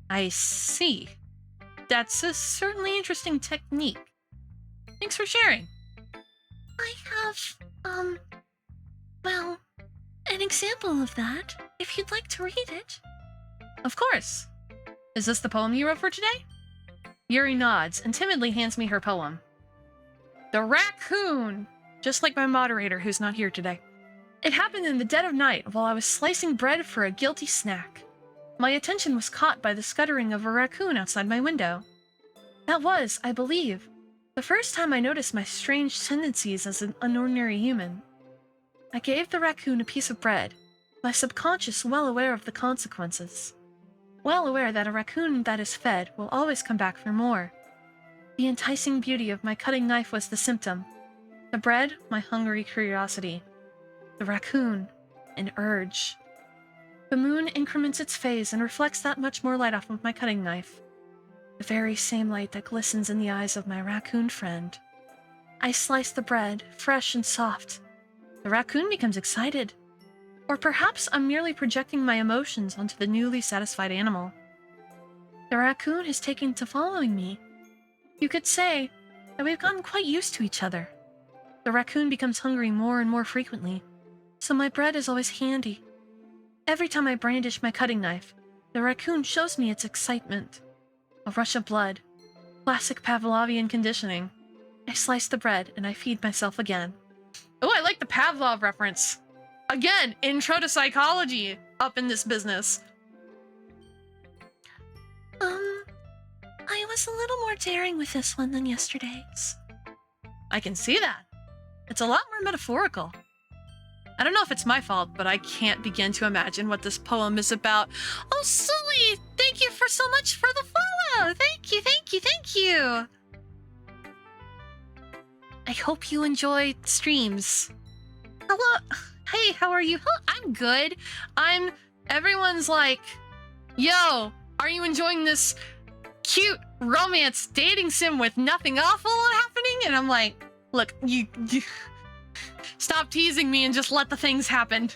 I see. That's a certainly interesting technique. Thanks for sharing. I have, well, an example of that, if you'd like to read it. Of course. Is this the poem you wrote for today? Yuri nods and timidly hands me her poem. The Raccoon! Just like my moderator who's not here today. It happened in the dead of night while I was slicing bread for a guilty snack. My attention was caught by the scuttering of a raccoon outside my window. That was, I believe, The first time I noticed my strange tendencies as an unordinary human, I gave the raccoon a piece of bread, my subconscious well aware of the consequences. Well aware that a raccoon that is fed will always come back for more. The enticing beauty of my cutting knife was the symptom. The bread, my hungry curiosity. The raccoon, an urge. The moon increments its phase and reflects that much more light off of my cutting knife. The very same light that glistens in the eyes of my raccoon friend. I slice the bread, fresh and soft. The raccoon becomes excited. Or perhaps I'm merely projecting my emotions onto the newly satisfied animal. The raccoon has taken to following me. You could say that we've gotten quite used to each other. The raccoon becomes hungry more and more frequently, so my bread is always handy. Every time I brandish my cutting knife, the raccoon shows me its excitement. A rush of blood. Classic Pavlovian conditioning. I slice the bread and I feed myself again. Oh, I like the Pavlov reference. Again, intro to psychology up in this business. I was a little more daring with this one than yesterday's. I can see that. It's a lot more metaphorical. I don't know if it's my fault, but I can't begin to imagine what this poem is about. Oh, Sully! Thank you for so much for the follow! Thank you, thank you, thank you! I hope you enjoy streams. Hello. Hey, how are you? I'm good. Everyone's like, yo, are you enjoying this cute romance dating sim with nothing awful happening? And I'm like, look, you stop teasing me and just let the things happen.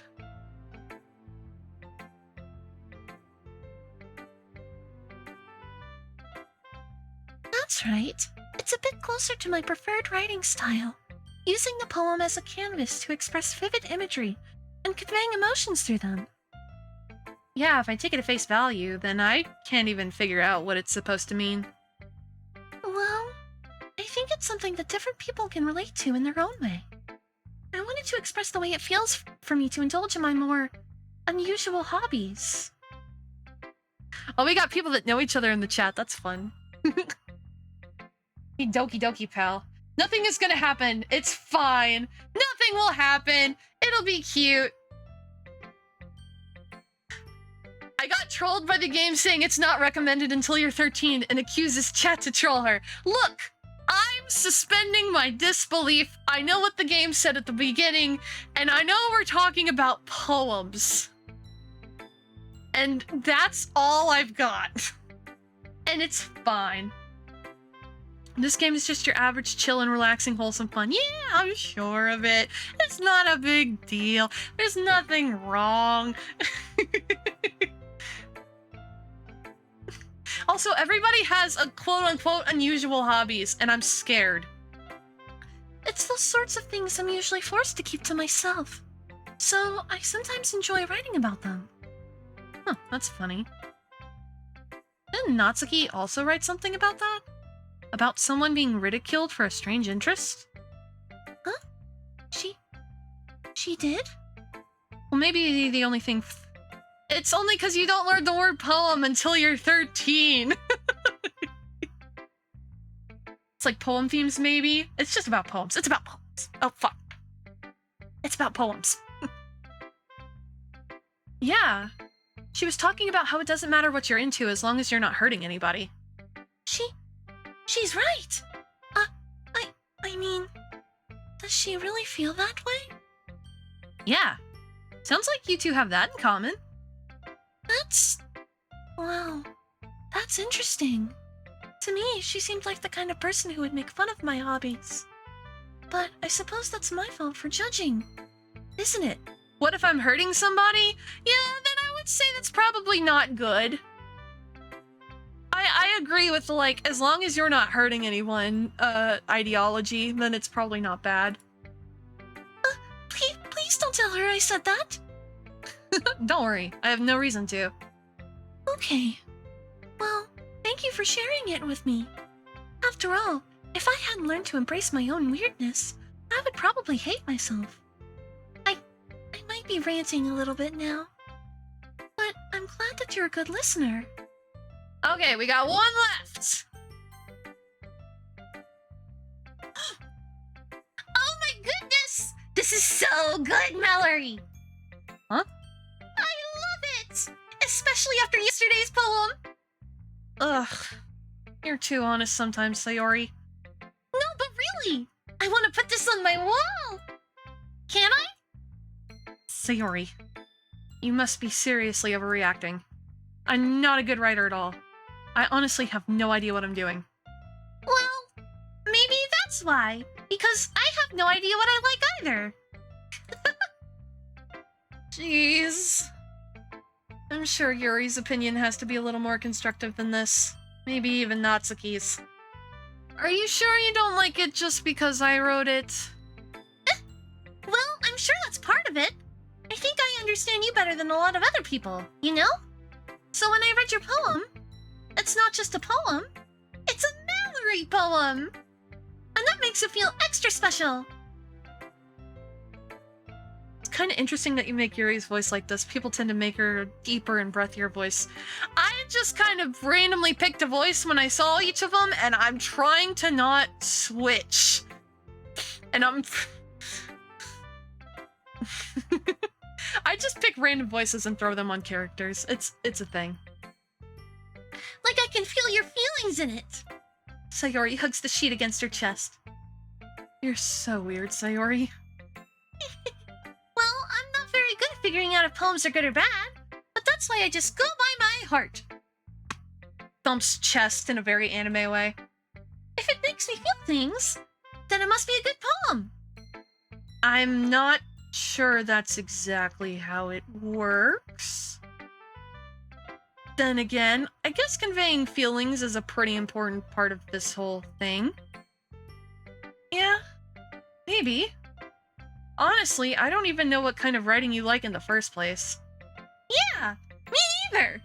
That's right. It's a bit closer to my preferred writing style, using the poem as a canvas to express vivid imagery and conveying emotions through them. Yeah, if I take it at face value, then I can't even figure out what it's supposed to mean. Well, I think it's something that different people can relate to in their own way. I wanted to express the way it feels for me to indulge in my more unusual hobbies. Oh, we got people that know each other in the chat. That's fun. Hey, doki doki, pal. Nothing is gonna happen. It's fine. Nothing will happen. It'll be cute. I got trolled by the game saying it's not recommended until you're 13 and accuses chat to troll her. Look, I'm suspending my disbelief. I know what the game said at the beginning, and I know we're talking about poems. And that's all I've got. And it's fine. This game is just your average chill and relaxing wholesome fun. Yeah, I'm sure of it. It's not a big deal. There's nothing wrong. Also, everybody has a quote-unquote unusual hobbies, and I'm scared. It's those sorts of things I'm usually forced to keep to myself, so I sometimes enjoy writing about them. Huh, that's funny. Didn't Natsuki also write something about that? About someone being ridiculed for a strange interest? Huh? She did? Well, maybe the only thing... It's only because you don't learn the word poem until you're 13. It's like poem themes, maybe? It's just about poems. It's about poems. Oh, fuck. It's about poems. Yeah. She was talking about how it doesn't matter what you're into as long as you're not hurting anybody. She's right. I mean, does she really feel that way? Yeah. Sounds like you two have that in common. Wow, that's interesting. To me, she seemed like the kind of person who would make fun of my hobbies. But I suppose that's my fault for judging, isn't it? What if I'm hurting somebody? Yeah, then I would say that's probably not good. I agree with the, like, as long as you're not hurting anyone, ideology, then it's probably not bad. Please don't tell her I said that. Don't worry, I have no reason to. Okay. Well, thank you for sharing it with me. After all, if I hadn't learned to embrace my own weirdness, I would probably hate myself. I might be ranting a little bit now, but I'm glad that you're a good listener. Okay, we got one left. This is so good, Mallory! Huh? I love it! Especially after yesterday's poem! Ugh. You're too honest sometimes, Sayori. No, but really! I want to put this on my wall! Can I? Sayori, you must be seriously overreacting. I'm not a good writer at all. I honestly have no idea what I'm doing. Well, maybe that's why. Because I have no idea what I like either. Jeez. I'm sure Yuri's opinion has to be a little more constructive than this. Maybe even Natsuki's. Are you sure you don't like it just because I wrote it? Well, I'm sure that's part of it. I think I understand you better than a lot of other people, you know? So when I read your poem, it's not just a poem, it's a Mallory poem! And that makes it feel extra special. It's kind of interesting that you make Yuri's voice like this. People tend to make her deeper and breathier voice. I just kind of randomly picked a voice when I saw each of them, and I'm trying to not switch. And I'm... I just pick random voices and throw them on characters. It's a thing. Like I can feel your feelings in it. Sayori hugs the sheet against her chest. You're so weird, Sayori. Well, I'm not very good at figuring out if poems are good or bad, but that's why I just go by my heart. Thumps chest in a very anime way. If it makes me feel things, then it must be a good poem. I'm not sure that's exactly how it works. Then again, I guess conveying feelings is a pretty important part of this whole thing. Yeah, maybe. Honestly, I don't even know what kind of writing you like in the first place. Yeah, me either.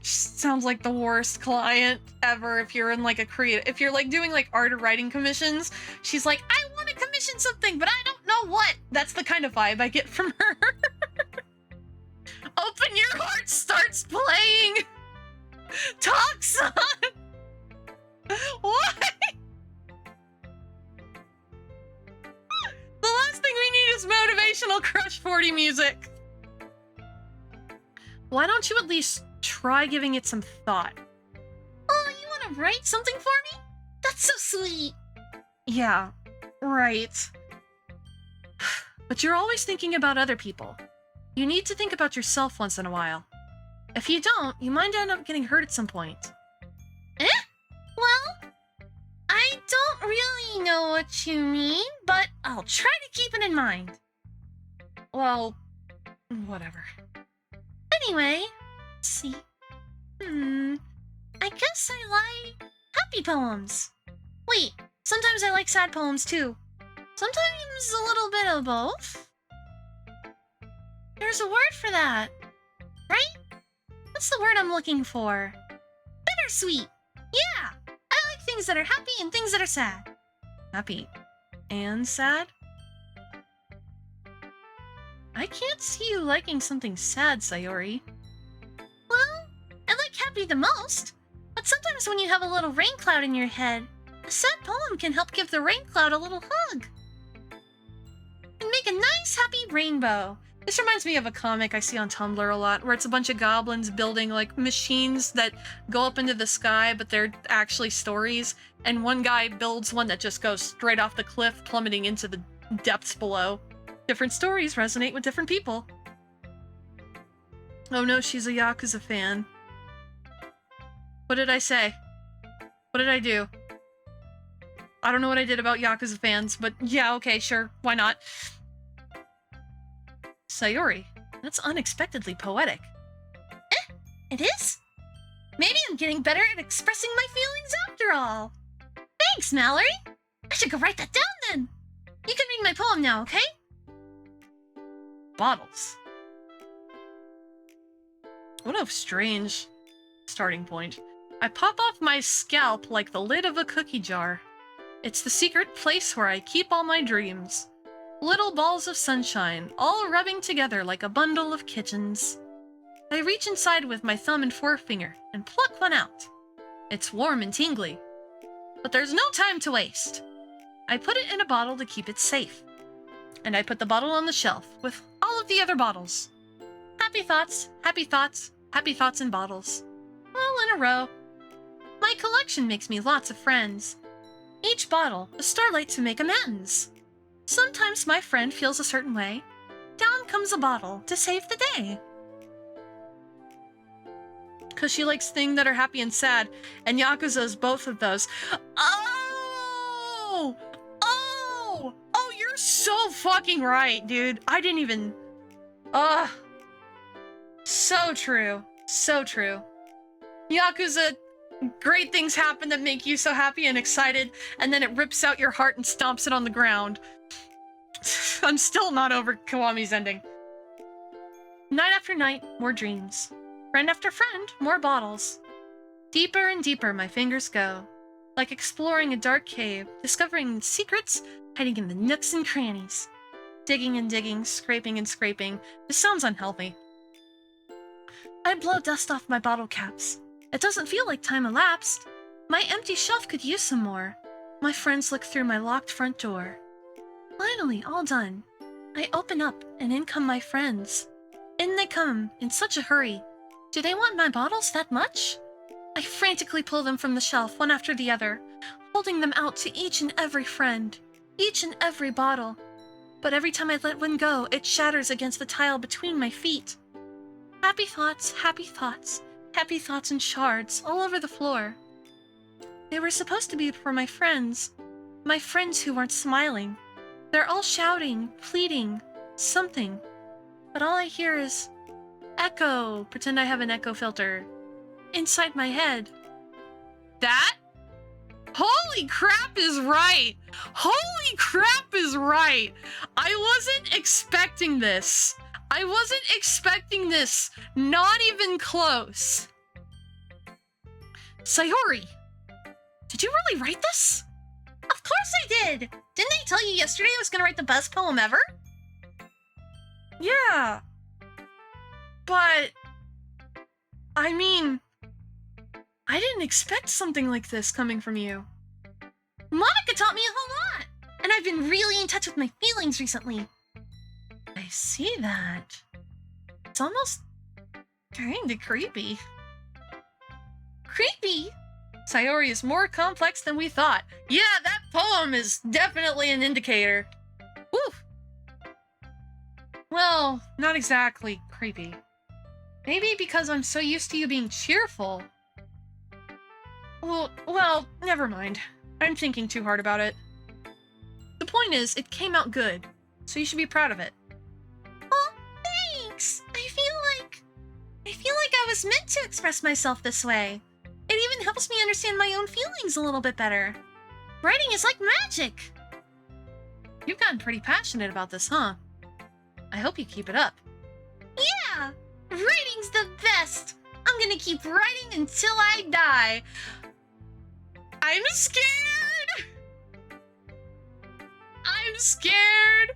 Sounds like the worst client ever if you're in like a if you're like doing like art or writing commissions. She's like, I want to commission something, but I don't know what. That's the kind of vibe I get from her. Open Your Heart starts playing. Talk, son. What? The last thing we need is motivational Crush 40 music. Why don't you at least try giving it some thought? Oh, you want to write something for me? That's so sweet. Yeah, right. But you're always thinking about other people. You need to think about yourself once in a while. If you don't, you might end up getting hurt at some point. Well, I don't really know what you mean, but I'll try to keep it in mind. Well, whatever. Anyway, let's see. I guess I like happy poems. Wait, sometimes I like sad poems too. Sometimes a little bit of both. There's a word for that, right? What's the word I'm looking for? Bittersweet. Yeah, I like things that are happy and things that are sad. Happy and sad? I can't see you liking something sad, Sayori. Well, I like happy the most, but sometimes when you have a little rain cloud in your head, a sad poem can help give the rain cloud a little hug. And make a nice happy rainbow. This reminds me of a comic I see on Tumblr a lot, where it's a bunch of goblins building, like, machines that go up into the sky, but they're actually stories, and one guy builds one that just goes straight off the cliff, plummeting into the depths below. Different stories resonate with different people. Oh no, she's a Yakuza fan. What did I say? What did I do? I don't know what I did about Yakuza fans, but yeah, okay, sure, why not? Sayori, that's unexpectedly poetic. It is? Maybe I'm getting better at expressing my feelings after all. Thanks, Mallory. I should go write that down then. You can read my poem now, okay? Bottles. What a strange starting point. I pop off my scalp like the lid of a cookie jar. It's the secret place where I keep all my dreams. Little balls of sunshine, all rubbing together like a bundle of kittens. I reach inside with my thumb and forefinger and pluck one out. It's warm and tingly. But there's no time to waste. I put it in a bottle to keep it safe. And I put the bottle on the shelf with all of the other bottles. Happy thoughts, happy thoughts, happy thoughts in bottles. All in a row. My collection makes me lots of friends. Each bottle, a starlight to make amends. Sometimes my friend feels a certain way. Down comes a bottle to save the day. Because she likes things that are happy and sad, and Yakuza's both of those. Oh! Oh! Oh, you're so fucking right, dude. I didn't even... Ugh. So true. So true. Yakuza, great things happen that make you so happy and excited, and then it rips out your heart and stomps it on the ground. I'm still not over Kiwami's ending. Night after night, more dreams. Friend after friend, more bottles. Deeper and deeper my fingers go, like exploring a dark cave, discovering secrets hiding in the nooks and crannies. Digging and digging, scraping and scraping. This sounds unhealthy. I blow dust off my bottle caps. It doesn't feel like time elapsed. My empty shelf could use some more. My friends look through my locked front door. Finally, all done. I open up, and in come my friends. In they come, in such a hurry. Do they want my bottles that much? I frantically pull them from the shelf, one after the other, holding them out to each and every friend, each and every bottle. But every time I let one go, it shatters against the tile between my feet. Happy thoughts, happy thoughts, happy thoughts in shards all over the floor. They were supposed to be for my friends who weren't smiling. They're all shouting, pleading, something. But all I hear is, echo, pretend I have an echo filter, inside my head. That? Holy crap is right! Holy crap is right! I wasn't expecting this. I wasn't expecting this. Not even close. Sayori, did you really write this? Of course I did! Didn't I tell you yesterday I was gonna write the best poem ever? Yeah. But... I mean... I didn't expect something like this coming from you. Monica taught me a whole lot! And I've been really in touch with my feelings recently. I see that. It's almost... kinda creepy. Creepy? Sayori is more complex than we thought. Yeah, that poem is definitely an indicator. Woof. Well, not exactly creepy. Maybe because I'm so used to you being cheerful. Well, never mind. I'm thinking too hard about it. The point is, it came out good, so you should be proud of it. Oh, thanks! I feel like I was meant to express myself this way. It even helps me understand my own feelings a little bit better. Writing is like magic. You've gotten pretty passionate about this, huh? I hope you keep it up. Yeah! Writing's the best! I'm gonna keep writing until I die. I'm scared! I'm scared!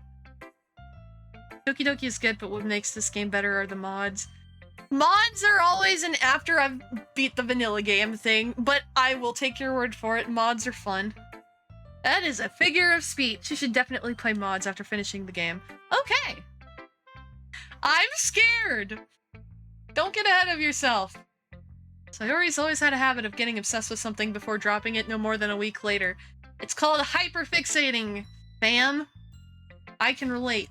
Doki Doki is good, but what makes this game better are the mods. Mods are always an after I've beat the vanilla game thing, but I will take your word for it. Mods are fun. That is a figure of speech. You should definitely play mods after finishing the game. Okay. I'm scared! Don't get ahead of yourself. Sayori's always had a habit of getting obsessed with something before dropping it no more than a week later. It's called hyperfixating, fam. I can relate.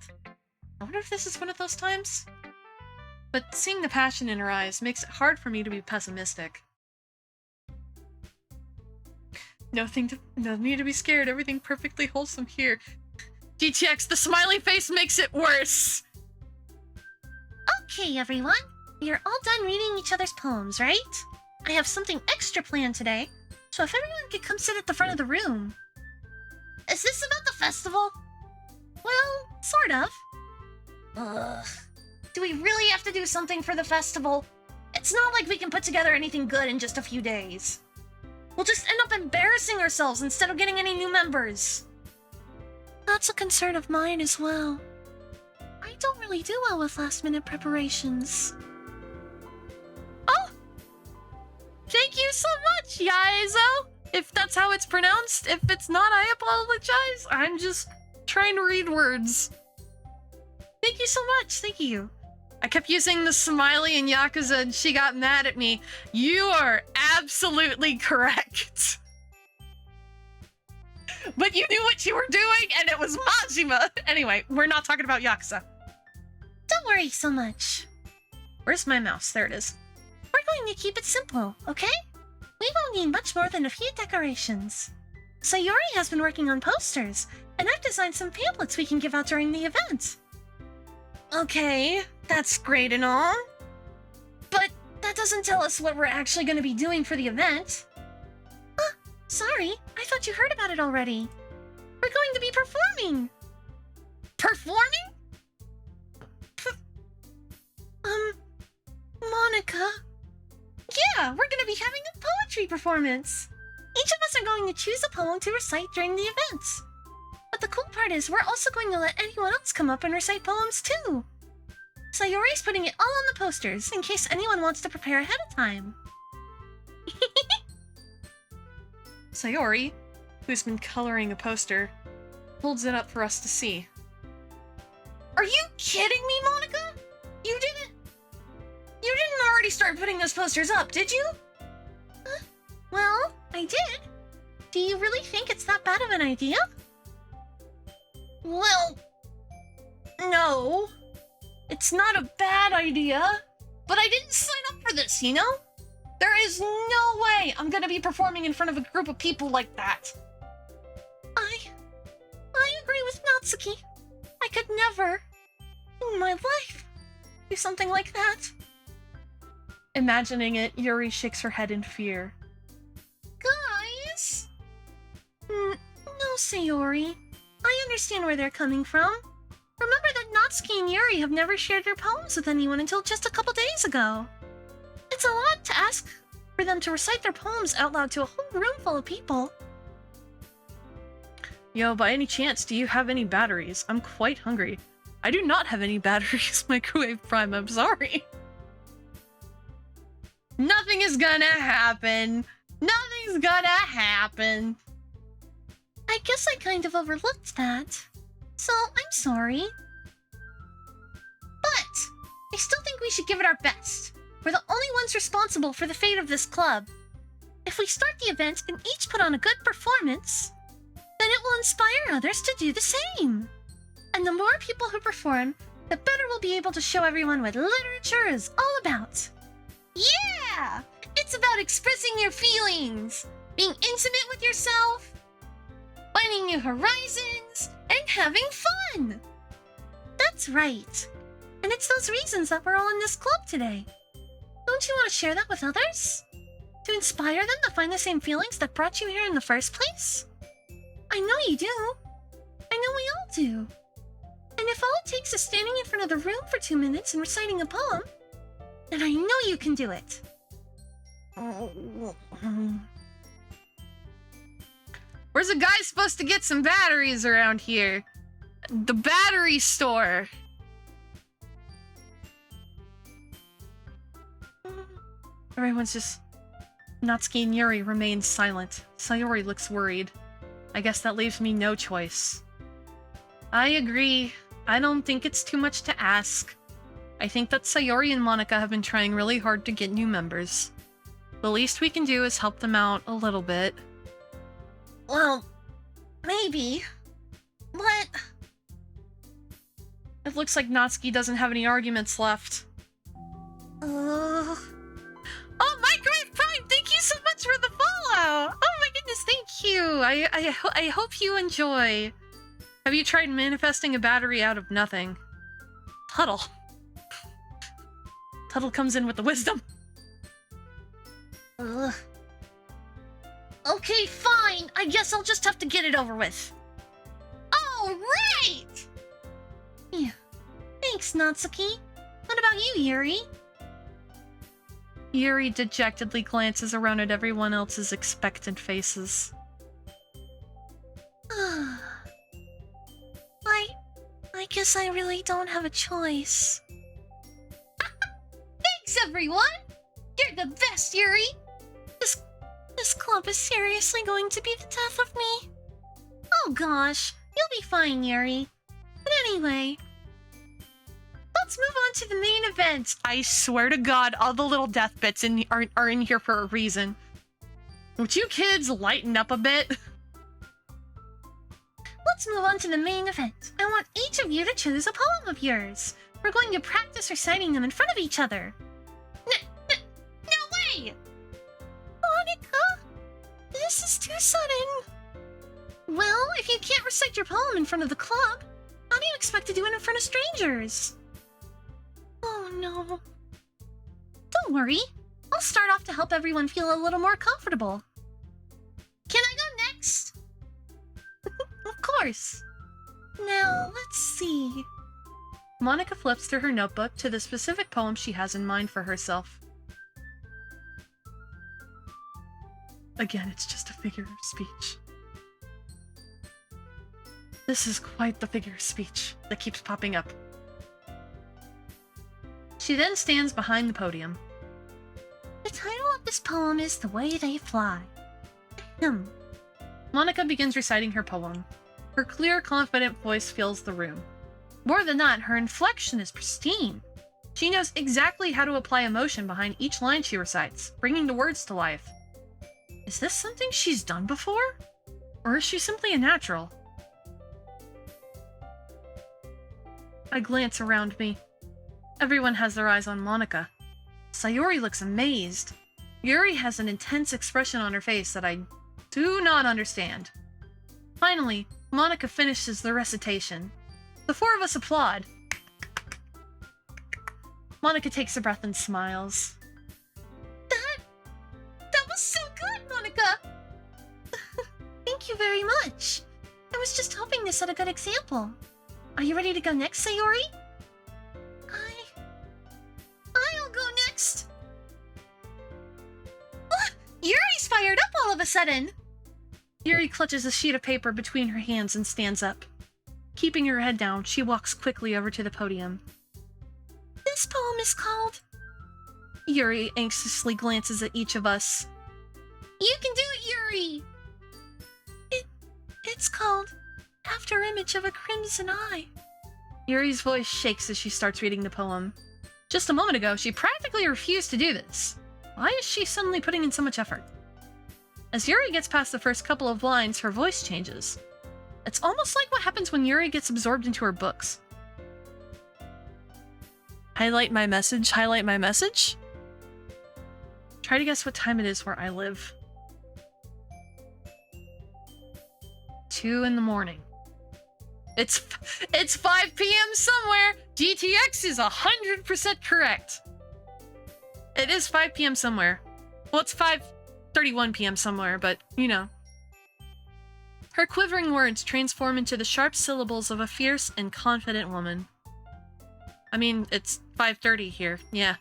I wonder if this is one of those times? But seeing the passion in her eyes makes it hard for me to be pessimistic. No need to be scared. Everything perfectly wholesome here. GTX, the smiley face makes it worse. Okay, everyone. We are all done reading each other's poems, right? I have something extra planned today, so if everyone could come sit at the front of the room. Is this about the festival? Well, sort of. Ugh. Do we really have to do something for the festival? It's not like we can put together anything good in just a few days. We'll just end up embarrassing ourselves instead of getting any new members. That's a concern of mine as well. I don't really do well with last-minute preparations. Oh! Thank you so much, Yaizo! If that's how it's pronounced. If it's not, I apologize. I'm just trying to read words. Thank you so much. Thank you. I kept using the smiley in Yakuza and she got mad at me. You are absolutely correct. But you knew what you were doing and it was Majima. Anyway, we're not talking about Yakuza. Don't worry so much. Where's my mouse? There it is. We're going to keep it simple, okay? We won't need much more than a few decorations. Sayori has been working on posters, and I've designed some pamphlets we can give out during the event. Okay, that's great and all. But that doesn't tell us what we're actually going to be doing for the event. Sorry, I thought you heard about it already. We're going to be performing. Performing? Monica. Yeah, we're going to be having a poetry performance. Each of us are going to choose a poem to recite during the event. But the cool part is we're also going to let anyone else come up and recite poems too. Sayori's putting it all on the posters in case anyone wants to prepare ahead of time. Sayori, who's been coloring a poster, holds it up for us to see. Are you kidding me, Monica? You didn't already start putting those posters up, did you? Well, I did. Do you really think it's that bad of an idea? Well, no. It's not a bad idea. But I didn't sign up for this, you know? There is no way I'm gonna be performing in front of a group of people like that. I agree with Natsuki. I could never, in my life, do something like that. Imagining it, Yuri shakes her head in fear. Guys? No, Sayori. I understand where they're coming from. Remember that Natsuki and Yuri have never shared their poems with anyone until just a couple days ago. It's a lot to ask for them to recite their poems out loud to a whole room full of people. Yo, by any chance, do you have any batteries? I'm quite hungry. I do not have any batteries, Microwave Prime, I'm sorry. Nothing is gonna happen. Nothing's gonna happen. I guess I kind of overlooked that. So, I'm sorry. But, I still think we should give it our best. We're the only ones responsible for the fate of this club. If we start the event and each put on a good performance, then it will inspire others to do the same. And the more people who perform, the better we'll be able to show everyone what literature is all about. Yeah! It's about expressing your feelings, being intimate with yourself, finding new horizons, and having fun! That's right. And it's those reasons that we're all in this club today. Don't you want to share that with others? To inspire them to find the same feelings that brought you here in the first place? I know you do. I know we all do. And if all it takes is standing in front of the room for 2 minutes and reciting a poem, then I know you can do it. Where's a guy supposed to get some batteries around here? The battery store. Everyone's just... Natsuki and Yuri remain silent. Sayori looks worried. I guess that leaves me no choice. I agree. I don't think it's too much to ask. I think that Sayori and Monica have been trying really hard to get new members. The least we can do is help them out a little bit. Well, maybe. But... It looks like Natsuki doesn't have any arguments left. Oh, Microwave Prime, thank you so much for the follow! Oh my goodness, thank you! I hope you enjoy. Have you tried manifesting a battery out of nothing? Tuttle. Tuttle comes in with the wisdom. Okay, fine. I guess I'll just have to get it over with. All right! Yeah. Thanks, Natsuki. What about you, Yuri? Yuri dejectedly glances around at everyone else's expectant faces. I guess I really don't have a choice. Thanks, everyone! You're the best, Yuri! This This club is seriously going to be the death of me. Oh gosh, you'll be fine, Yuri. But anyway, let's move on to the main event. I swear to God, all the little death bits are in here for a reason. Would you kids lighten up a bit? Let's move on to the main event. I want each of you to choose a poem of yours. We're going to practice reciting them in front of each other. No way! Monica, this is too sudden. Well, if you can't recite your poem in front of the club, how do you expect to do it in front of strangers? Oh no. Don't worry. I'll start off to help everyone feel a little more comfortable. Can I go next? Of course. Now, let's see. Monica flips through her notebook to the specific poem she has in mind for herself. Again, it's just a figure of speech. This is quite the figure of speech that keeps popping up. She then stands behind the podium. The title of this poem is The Way They Fly. Ahem. Monica begins reciting her poem. Her clear, confident voice fills the room. More than that, her inflection is pristine. She knows exactly how to apply emotion behind each line she recites, bringing the words to life. Is this something she's done before? Or is she simply a natural? I glance around me. Everyone has their eyes on Monica. Sayori looks amazed. Yuri has an intense expression on her face that I do not understand. Finally, Monica finishes the recitation. The four of us applaud. Monica takes a breath and smiles. That was so good, Monica! Thank you very much. I was just hoping to set a good example. Are you ready to go next, Sayori? I'll go next. Ah, Yuri's fired up all of a sudden. Yuri clutches a sheet of paper between her hands and stands up. Keeping her head down, she walks quickly over to the podium. This poem is called... Yuri anxiously glances at each of us. You can do it, Yuri! It's called After Image of a Crimson Eye. Yuri's voice shakes as she starts reading the poem. Just a moment ago, she practically refused to do this. Why is she suddenly putting in so much effort? As Yuri gets past the first couple of lines, her voice changes. It's almost like what happens when Yuri gets absorbed into her books. Highlight my message, highlight my message? Try to guess what time it is where I live. 2 in the morning. It's 5 p.m. somewhere! GTX is 100% correct. It is 5 p.m. somewhere. Well, it's 5:31 p.m. somewhere, but, you know. Her quivering words transform into the sharp syllables of a fierce and confident woman. I mean, it's 5:30 here, yeah.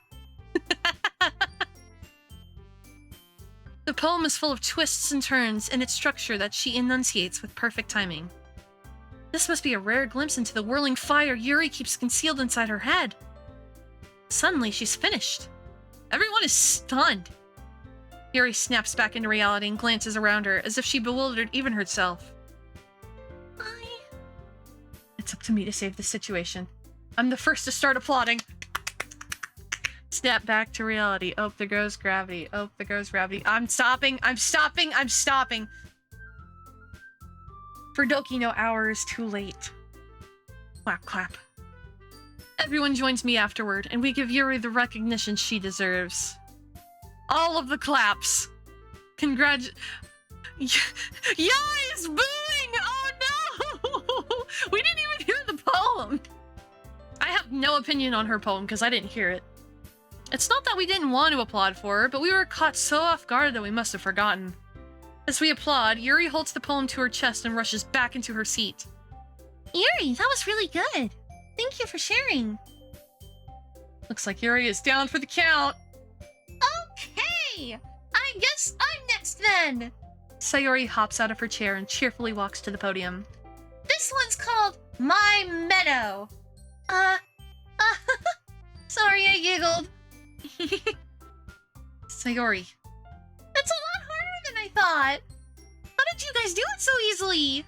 The poem is full of twists and turns in its structure that she enunciates with perfect timing. This must be a rare glimpse into the whirling fire Yuri keeps concealed inside her head. Suddenly, she's finished. Everyone is stunned. Yuri snaps back into reality and glances around her as if she bewildered even herself. It's up to me to save the situation. I'm the first to start applauding. Snap back to reality. Oh, there goes gravity. Oh, there goes gravity. I'm stopping. I'm stopping. I'm stopping. For Doki, no hour is too late. Clap, clap. Everyone joins me afterward, and we give Yuri the recognition she deserves. All of the claps. Yuri is booing! Oh no! We didn't even hear the poem! I have no opinion on her poem because I didn't hear it. It's not that we didn't want to applaud for her, but we were caught so off guard that we must have forgotten. As we applaud, Yuri holds the poem to her chest and rushes back into her seat. Yuri, that was really good. Thank you for sharing. Looks like Yuri is down for the count. Okay! I guess I'm next then! Sayori hops out of her chair and cheerfully walks to the podium. This one's called My Meadow. Sorry I giggled. Sayori. It's a lot harder than lot! How did you guys do it so easily?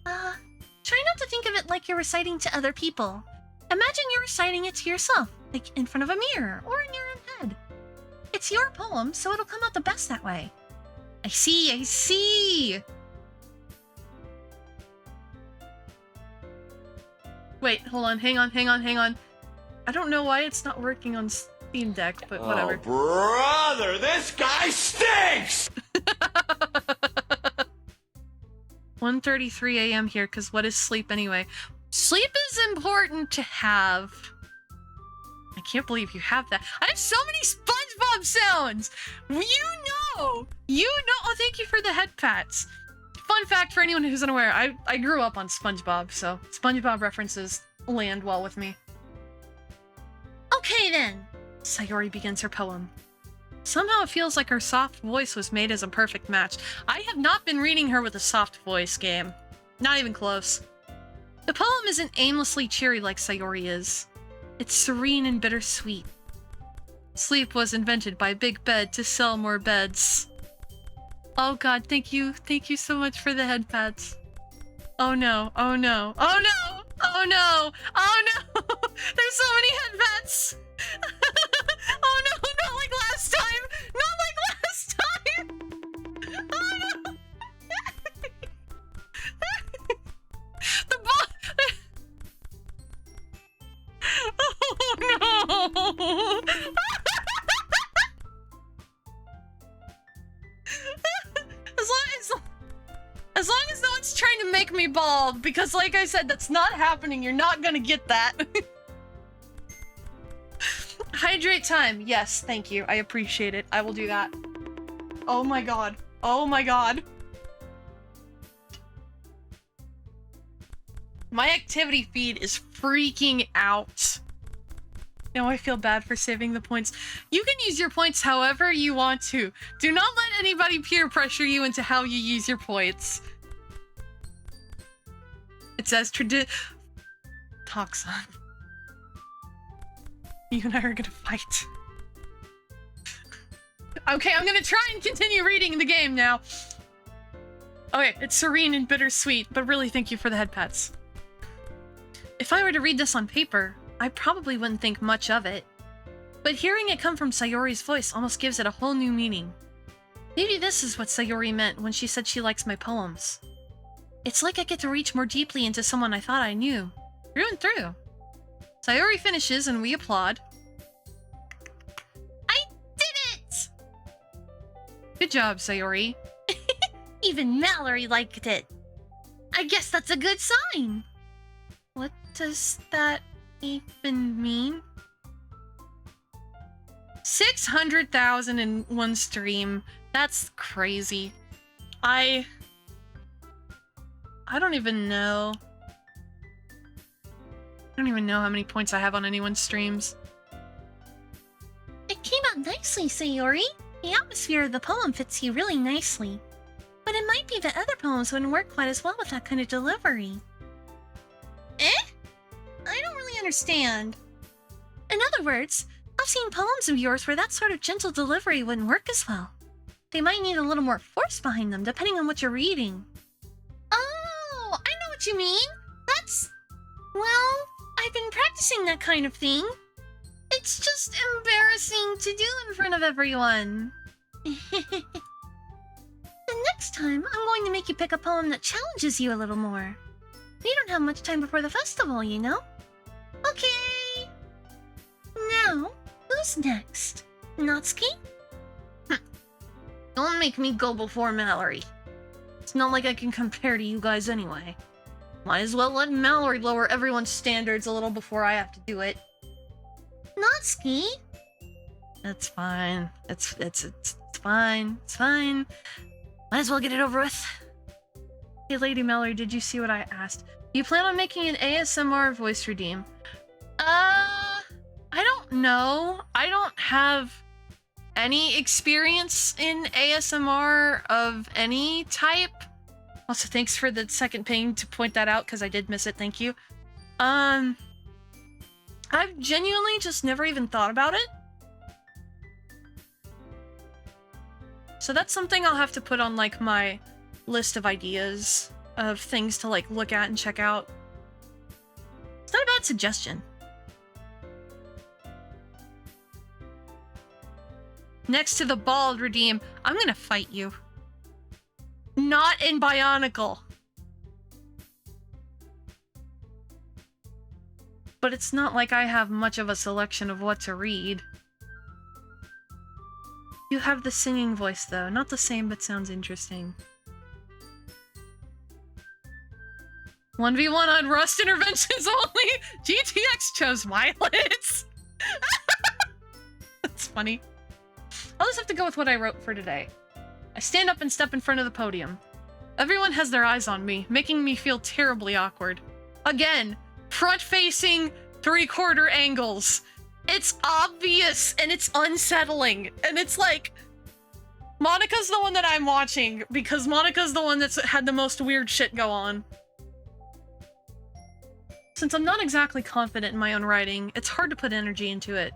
Try not to think of it like you're reciting to other people. Imagine you're reciting it to yourself, like in front of a mirror or in your own head. It's your poem, so it'll come out the best that way. I see! Wait, hold on, hang on. I don't know why it's not working on Steam Deck, but whatever. Oh, brother, this guy stinks! 1:33 a.m. here, because what is sleep anyway? Sleep is important to have. I can't believe you have that. I have so many SpongeBob sounds! You know! Oh, thank you for the head pats. Fun fact for anyone who's unaware, I grew up on SpongeBob, so SpongeBob references land well with me. Okay then. Sayori begins her poem. Somehow it feels like her soft voice was made as a perfect match. I have not been reading her with a soft voice game. Not even close. The poem isn't aimlessly cheery like Sayori is. It's serene and bittersweet. Sleep was invented by Big Bed to sell more beds. Oh god, thank you so much for the head pats. Oh no. There's so many head pats! Oh no, not like last time! Oh no! The ball! Oh no! As long as no one's trying to make me bald, because like I said, that's not happening. You're not gonna get that. Hydrate time. Yes, thank you. I appreciate it. I will do that. Oh my god. My activity feed is freaking out. Now I feel bad for saving the points. You can use your points however you want to. Do not let anybody peer pressure you into how you use your points. It says Toxon. You and I are gonna fight. Okay, I'm gonna try and continue reading the game now. Okay, it's serene and bittersweet, but really thank you for the head pats. If I were to read this on paper, I probably wouldn't think much of it. But hearing it come from Sayori's voice almost gives it a whole new meaning. Maybe this is what Sayori meant when she said she likes my poems. It's like I get to reach more deeply into someone I thought I knew, through and through. Sayori finishes and we applaud. I did it! Good job, Sayori. Even Mallory liked it. I guess that's a good sign. What does that even mean? 600,000 in one stream. That's crazy. I don't even know. I don't even know how many points I have on anyone's streams. It came out nicely, Sayori. The atmosphere of the poem fits you really nicely. But it might be that other poems wouldn't work quite as well with that kind of delivery. I don't really understand. In other words, I've seen poems of yours where that sort of gentle delivery wouldn't work as well. They might need a little more force behind them, depending on what you're reading. Oh, I know what you mean. Well, I've been practicing that kind of thing. It's just embarrassing to do in front of everyone. The next time, I'm going to make you pick a poem that challenges you a little more. We don't have much time before the festival, you know? Okay. Now, who's next? Natsuki? Don't make me go before Mallory. It's not like I can compare to you guys anyway. Might as well let Mallory lower everyone's standards a little before I have to do it. Natsuki? It's fine. It's fine. It's fine. Might as well get it over with. Hey, Lady Mallory, did you see what I asked? Do you plan on making an ASMR voice redeem? I don't know. I don't have any experience in ASMR of any type. Also, thanks for the second ping to point that out, because I did miss it. Thank you. I've genuinely just never even thought about it. So that's something I'll have to put on, like, my list of ideas of things to, like, look at and check out. It's not a bad suggestion. Next to the bald redeem, I'm gonna fight you. Not in Bionicle. But it's not like I have much of a selection of what to read. You have the singing voice, though. Not the same, but sounds interesting. 1v1 on Rust interventions only! GTX chose violence! That's funny. I'll just have to go with what I wrote for today. I stand up and step in front of the podium. Everyone has their eyes on me, making me feel terribly awkward. Again, front-facing, three-quarter angles. It's obvious, and it's unsettling, and it's like... Monica's the one that I'm watching, because Monica's the one that's had the most weird shit go on. Since I'm not exactly confident in my own writing, it's hard to put energy into it.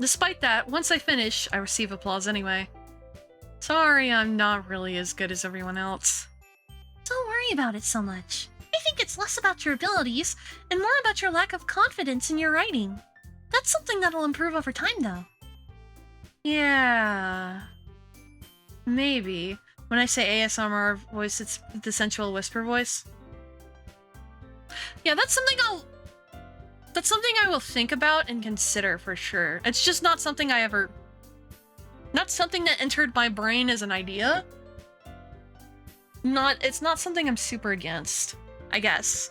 Despite that, once I finish, I receive applause anyway. Sorry, I'm not really as good as everyone else. Don't worry about it so much. I think it's less about your abilities and more about your lack of confidence in your writing. That's something that'll improve over time, though. Yeah... Maybe. When I say ASMR voice, it's the sensual whisper voice. Yeah, that's something I will think about and consider for sure. It's just not something I ever... Not something that entered my brain as an idea. It's not something I'm super against, I guess.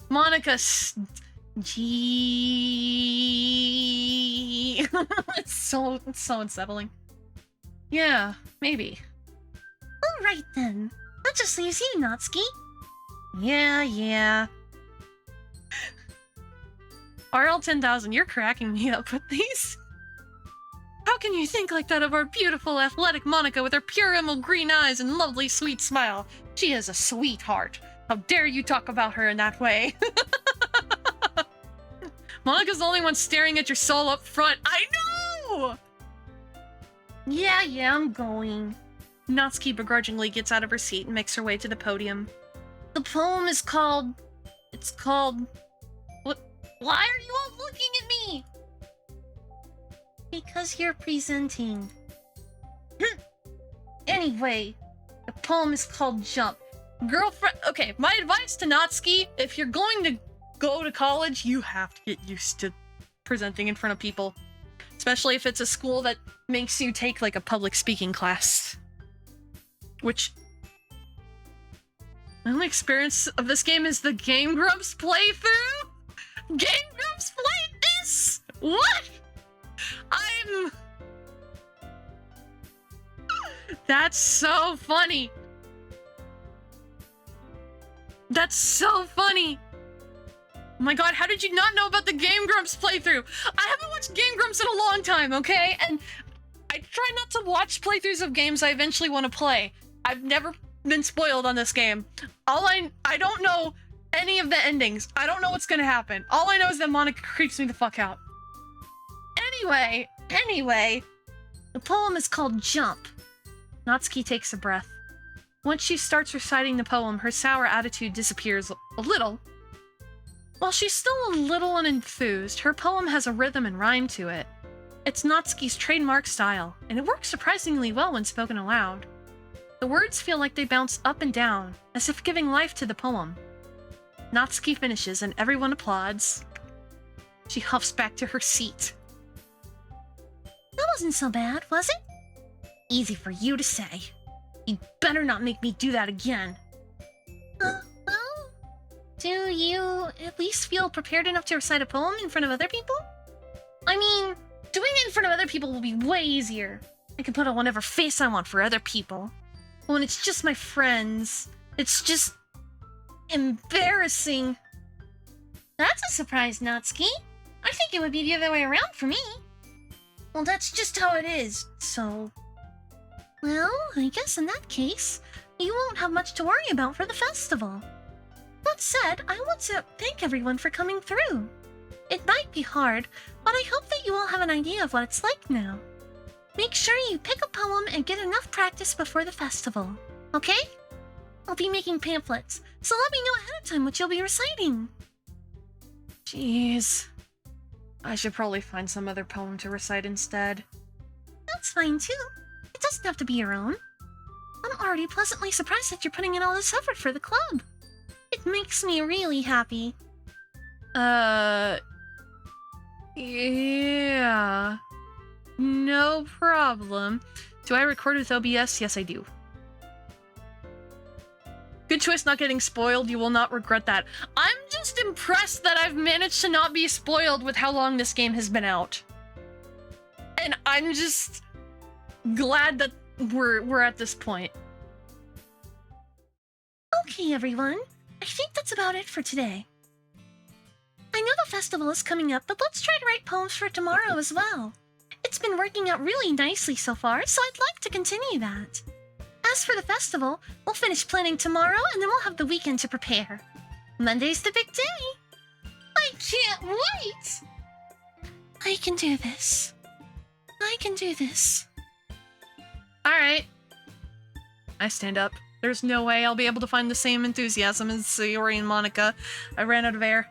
Monica... G. It's so unsettling. Yeah, maybe. Alright then. That just leaves you, Natsuki. Yeah. RL 10,000, you're cracking me up with these. How can you think like that of our beautiful, athletic Monica with her pure emerald green eyes and lovely, sweet smile? She is a sweetheart. How dare you talk about her in that way? Monica's the only one staring at your soul up front. I know! Yeah, I'm going. Natsuki begrudgingly gets out of her seat and makes her way to the podium. The poem is called... It's called... What? Why are you all looking at me? Because you're presenting. Anyway, the poem is called Jump. Girlfriend... Okay, my advice to Natsuki, if you're going to go to college, you have to get used to presenting in front of people. Especially if it's a school that makes you take, like, a public speaking class. Which... My only experience of this game is the Game Grumps playthrough? Game Grumps played this? What? That's so funny. That's so funny. Oh my god, how did you not know about the Game Grumps playthrough? I haven't watched Game Grumps in a long time, okay? And I try not to watch playthroughs of games I eventually want to play. I've never been spoiled on this game. I don't know any of the endings. I don't know what's gonna happen. All I know is that Monica creeps me the fuck out. Anyway, the poem is called Jump. Natsuki takes a breath. Once she starts reciting the poem, her sour attitude disappears a little. While she's still a little unenthused, her poem has a rhythm and rhyme to it. It's Natsuki's trademark style, and it works surprisingly well when spoken aloud. The words feel like they bounce up and down, as if giving life to the poem. Natsuki finishes and everyone applauds. She huffs back to her seat. That wasn't so bad, was it? Easy for you to say. You better not make me do that again. Well, do you at least feel prepared enough to recite a poem in front of other people? I mean, doing it in front of other people will be way easier. I can put on whatever face I want for other people. But when it's just my friends, it's just... embarrassing. That's a surprise, Natsuki. I think it would be the other way around for me. Well, that's just how it is, so... Well, I guess in that case, you won't have much to worry about for the festival. That said, I want to thank everyone for coming through. It might be hard, but I hope that you all have an idea of what it's like now. make sure you pick a poem and get enough practice before the festival. Okay? I'll be making pamphlets, so let me know ahead of time what you'll be reciting. Jeez. I should probably find some other poem to recite instead. That's fine too. It doesn't have to be your own. I'm already pleasantly surprised that you're putting in all this effort for the club. It makes me really happy. Yeah. No problem. Do I record with OBS? Yes, I do. Good choice not getting spoiled. You will not regret that. I'm just impressed that I've managed to not be spoiled with how long this game has been out. And I'm just glad that we're at this point. Okay, everyone. I think that's about it for today. I know the festival is coming up, but let's try to write poems for tomorrow as well. It's been working out really nicely so far, so I'd like to continue that. As for the festival, we'll finish planning tomorrow and then we'll have the weekend to prepare. Monday's the big day. I can't wait! I can do this. I can do this. Alright. I stand up. There's no way I'll be able to find the same enthusiasm as Sayori and Monica. I ran out of air.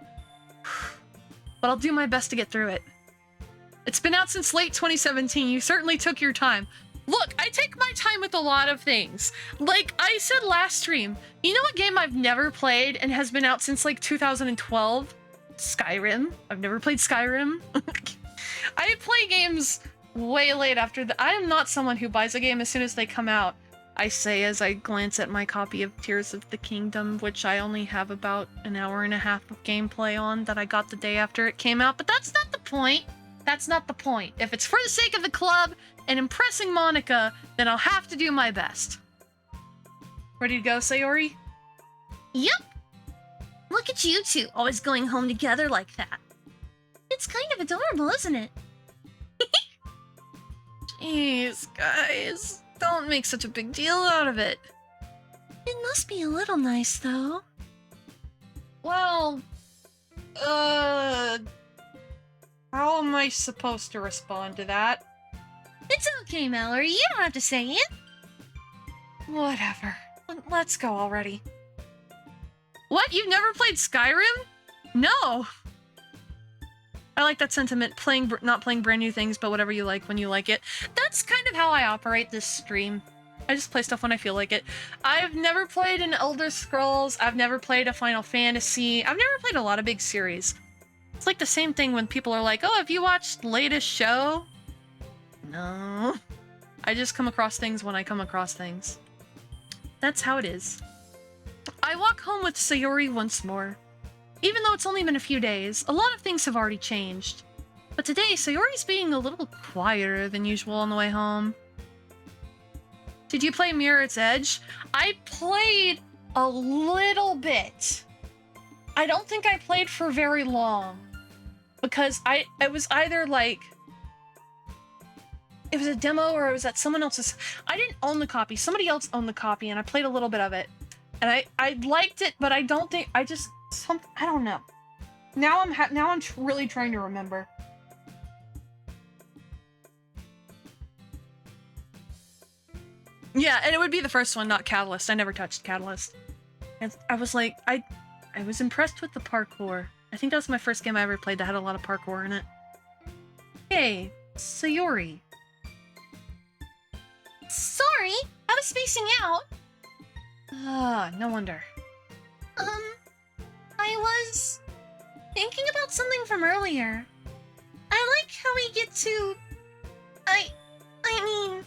But I'll do my best to get through it. It's been out since late 2017. You certainly took your time. Look, I take my time with a lot of things. Like I said last stream, you know a game I've never played and has been out since like 2012? Skyrim. I've never played Skyrim. I play games way late after the— I am not someone who buys a game as soon as they come out. I say as I glance at my copy of Tears of the Kingdom, which I only have about an hour and a half of gameplay on that I got the day after it came out, but that's not the point. That's not the point. If it's for the sake of the club and impressing Monica, then I'll have to do my best. Ready to go, Sayori? Yep. Look at you two, always going home together like that. It's kind of adorable, isn't it? Jeez, guys. Don't make such a big deal out of it. It must be a little nice, though. Well, how am I supposed to respond to that? It's okay, Mallory. You don't have to say it. Whatever. Let's go already. What? You've never played Skyrim? No. I like that sentiment. Not playing brand new things, but whatever you like when you like it. That's kind of how I operate this stream. I just play stuff when I feel like it. I've never played an Elder Scrolls. I've never played a Final Fantasy. I've never played a lot of big series. It's like the same thing when people are like, oh, have you watched latest show? No. I just come across things when I come across things. That's how it is. I walk home with Sayori once more. Even though it's only been a few days, a lot of things have already changed. But today, Sayori's being a little quieter than usual on the way home. Did you play Mirror's Edge? I played a little bit. I don't think I played for very long. Because it was either like... It was a demo or it was at someone else's... I didn't own the copy. Somebody else owned the copy and I played a little bit of it. And I liked it, but I don't think... I don't know. Now I'm really trying to remember. Yeah, and it would be the first one, not Catalyst. I never touched Catalyst. And I was like, I was impressed with the parkour. I think that was my first game I ever played that had a lot of parkour in it. Hey, Sayori. Sorry, I was spacing out. Ah, no wonder. I was thinking about something from earlier. I like how we get to... I mean...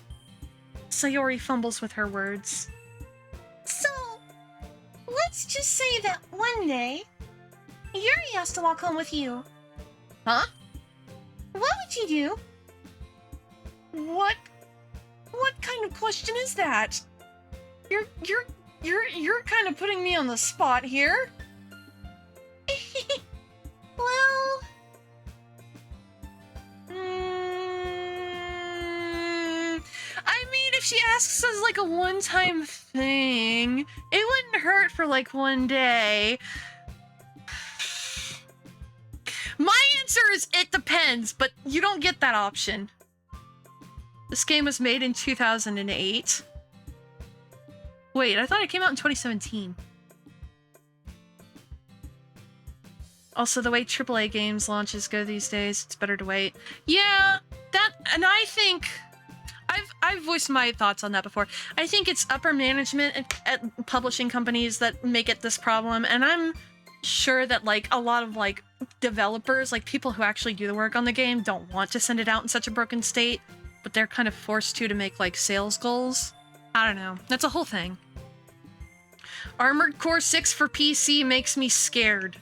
Sayori fumbles with her words. So, let's just say that one day, Yuri has to walk home with you. Huh? What would you do? What kind of question is that? You're kind of putting me on the spot here. Well... I mean, if she asks us like a one-time thing, it wouldn't hurt for like one day. My answer is it depends, but you don't get that option. This game was made in 2008. Wait, I thought it came out in 2017. Also, the way AAA games launches go these days, it's better to wait. Yeah, and I think I've voiced my thoughts on that before. I think it's upper management at publishing companies that make it this problem, and I'm sure that like a lot of like developers, like people who actually do the work on the game, don't want to send it out in such a broken state, but they're kind of forced to make like sales goals. I don't know. That's a whole thing. Armored Core 6 for PC makes me scared.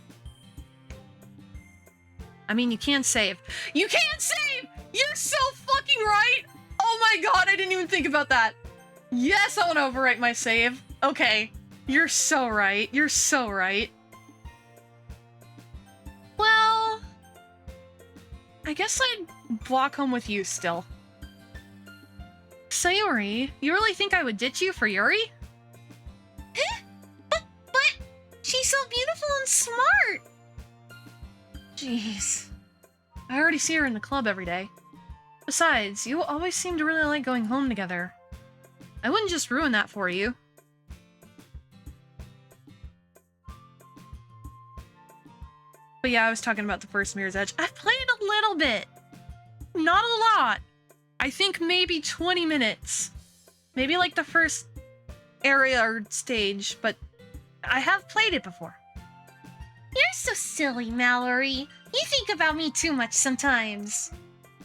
I mean, you can save. You can save! You're so fucking right! Oh my god, I didn't even think about that. Yes, I want to overwrite my save. Okay. You're so right. You're so right. Well, I guess I'd walk home with you still. Sayori, you really think I would ditch you for Yuri? But she's so beautiful and smart. Jeez. I already see her in the club every day. Besides, you always seem to really like going home together. I wouldn't just ruin that for you. But yeah, I was talking about the first Mirror's Edge. I've played a little bit. Not a lot. I think maybe 20 minutes. Maybe like the first area or stage, but I have played it before. You're so silly, Mallory. You think about me too much sometimes.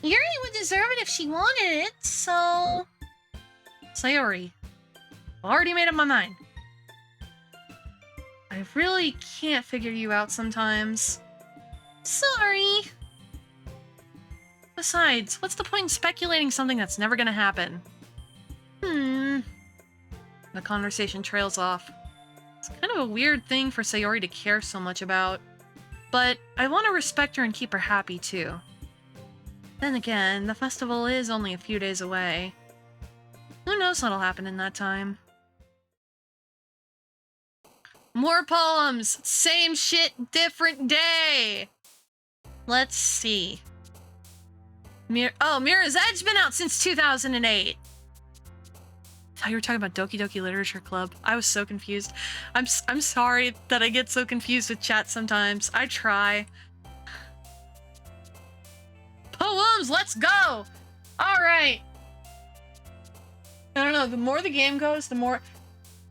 Yuri would deserve it if she wanted it, so... Sayori, I've already made up my mind. I really can't figure you out sometimes. Sorry. Besides, what's the point in speculating something that's never gonna happen? The conversation trails off. It's kind of a weird thing for Sayori to care so much about. But I want to respect her and keep her happy, too. Then again, the festival is only a few days away. Who knows what'll happen in that time? More poems! Same shit, different day! Let's see. Mirror's Edge been out since 2008. I thought you were talking about Doki Doki Literature Club. I was so confused. I'm sorry that I get so confused with chat sometimes. I try. Poems, let's go! Alright. I don't know, the more the game goes, the more...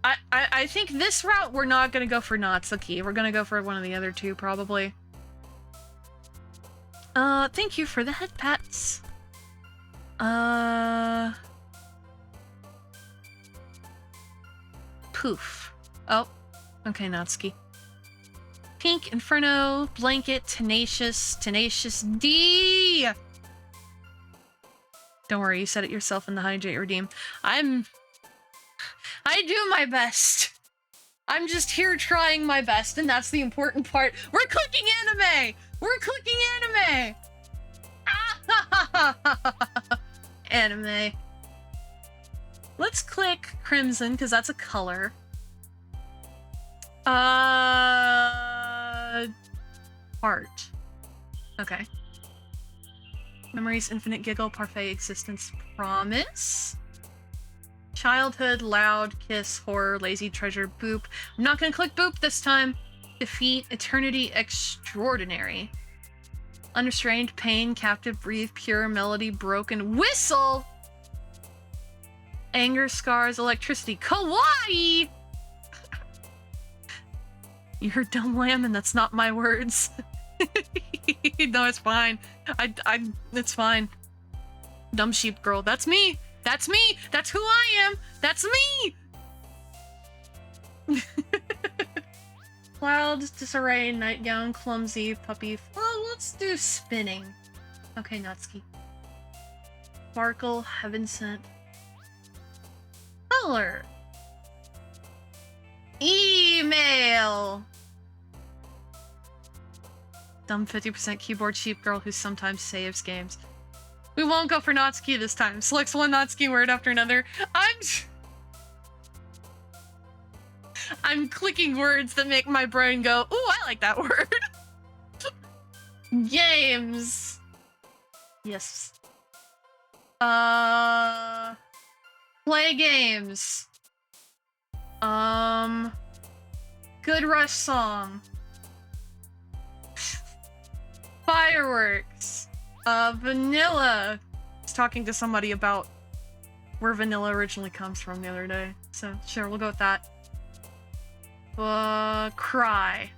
I think this route, we're not gonna go for Natsuki. We're gonna go for one of the other two, probably. Thank you for the head pats. Poof. Oh, okay, Natsuki. Pink, Inferno, Blanket, Tenacious D! Don't worry, you said it yourself in the Hydrate Redeem. I do my best. I'm just here trying my best, and that's the important part. We're clicking anime! We're clicking anime! Anime. Let's click Crimson, because that's a color. Heart. Okay. Memories, Infinite Giggle, Parfait, Existence, Promise. Childhood, Loud, Kiss, Horror, Lazy Treasure, Boop. I'm not gonna click Boop this time. Defeat, Eternity, Extraordinary. Unrestrained, Pain, Captive, Breathe, Pure, Melody, Broken, Whistle! Anger, Scars, Electricity, Kawaii! You're a dumb lamb and that's not my words. No, it's fine. It's fine. Dumb sheep girl, that's me! That's me! That's who I am! That's me! Cloud, Disarray, Nightgown, Clumsy, Puppy. Well, let's do Spinning. Okay, Natsuki. Sparkle, Heaven Sent. Color. Email. Dumb 50% keyboard sheep girl who sometimes saves games. We won't go for Natsuki this time. Selects one Natsuki word after another. I'm clicking words that make my brain go, ooh, I like that word. Games. Yes. Play games. Good Rush song. Fireworks. Vanilla. I was talking to somebody about where vanilla originally comes from the other day. So, sure, we'll go with that. Cry.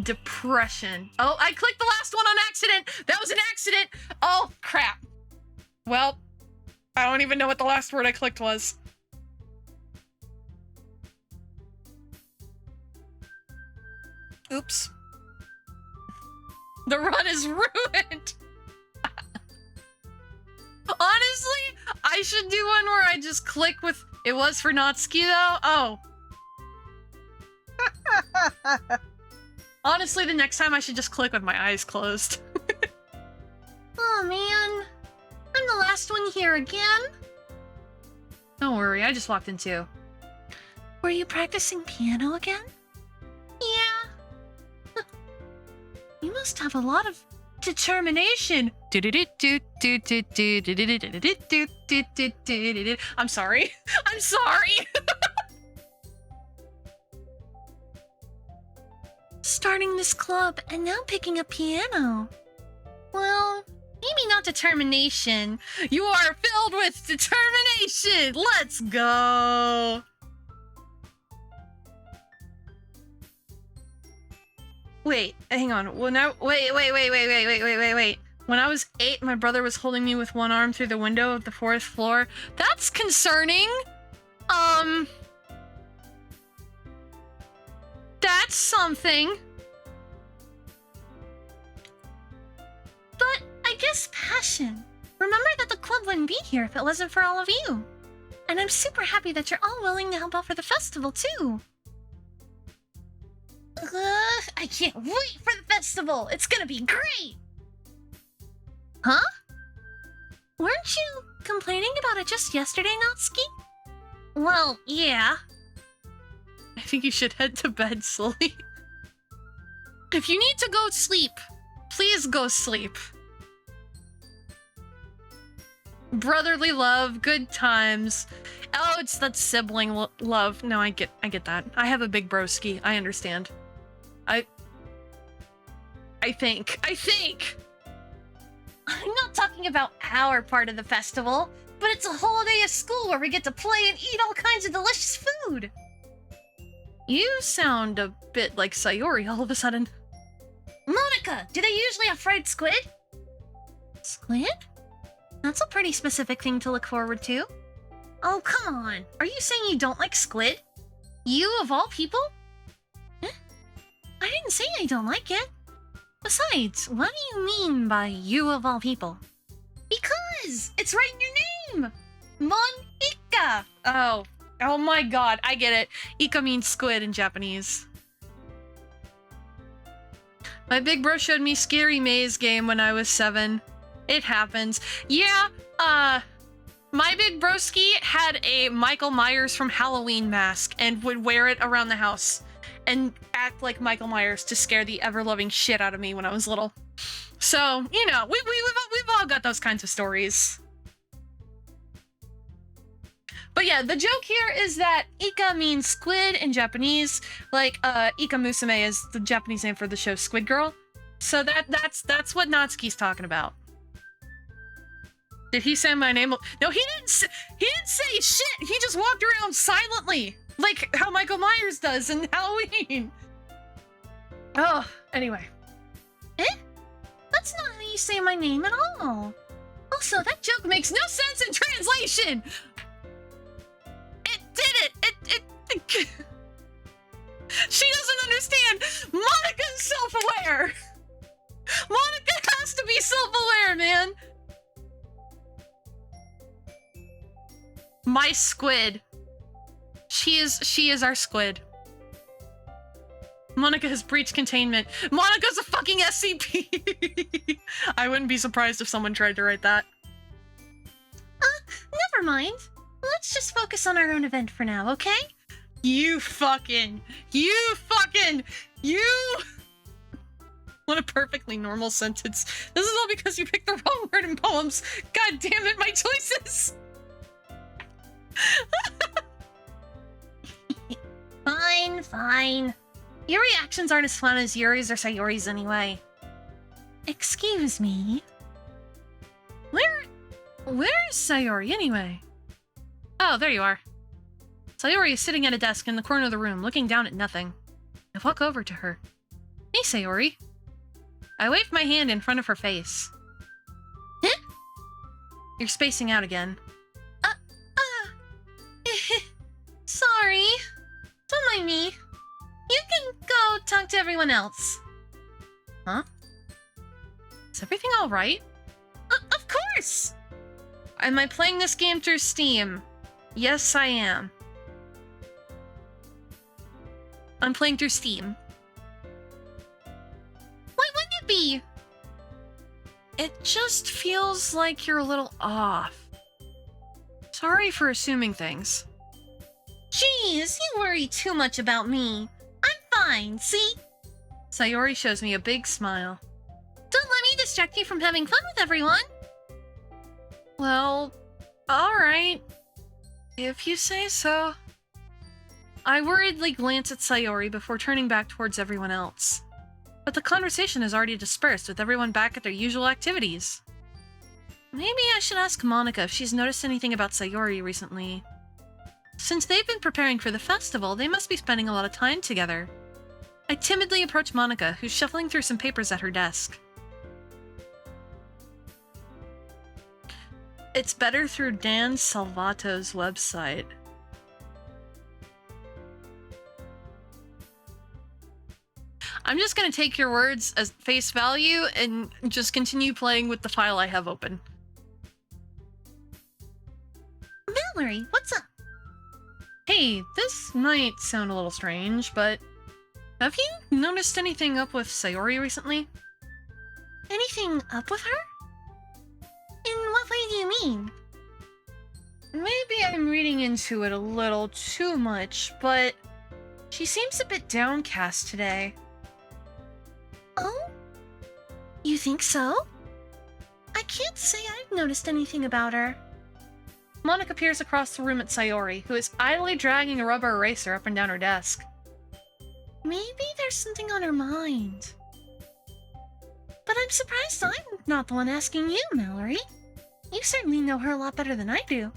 Depression. Oh, I clicked the last one on accident! That was an accident! Oh, crap. Well, I don't even know what the last word I clicked was. Oops. The run is ruined! Honestly, I should do one where I just click with... It was for Natsuki, though? Oh. Honestly, the next time I should just click with my eyes closed. Oh man, I'm the last one here again. Don't worry, I just walked in too. Were you practicing piano again? Yeah. You must have a lot of determination. I'm sorry. I'm sorry. Starting this club and now picking up piano. Well, maybe not determination. You are filled with determination. Let's go. Wait, hang on. Wait. When I was 8, my brother was holding me with one arm through the window of the 4th floor. That's concerning. That's something. But I guess passion. Remember that the club wouldn't be here if it wasn't for all of you. And I'm super happy that you're all willing to help out for the festival, too. I can't wait for the festival! It's gonna be great! Huh? Weren't you complaining about it just yesterday, Natsuki? Well, yeah. I think you should head to bed, Sully. If you need to go sleep, please go sleep. Brotherly love, good times. Oh, it's that sibling love. No, I get that. I have a big broski. I understand. I think. I'm not talking about our part of the festival, but it's a whole day of school where we get to play and eat all kinds of delicious food. You sound a bit like Sayori all of a sudden. Monica, do they usually have fried squid? Squid? That's a pretty specific thing to look forward to. Oh, come on. Are you saying you don't like squid? You of all people? Huh? I didn't say I don't like it. Besides, what do you mean by you of all people? Because it's right in your name! Monica! Oh my god, I get it. Ika means squid in Japanese. My big bro showed me Scary Maze game when I was 7. It happens. Yeah, my big broski had a Michael Myers from Halloween mask and would wear it around the house and act like Michael Myers to scare the ever-loving shit out of me when I was little. So, you know, we've all got those kinds of stories. But yeah, the joke here is that Ika means squid in Japanese, like Ika Musume is the Japanese name for the show Squid Girl. So that's what Natsuki's talking about. Did he say my name? No, he didn't say shit. He just walked around silently, like how Michael Myers does in Halloween. Oh, anyway. Eh? That's not how you say my name at all. Also, that joke makes no sense in translation. It did it. She doesn't understand. Monica's self-aware. Monica has to be self-aware, man. My squid. She is our squid. Monica has breached containment. Monica's a fucking SCP. I wouldn't be surprised if someone tried to write that. Never mind. Let's just focus on our own event for now, okay? You. What a perfectly normal sentence. This is all because you picked the wrong word in poems. God damn it, my choices! Fine, fine. Your reactions aren't as fun as Yuri's or Sayori's anyway. Excuse me. Where's Sayori anyway? Oh, there you are. Sayori is sitting at a desk in the corner of the room, looking down at nothing. I walk over to her. Hey, Sayori. I wave my hand in front of her face. Huh? You're spacing out again. Sorry. Don't mind me. You can go talk to everyone else. Huh? Is everything alright? Of course! Am I playing this game through Steam? Yes, I am. I'm playing through Steam. Why wouldn't it be? It just feels like you're a little off. Sorry for assuming things. Jeez, you worry too much about me. I'm fine, see? Sayori shows me a big smile. Don't let me distract you from having fun with everyone. Well, alright. If you say so. I worriedly glance at Sayori before turning back towards everyone else. But the conversation has already dispersed with everyone back at their usual activities. Maybe I should ask Monica if she's noticed anything about Sayori recently. Since they've been preparing for the festival, they must be spending a lot of time together. I timidly approach Monica, who's shuffling through some papers at her desk. It's better through Dan Salvato's website. I'm just gonna take your words as face value and just continue playing with the file I have open. Mallory, what's up? Hey, this might sound a little strange, but have you noticed anything up with Sayori recently? Anything up with her? In what way do you mean? Maybe I'm reading into it a little too much, but she seems a bit downcast today. Oh? You think so? I can't say I've noticed anything about her. Monica peers across the room at Sayori, who is idly dragging a rubber eraser up and down her desk. Maybe there's something on her mind. But I'm surprised I'm not the one asking you, Mallory. You certainly know her a lot better than I do.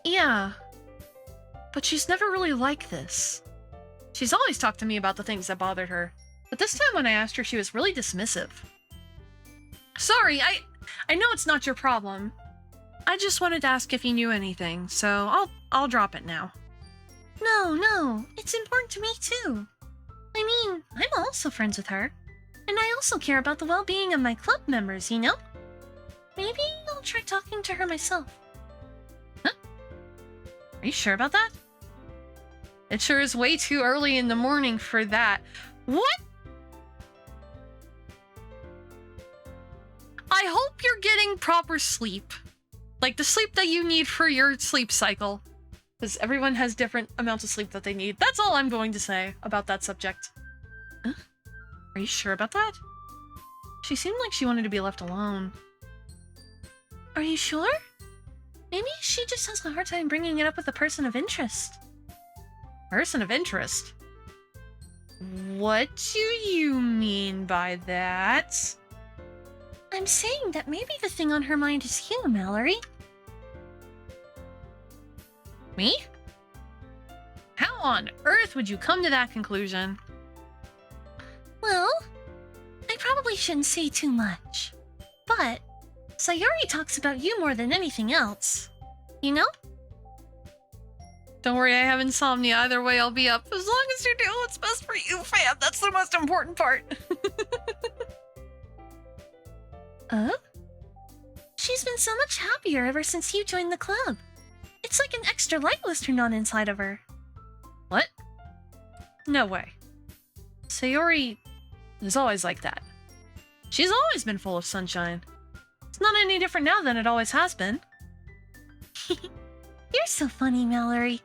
Yeah, but she's never really like this. She's always talked to me about the things that bothered her, but this time when I asked her, she was really dismissive. Sorry, I know it's not your problem. I just wanted to ask if you knew anything, so I'll drop it now. No, it's important to me too. I mean, I'm also friends with her, and I also care about the well-being of my club members, you know? Maybe I'll try talking to her myself. Huh? Are you sure about that? It sure is way too early in the morning for that. What? I hope you're getting proper sleep. Like the sleep that you need for your sleep cycle. Because everyone has different amounts of sleep that they need. That's all I'm going to say about that subject. Huh? Are you sure about that? She seemed like she wanted to be left alone. Are you sure? Maybe she just has a hard time bringing it up with a person of interest. Person of interest? What do you mean by that? I'm saying that maybe the thing on her mind is you, Mallory. Me? How on earth would you come to that conclusion? Well, I probably shouldn't say too much, but Sayori talks about you more than anything else. You know? Don't worry, I have insomnia. Either way, I'll be up. As long as you're doing what's best for you, fam. That's the most important part. She's been so much happier ever since you joined the club. It's like an extra light was turned on inside of her. What? No way. Sayori is always like that. She's always been full of sunshine. It's not any different now than it always has been. You're so funny, Mallory.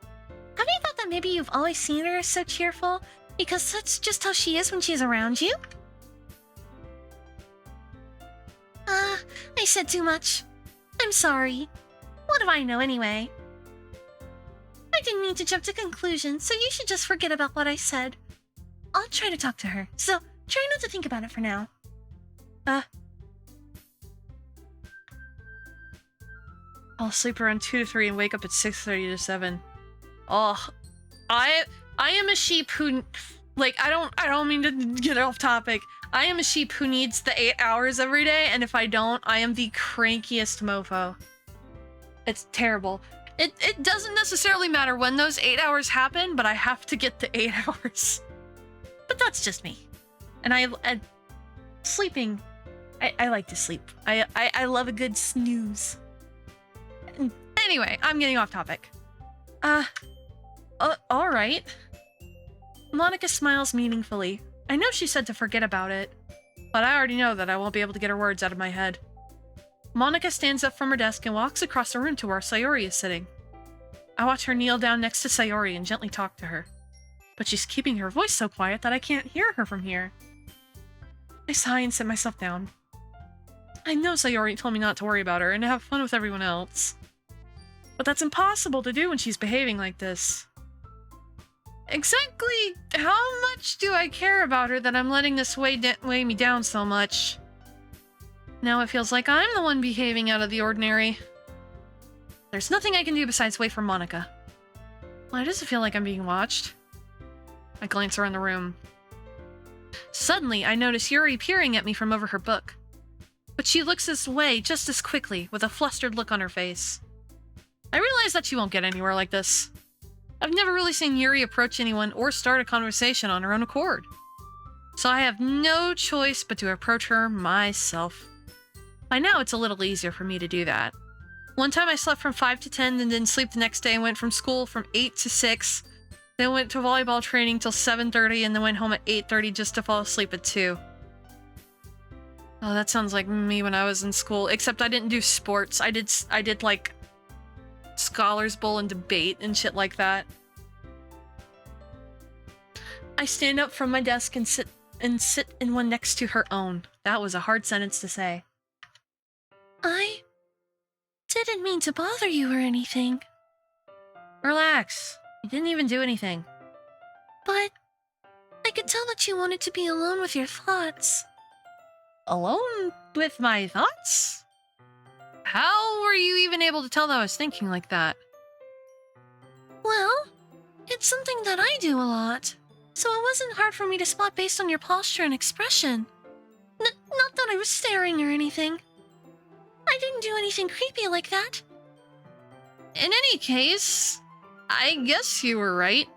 Have you thought that maybe you've always seen her as so cheerful? Because that's just how she is when she's around you? I said too much. I'm sorry. What do I know anyway? I didn't mean to jump to conclusions, so you should just forget about what I said. I'll try to talk to her, so try not to think about it for now. I'll sleep around 2 to 3 and wake up at 6:30 to 7. Oh, I am a sheep who, like, I don't mean to get off topic. I am a sheep who needs the 8 hours every day, and if I don't, I am the crankiest mofo. It's terrible. It doesn't necessarily matter when those 8 hours happen, but I have to get the 8 hours. But that's just me. And sleeping, I like to sleep. I love a good snooze. Anyway, I'm getting off topic. All right. Monica smiles meaningfully. I know she said to forget about it, but I already know that I won't be able to get her words out of my head. Monica stands up from her desk and walks across the room to where Sayori is sitting. I watch her kneel down next to Sayori and gently talk to her, but she's keeping her voice so quiet that I can't hear her from here. I sigh and sit myself down. I know Sayori told me not to worry about her and to have fun with everyone else, but that's impossible to do when she's behaving like this. Exactly how much do I care about her that I'm letting this weigh me down so much? Now it feels like I'm the one behaving out of the ordinary. There's nothing I can do besides wait for Monica. Why does it feel like I'm being watched? I glance around the room. Suddenly, I notice Yuri peering at me from over her book. But she looks this way just as quickly, with a flustered look on her face. I realize that she won't get anywhere like this. I've never really seen Yuri approach anyone or start a conversation on her own accord. So I have no choice but to approach her myself. By now, it's a little easier for me to do that. One time I slept from 5 to 10 and didn't sleep the next day and went from school from 8 to 6. Then went to volleyball training till 7:30 and then went home at 8:30 just to fall asleep at 2. Oh, that sounds like me when I was in school, except I didn't do sports. I did like Scholars Bowl and debate and shit like that. I stand up from my desk and sit in one next to her own. That was a hard sentence to say. I didn't mean to bother you or anything. Relax. You didn't even do anything. But I could tell that you wanted to be alone with your thoughts. Alone with my thoughts? How were you even able to tell that I was thinking like that? Well, it's something that I do a lot, so it wasn't hard for me to spot based on your posture and expression. Not that I was staring or anything. I didn't do anything creepy like that. In any case, I guess you were right.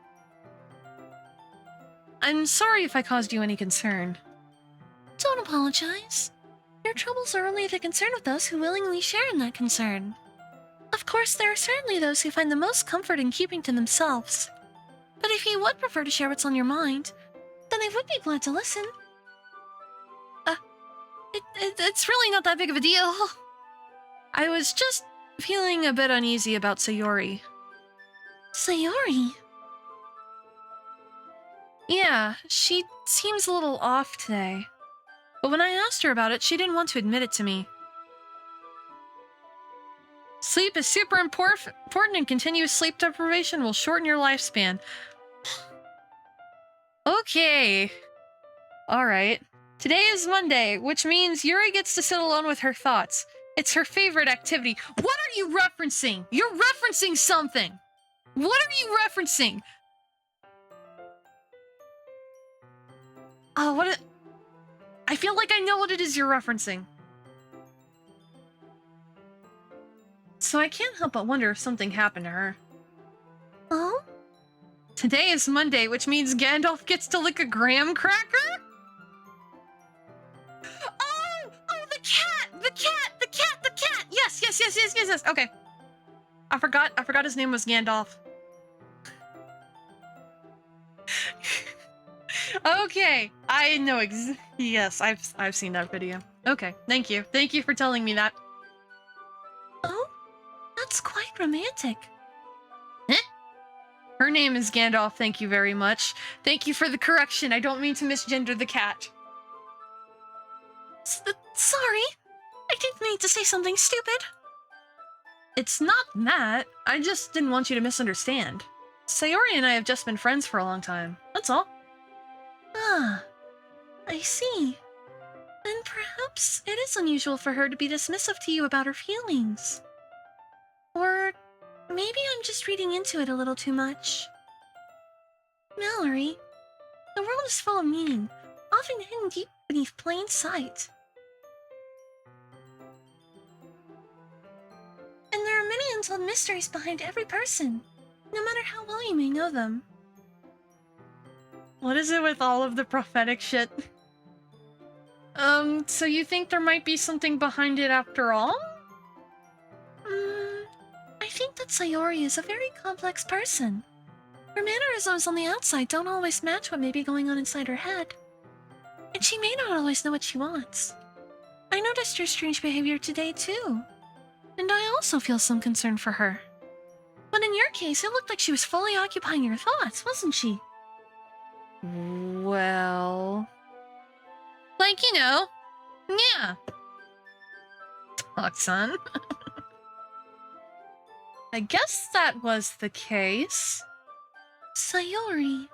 I'm sorry if I caused you any concern. Don't apologize. Your troubles are only the concern of those who willingly share in that concern. Of course, there are certainly those who find the most comfort in keeping to themselves. But if you would prefer to share what's on your mind, then I would be glad to listen. It's really not that big of a deal. I was just feeling a bit uneasy about Sayori. Sayori? Yeah, she seems a little off today. But when I asked her about it, she didn't want to admit it to me. Sleep is super important and continuous sleep deprivation will shorten your lifespan. Okay. Alright. Today is Monday, which means Yuri gets to sit alone with her thoughts. It's her favorite activity. What are you referencing? You're referencing something! What are you referencing? Oh, I feel like I know what it is you're referencing. So I can't help but wonder if something happened to her. Oh? Today is Monday, which means Gandalf gets to lick a graham cracker? Oh, the cat! The cat! Yes. Okay. I forgot his name was Gandalf. Okay, I know yes, I've seen that video. Okay, thank you. Thank you for telling me that. Oh? That's quite romantic. Her name is Gandalf, thank you very much. Thank you for the correction. I don't mean to misgender the cat. Sorry. I didn't with me to say something stupid? It's not that. I just didn't want you to misunderstand. Sayori and I have just been friends for a long time. That's all. Ah, I see. Then perhaps it is unusual for her to be dismissive to you about her feelings. Or maybe I'm just reading into it a little too much. Mallory, the world is full of meaning, often hidden deep beneath plain sight. And there are many untold mysteries behind every person, no matter how well you may know them. What is it with all of the prophetic shit? So you think there might be something behind it after all? I think that Sayori is a very complex person. Her mannerisms on the outside don't always match what may be going on inside her head. And she may not always know what she wants. I noticed her strange behavior today, too. And I also feel some concern for her. But in your case, it looked like she was fully occupying your thoughts, wasn't she? Well... like, you know. Yeah. Talk, son. I guess that was the case. Sayori,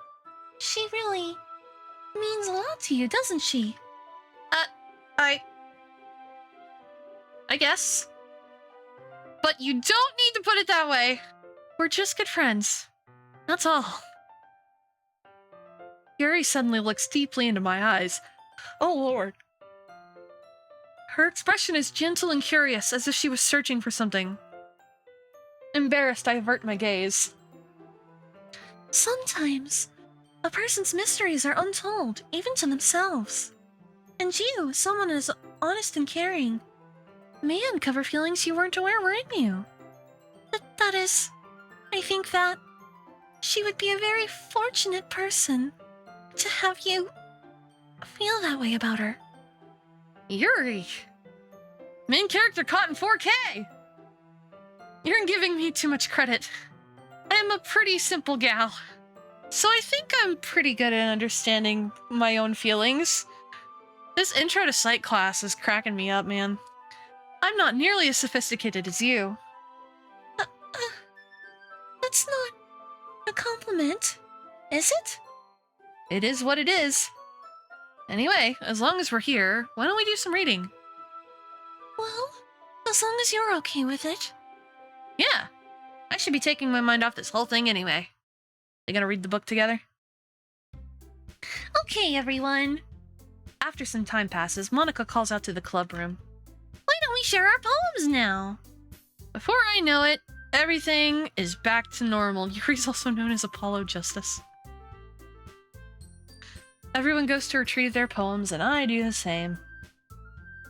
she really means a lot to you, doesn't she? I guess. But you don't need to put it that way. We're just good friends. That's all. Yuri suddenly looks deeply into my eyes. Oh, Lord. Her expression is gentle and curious, as if she was searching for something. Embarrassed, I avert my gaze. Sometimes, a person's mysteries are untold, even to themselves. And you, someone as honest and caring, may uncover feelings you weren't aware were in you. That is, I think that she would be a very fortunate person to have you feel that way about her. Yuri! Main character caught in 4K! You're giving me too much credit. I'm a pretty simple gal. So I think I'm pretty good at understanding my own feelings. This intro to psych class is cracking me up, man. I'm not nearly as sophisticated as you. That's not a compliment, is it? It is what it is. Anyway, as long as we're here, why don't we do some reading? Well, as long as you're okay with it. Yeah. I should be taking my mind off this whole thing anyway. You gonna read the book together? Okay, everyone. After some time passes, Monica calls out to the club room. Why don't we share our poems now? Before I know it, everything is back to normal. Yuri's also known as Apollo Justice. Everyone goes to retrieve their poems, and I do the same.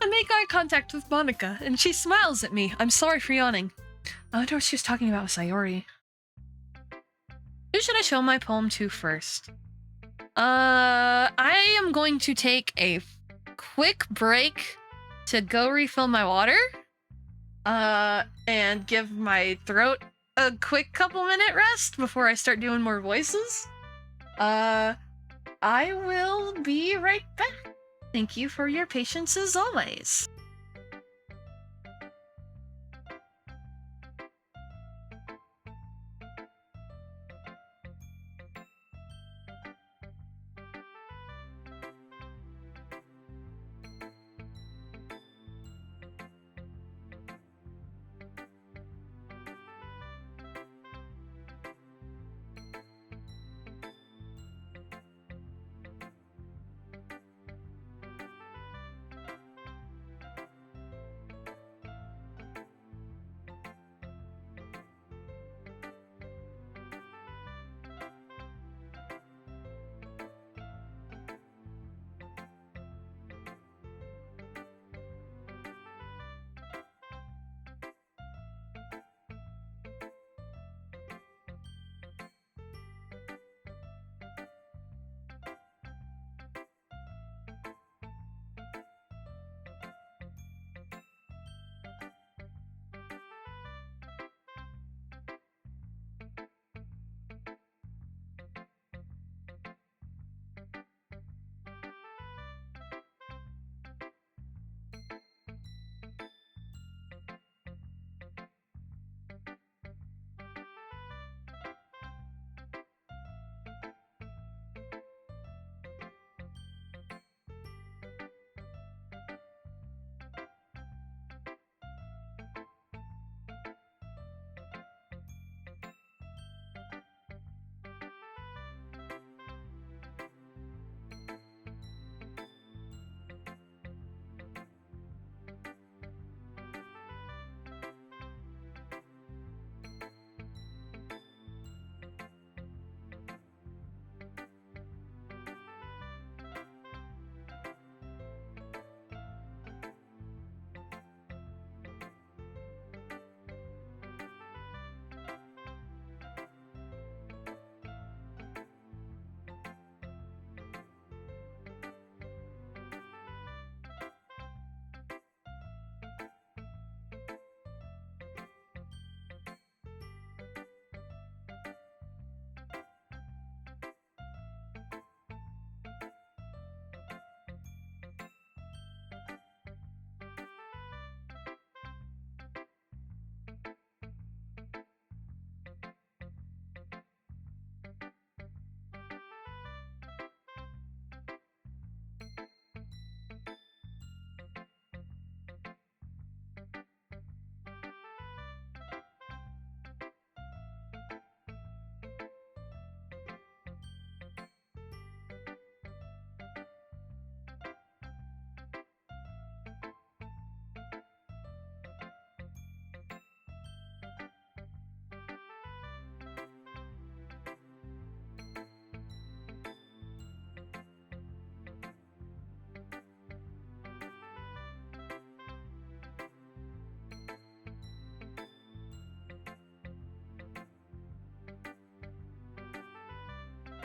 I make eye contact with Monica, and she smiles at me. I'm sorry for yawning. I wonder what she was talking about with Sayori. Who should I show my poem to first? I am going to take a quick break to go refill my water. And give my throat a quick couple-minute rest before I start doing more voices. I will be right back. Thank you for your patience as always.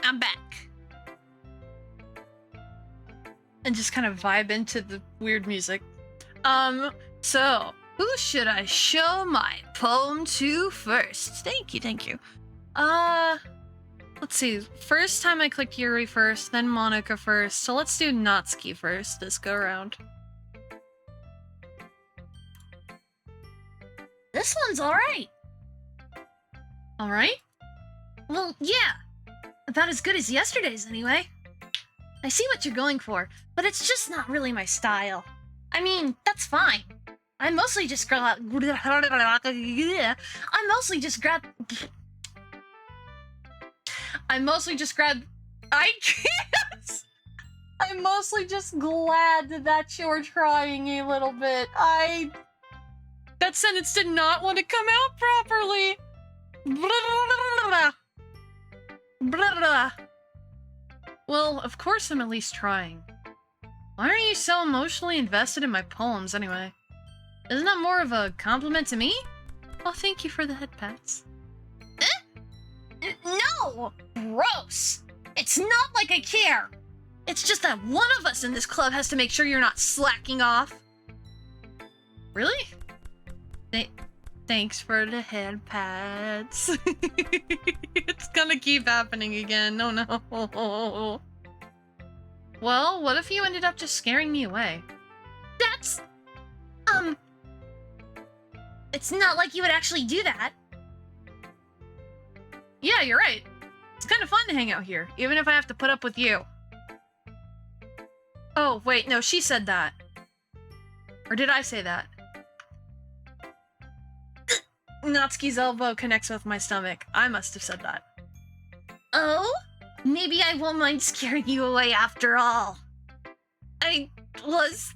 I'm back. And just kind of vibe into the weird music. So who should I show my poem to first? Thank you. Let's see. First time I clicked Yuri first, then Monica first. So let's do Natsuki first this go around. This one's alright. Alright? Well, yeah. About as good as yesterday's, anyway. I see what you're going for, but it's just not really my style. I mean, that's fine. I mostly just grabbed... I mostly just grabbed... I'm mostly just glad that you're trying a little bit. That sentence did not want to come out properly. Well, of course I'm at least trying. Why are you so emotionally invested in my poems anyway? Isn't that more of a compliment to me? Oh, thank you for the head pats. No! Gross! It's not like I care! It's just that one of us in this club has to make sure you're not slacking off. Really? Thanks for the head pats. It's gonna keep happening again. Oh no. Well, what if you ended up just scaring me away? That's... It's not like you would actually do that. Yeah, you're right. It's kind of fun to hang out here, even if I have to put up with you. Oh, wait, no, she said that. Or did I say that? Natsuki's elbow connects with my stomach. I must have said that. Oh? Maybe I won't mind scaring you away after all. I was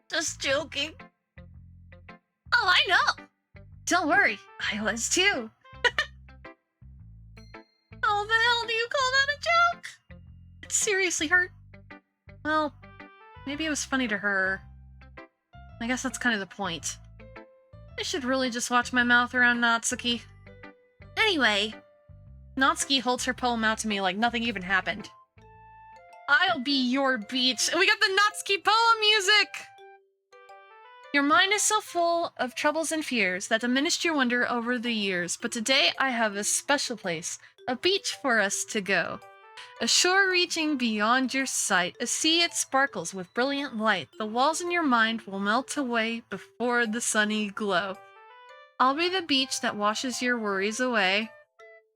just joking. Oh, I know. Don't worry, I was too. Oh, the hell do you call that a joke? It seriously hurt. Well, maybe it was funny to her. I guess that's kind of the point. I should really just watch my mouth around Natsuki. Anyway, Natsuki holds her poem out to me like nothing even happened. I'll be your beach. And we got the Natsuki poem music! Your mind is so full of troubles and fears that diminished your wonder over the years, but today I have a special place, a beach for us to go. A shore reaching beyond your sight, a sea it sparkles with brilliant light. The walls in your mind will melt away before the sunny glow. I'll be the beach that washes your worries away.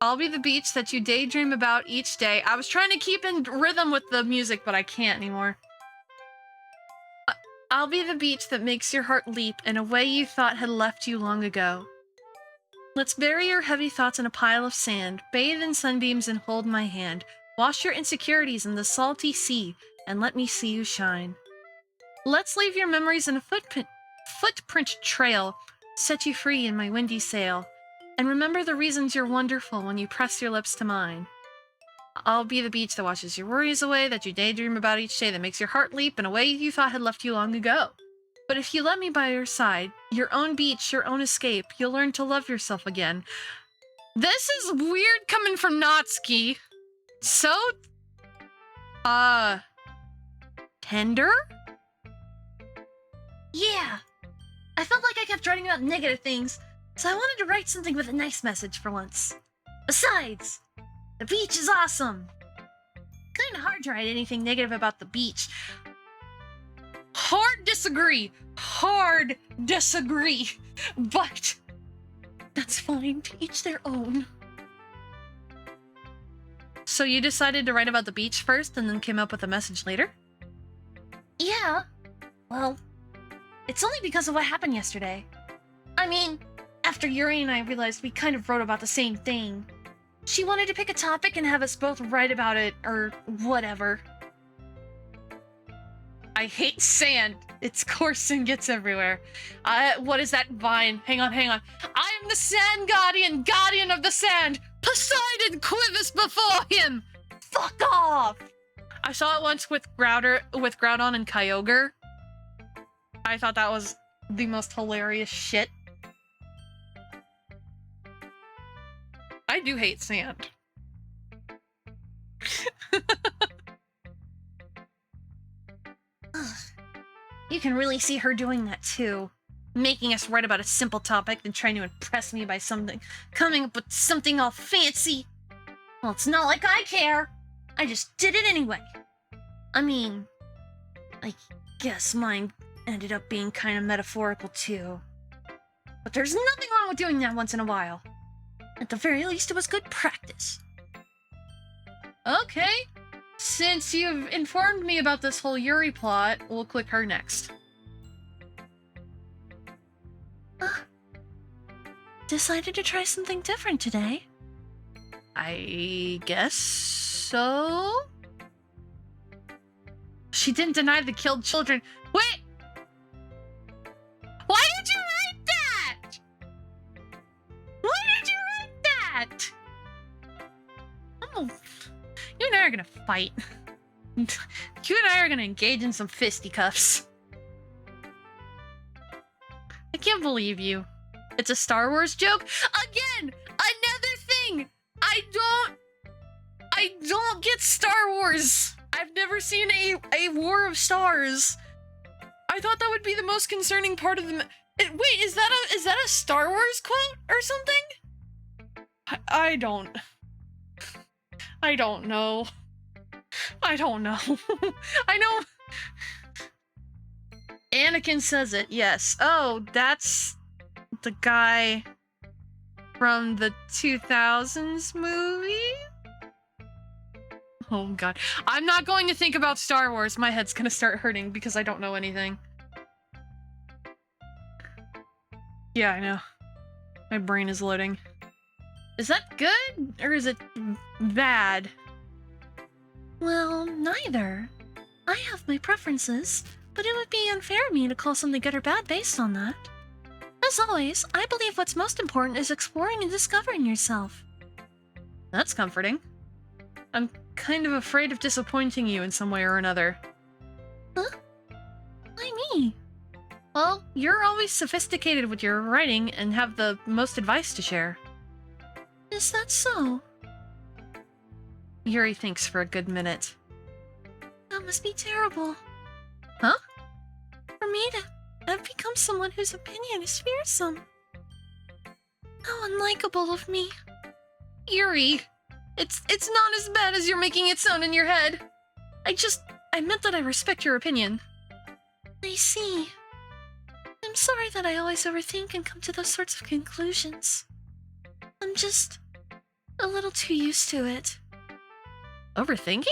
I'll be the beach that you daydream about each day. I was trying to keep in rhythm with the music, but I can't anymore. I'll be the beach that makes your heart leap in a way you thought had left you long ago. Let's bury your heavy thoughts in a pile of sand, bathe in sunbeams and hold my hand. Wash your insecurities in the salty sea, and let me see you shine. Let's leave your memories in a footprint trail, set you free in my windy sail, and remember the reasons you're wonderful when you press your lips to mine. I'll be the beach that washes your worries away, that you daydream about each day, that makes your heart leap in a way you thought had left you long ago. But if you let me by your side, your own beach, your own escape, you'll learn to love yourself again. This is weird coming from Natsuki. So, tender? yeah. I felt like I kept writing about negative things, so I wanted to write something with a nice message for once. Besides, the beach is awesome. Kinda hard to write anything negative about the beach. Hard disagree. But that's fine. To each their own. So you decided to write about the beach first and then came up with a message later? Yeah. Well, it's only because of what happened yesterday. I mean, after Yuri and I realized we kind of wrote about the same thing, she wanted to pick a topic and have us both write about it, or whatever. I hate sand. It's coarse and gets everywhere. What is that vine? Hang on. I am the sand guardian of the sand. Poseidon quivers before him. Fuck off. I saw it once with Groudon and Kyogre. I thought that was the most hilarious shit. I do hate sand. you can really see her doing that too. Making us write about a simple topic, then trying to impress me by coming up with something all fancy. Well, it's not like I care. I just did it anyway. I mean, I guess mine ended up being kind of metaphorical too. But there's nothing wrong with doing that once in a while. At the very least, it was good practice. Okay. Since you've informed me about this whole Yuri plot, we'll click her next. Decided to try something different today. I guess so? She didn't deny the killed children. Wait! Why did you write that? Why did you write that? Oh, you and I are gonna fight. You and I are gonna engage in some fisticuffs. I can't believe you. It's a Star Wars joke? Again! Another thing! I don't get Star Wars. I've never seen a War of Stars. I thought that would be the most concerning part of the... Wait, is that a Star Wars quote or something? I don't know. I don't know. I know... Anakin says it, yes. Oh, that's the guy from the 2000s movie? Oh god. I'm not going to think about Star Wars. My head's gonna start hurting because I don't know anything. Yeah, I know. My brain is loading. Is that good? Or is it bad? Well, neither. I have my preferences, but it would be unfair of me to call something good or bad based on that. As always, I believe what's most important is exploring and discovering yourself. That's comforting. I'm kind of afraid of disappointing you in some way or another. Huh? Why me? Well, you're always sophisticated with your writing and have the most advice to share. Is that so? Yuri thinks for a good minute. That must be terrible. Huh? For me to have become someone whose opinion is fearsome. How unlikable of me. Yuri, it's not as bad as you're making it sound in your head. I meant that I respect your opinion. I see. I'm sorry that I always overthink and come to those sorts of conclusions. I'm just a little too used to it. Overthinking?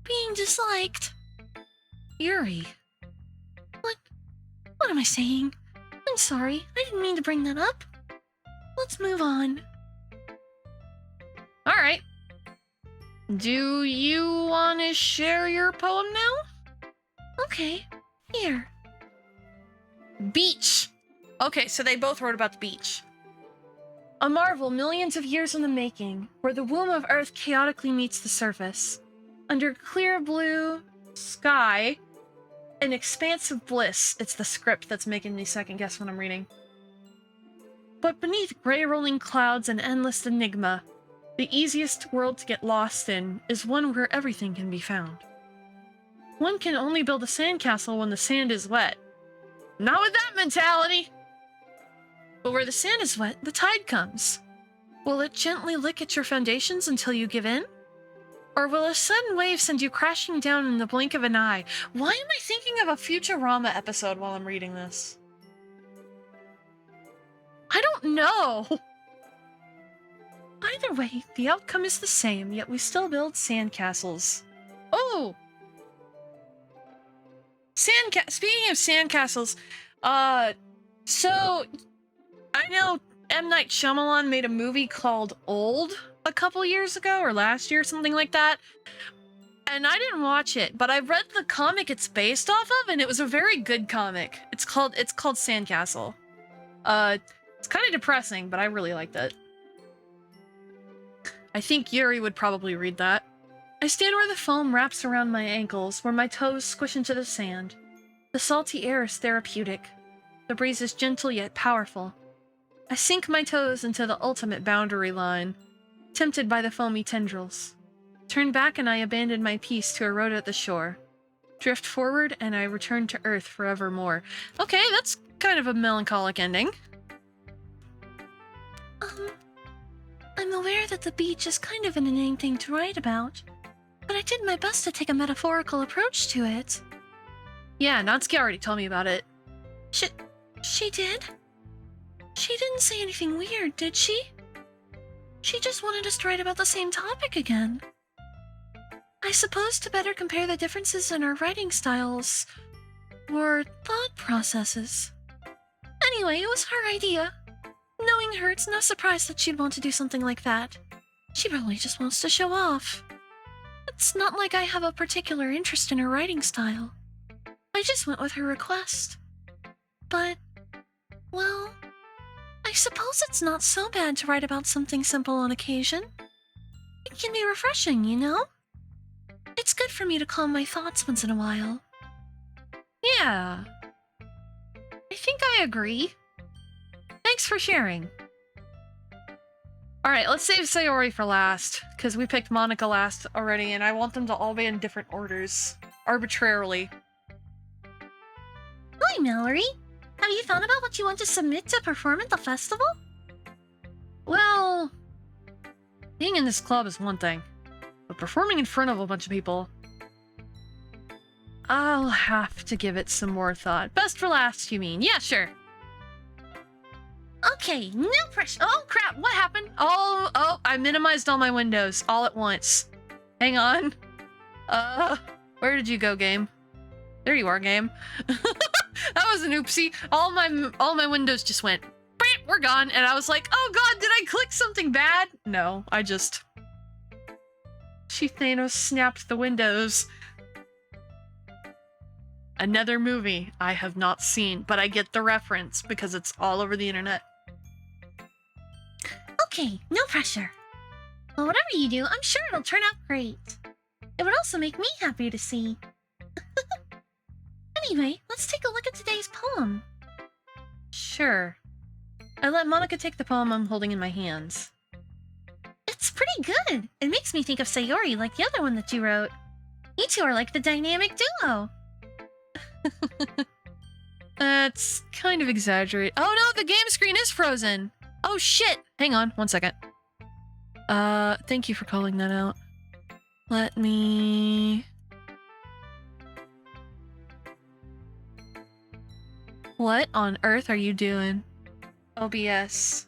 Being disliked. Yuri. What am I saying? I'm sorry, I didn't mean to bring that up. Let's move on. Alright. Do you want to share your poem now? Okay, here. Beach! Okay, so they both wrote about the beach. A marvel millions of years in the making, where the womb of Earth chaotically meets the surface. Under clear blue sky, an expanse of bliss. It's the script that's making me second guess when I'm reading. But beneath gray rolling clouds and endless enigma, the easiest world to get lost in is one where everything can be found. One can only build a sandcastle when the sand is wet. Not with that mentality! But where the sand is wet, the tide comes. Will it gently lick at your foundations until you give in? Or will a sudden wave send you crashing down in the blink of an eye? Why am I thinking of a Futurama episode while I'm reading this? I don't know! Either way, the outcome is the same, yet we still build sandcastles. Oh! Speaking of sandcastles, so I know M. Night Shyamalan made a movie called Old a couple years ago, or last year, something like that. And I didn't watch it, but I read the comic it's based off of, and it was a very good comic. It's called Sandcastle. It's kind of depressing, but I really liked it. I think Yuri would probably read that. I stand where the foam wraps around my ankles, where my toes squish into the sand. The salty air is therapeutic. The breeze is gentle yet powerful. I sink my toes into the ultimate boundary line, tempted by the foamy tendrils. Turn back and I abandon my piece to erode at the shore. drift forward, and I return to Earth forevermore. Okay, that's kind of a melancholic ending. I'm aware that the beach is kind of an inane thing to write about, but I did my best to take a metaphorical approach to it. Yeah, Natsuki already told me about it. She did? She didn't say anything weird, did she? She just wanted us to write about the same topic again. I suppose to better compare the differences in our writing styles or thought processes. Anyway, it was her idea. Knowing her, it's no surprise that she'd want to do something like that. She probably just wants to show off. It's not like I have a particular interest in her writing style. I just went with her request. But, well, I suppose it's not so bad to write about something simple on occasion. It can be refreshing, you know? It's good for me to calm my thoughts once in a while. Yeah. I think I agree. Thanks for sharing. Alright, let's save Sayori for last, because we picked Monica last already, and I want them to all be in different orders. Arbitrarily. Hi, Mallory. Have you thought about what you want to submit to perform at the festival? Well, being in this club is one thing, but performing in front of a bunch of people, I'll have to give it some more thought. Best for last, you mean? Yeah, sure. Okay, no pressure. Oh crap, what happened? Oh, I minimized all my windows all at once. Hang on. Where did you go, game? There you are, game. That was an oopsie. All my windows just went, "Beep," we're gone, and I was like, oh god, did I click something bad? No, she Thanos snapped the windows. Another movie I have not seen, but I get the reference because it's all over the internet. Okay, no pressure. Well, whatever you do, I'm sure it'll turn out great. It would also make me happy to see. Anyway, let's take a look at today's poem. Sure. I let Monica take the poem I'm holding in my hands. It's pretty good. It makes me think of Sayori like the other one that you wrote. You two are like the dynamic duo. That's kind of exaggerated. Oh no, the game screen is frozen. Oh shit. Hang on, 1 second. Thank you for calling that out. Let me... What on earth are you doing? OBS.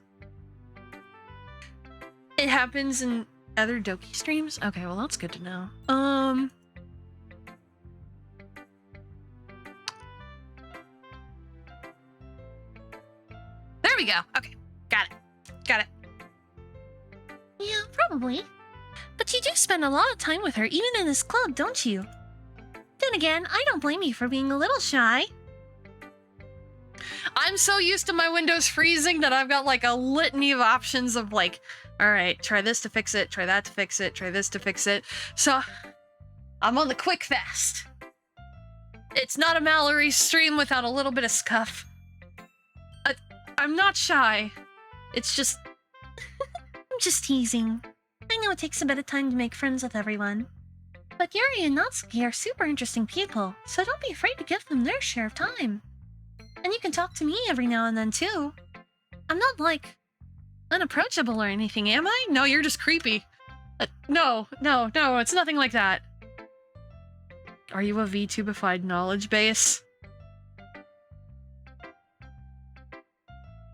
It happens in other Doki streams? Okay, well that's good to know. There we go. Okay, got it. Yeah, probably. But you do spend a lot of time with her even in this club, don't you? Then again, I don't blame you for being a little shy. I'm so used to my Windows freezing that I've got like a litany of options of like, alright, try this to fix it, try that to fix it, try this to fix it. So, I'm on the quick fast. It's not a Mallory stream without a little bit of scuff. I'm not shy. It's just... I'm just teasing. I know it takes a bit of time to make friends with everyone. But Yuri and Natsuki are super interesting people, so don't be afraid to give them their share of time. And you can talk to me every now and then, too. I'm not, like, unapproachable or anything, am I? No, you're just creepy. No, it's nothing like that. Are you a VTubified knowledge base?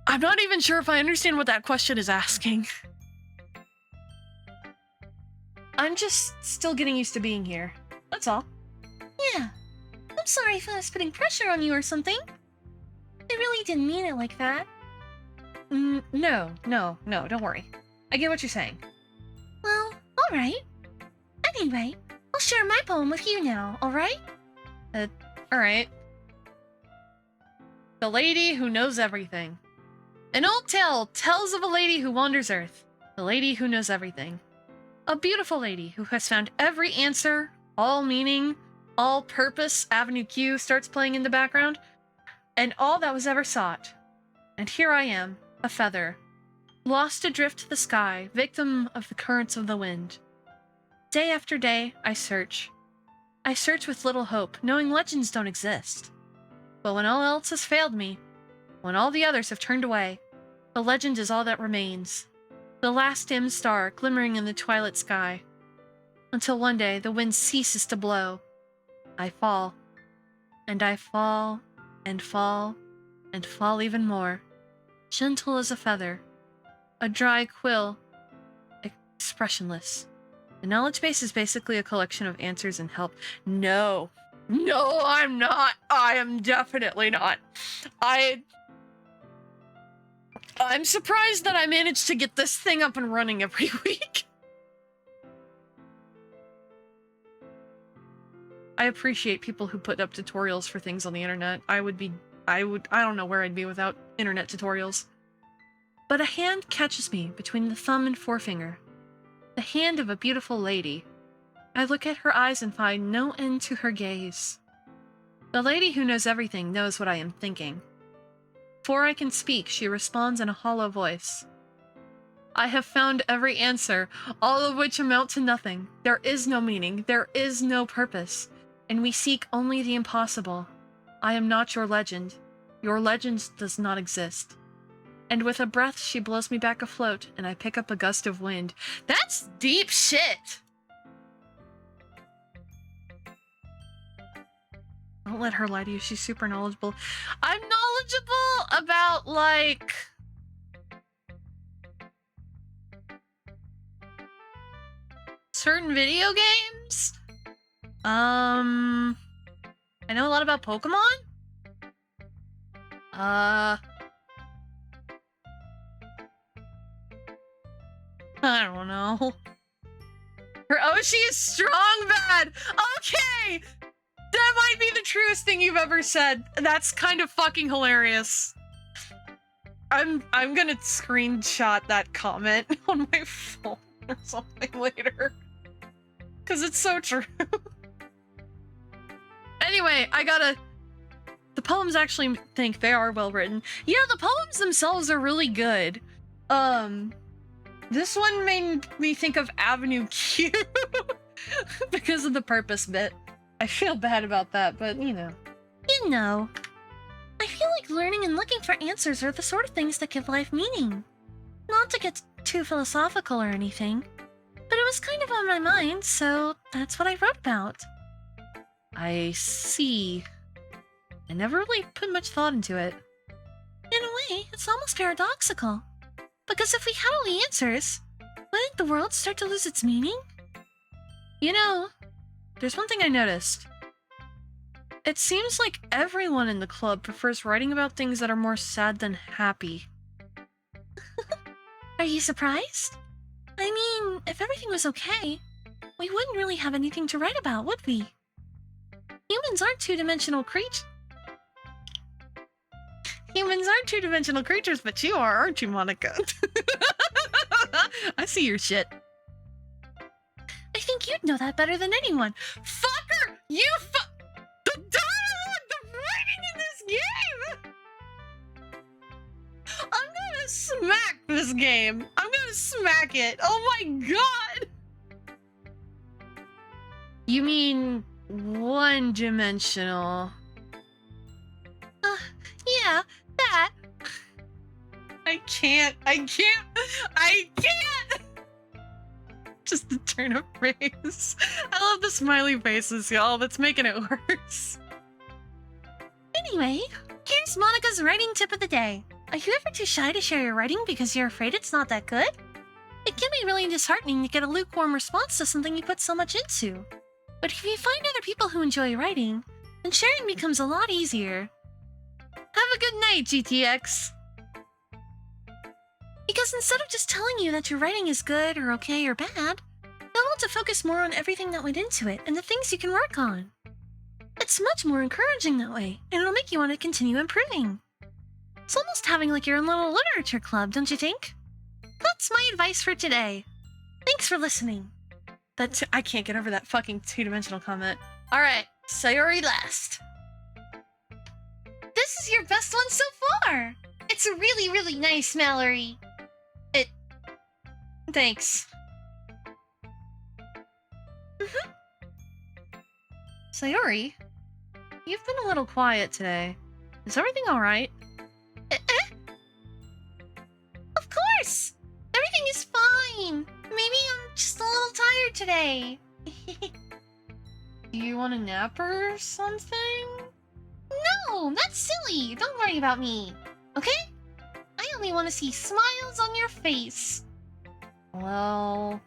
I'm not even sure if I understand what that question is asking. I'm just still getting used to being here. That's all. Yeah. I'm sorry if I was putting pressure on you or something. I really didn't mean it like that. No, don't worry. I get what you're saying. Well, alright. Anyway, I'll share my poem with you now, alright? Alright. The Lady Who Knows Everything. An old tale tells of a lady who wanders Earth. The lady who knows everything. A beautiful lady who has found every answer, all meaning, all purpose. Avenue Q starts playing in the background. And all that was ever sought. And here I am, a feather, lost adrift to the sky, victim of the currents of the wind. Day after day, I search. I search with little hope, knowing legends don't exist. But when all else has failed me, when all the others have turned away, the legend is all that remains. The last dim star glimmering in the twilight sky. Until one day the wind ceases to blow. I fall. And I fall, and fall, and fall even more. Gentle as a feather. A dry quill. Expressionless. The knowledge base is basically a collection of answers and help. No. No, I'm not. I am definitely not. I'm surprised that I managed to get this thing up and running every week. I appreciate people who put up tutorials for things on the internet. I don't know where I'd be without internet tutorials. But a hand catches me between the thumb and forefinger. The hand of a beautiful lady. I look at her eyes and find no end to her gaze. The lady who knows everything knows what I am thinking. Before I can speak, she responds in a hollow voice. I have found every answer, all of which amount to nothing. There is no meaning, there is no purpose, and we seek only the impossible. I am not your legend. Your legend does not exist. And with a breath, she blows me back afloat, and I pick up a gust of wind. That's deep shit! Don't let her lie to you, she's super knowledgeable. I'm knowledgeable about, like... certain video games? I know a lot about Pokemon? I don't know. Her Oshi is strong bad! Okay! That might be the truest thing you've ever said. That's kind of fucking hilarious. I'm gonna screenshot that comment on my phone or something later. Cause it's so true. Anyway, the poems actually think they are well written. Yeah, the poems themselves are really good. This one made me think of Avenue Q because of the purpose bit. I feel bad about that, but you know. You know. I feel like learning and looking for answers are the sort of things that give life meaning. Not to get too philosophical or anything, but it was kind of on my mind, so that's what I wrote about. I see. I never really put much thought into it. In a way, it's almost paradoxical. Because if we had all the answers, wouldn't the world start to lose its meaning? You know, there's one thing I noticed. It seems like everyone in the club prefers writing about things that are more sad than happy. Are you surprised? I mean, if everything was okay, we wouldn't really have anything to write about, would we? Humans aren't two-dimensional creatures. Humans aren't two-dimensional creatures, but you are, aren't you, Monica? I see your shit. I think you'd know that better than anyone. Fucker! The dialogue, the writing in this game! I'm gonna smack this game. I'm gonna smack it. Oh my god! You mean one-dimensional? Yeah, that. I can't. Just the turnip face. I love the smiley faces, y'all. That's making it worse. Anyway, here's Monica's writing tip of the day. Are you ever too shy to share your writing because you're afraid it's not that good? It can be really disheartening to get a lukewarm response to something you put so much into. But if you find other people who enjoy writing, then sharing becomes a lot easier. Have a good night, GTX. Because instead of just telling you that your writing is good or okay or bad, they'll want to focus more on everything that went into it and the things you can work on. It's much more encouraging that way, and it'll make you want to continue improving. It's almost having like your own little literature club, don't you think? That's my advice for today. Thanks for listening. I can't get over that fucking two-dimensional comment. Alright, Sayori last. This is your best one so far! It's really, really nice, Mallory. Thanks. Sayori, you've been a little quiet today. Is everything alright? Of course! Everything is fine. Maybe I'm just a little tired today. Do you want a nap or something? No, that's silly. Don't worry about me. Okay? I only want to see smiles on your face. Well...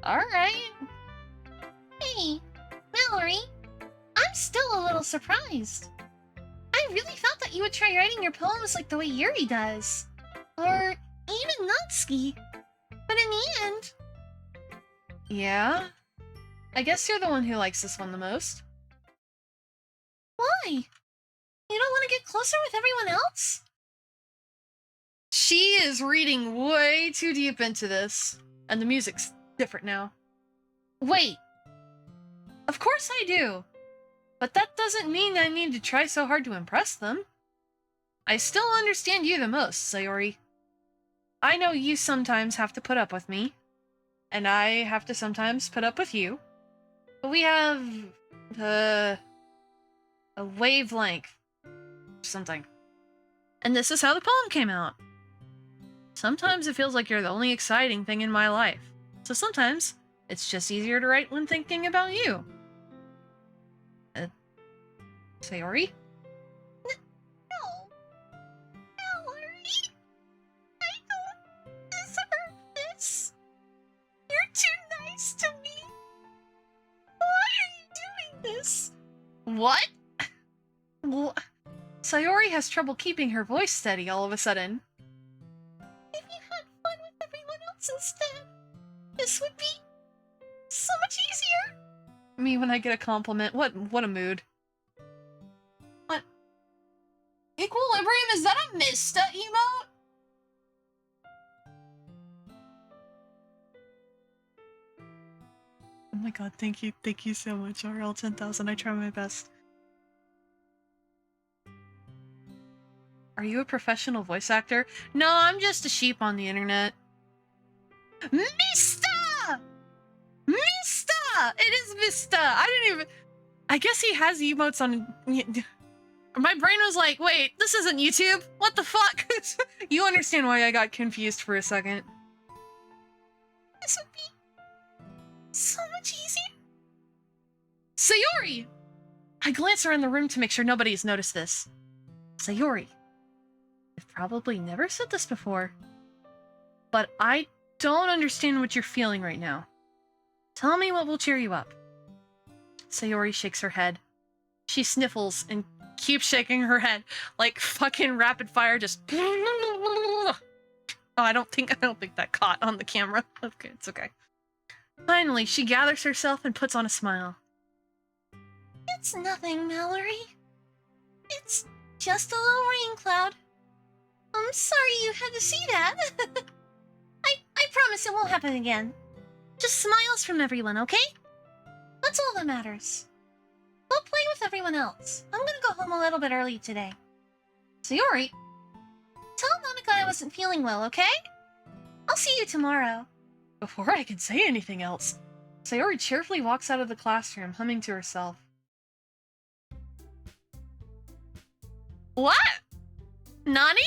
Alright. Hey, Mallory. I'm still a little surprised. I really thought that you would try writing your poems like the way Yuri does. Or even Natsuki. But in the end... Yeah? I guess you're the one who likes this one the most. Why? You don't want to get closer with everyone else? She is reading way too deep into this. And the music's different now. Wait. Of course I do. But that doesn't mean I need to try so hard to impress them. I still understand you the most, Sayori. I know you sometimes have to put up with me. And I have to sometimes put up with you. But we have... a wavelength. Something. And this is how the poem came out. Sometimes it feels like you're the only exciting thing in my life. So sometimes it's just easier to write when thinking about you. Sayori? No. Mallory. I don't deserve this. You're too nice to me. Why are you doing this? What? Sayori has trouble keeping her voice steady all of a sudden. If you had fun with everyone else instead, this would be so much easier. Me when I get a compliment. What a mood. What? Equilibrium, is that a Mista emote? Oh my god, thank you so much, RL 10,000. I try my best. Are you a professional voice actor? No, I'm just a sheep on the internet. Mista! Mista! It is Mista! I guess he has emotes on... My brain was like, wait, this isn't YouTube? What the fuck? You understand why I got confused for a second. This would be so much easier. Sayori! I glance around the room to make sure nobody's noticed this. Sayori. I've probably never said this before, but I don't understand what you're feeling right now. Tell me what will cheer you up. Sayori shakes her head. She sniffles and keeps shaking her head like fucking rapid fire just... Oh, I don't think that caught on the camera. Okay, it's okay. Finally, she gathers herself and puts on a smile. It's nothing, Mallory. It's just a little rain cloud. I'm sorry you had to see that. I promise it won't happen again. Just smiles from everyone, okay? That's all that matters. Go play with everyone else. I'm gonna go home a little bit early today. Sayori, Tell Monica I wasn't feeling well, okay? I'll see you tomorrow. Before I can say anything else, Sayori cheerfully walks out of the classroom, humming to herself. What? Nani?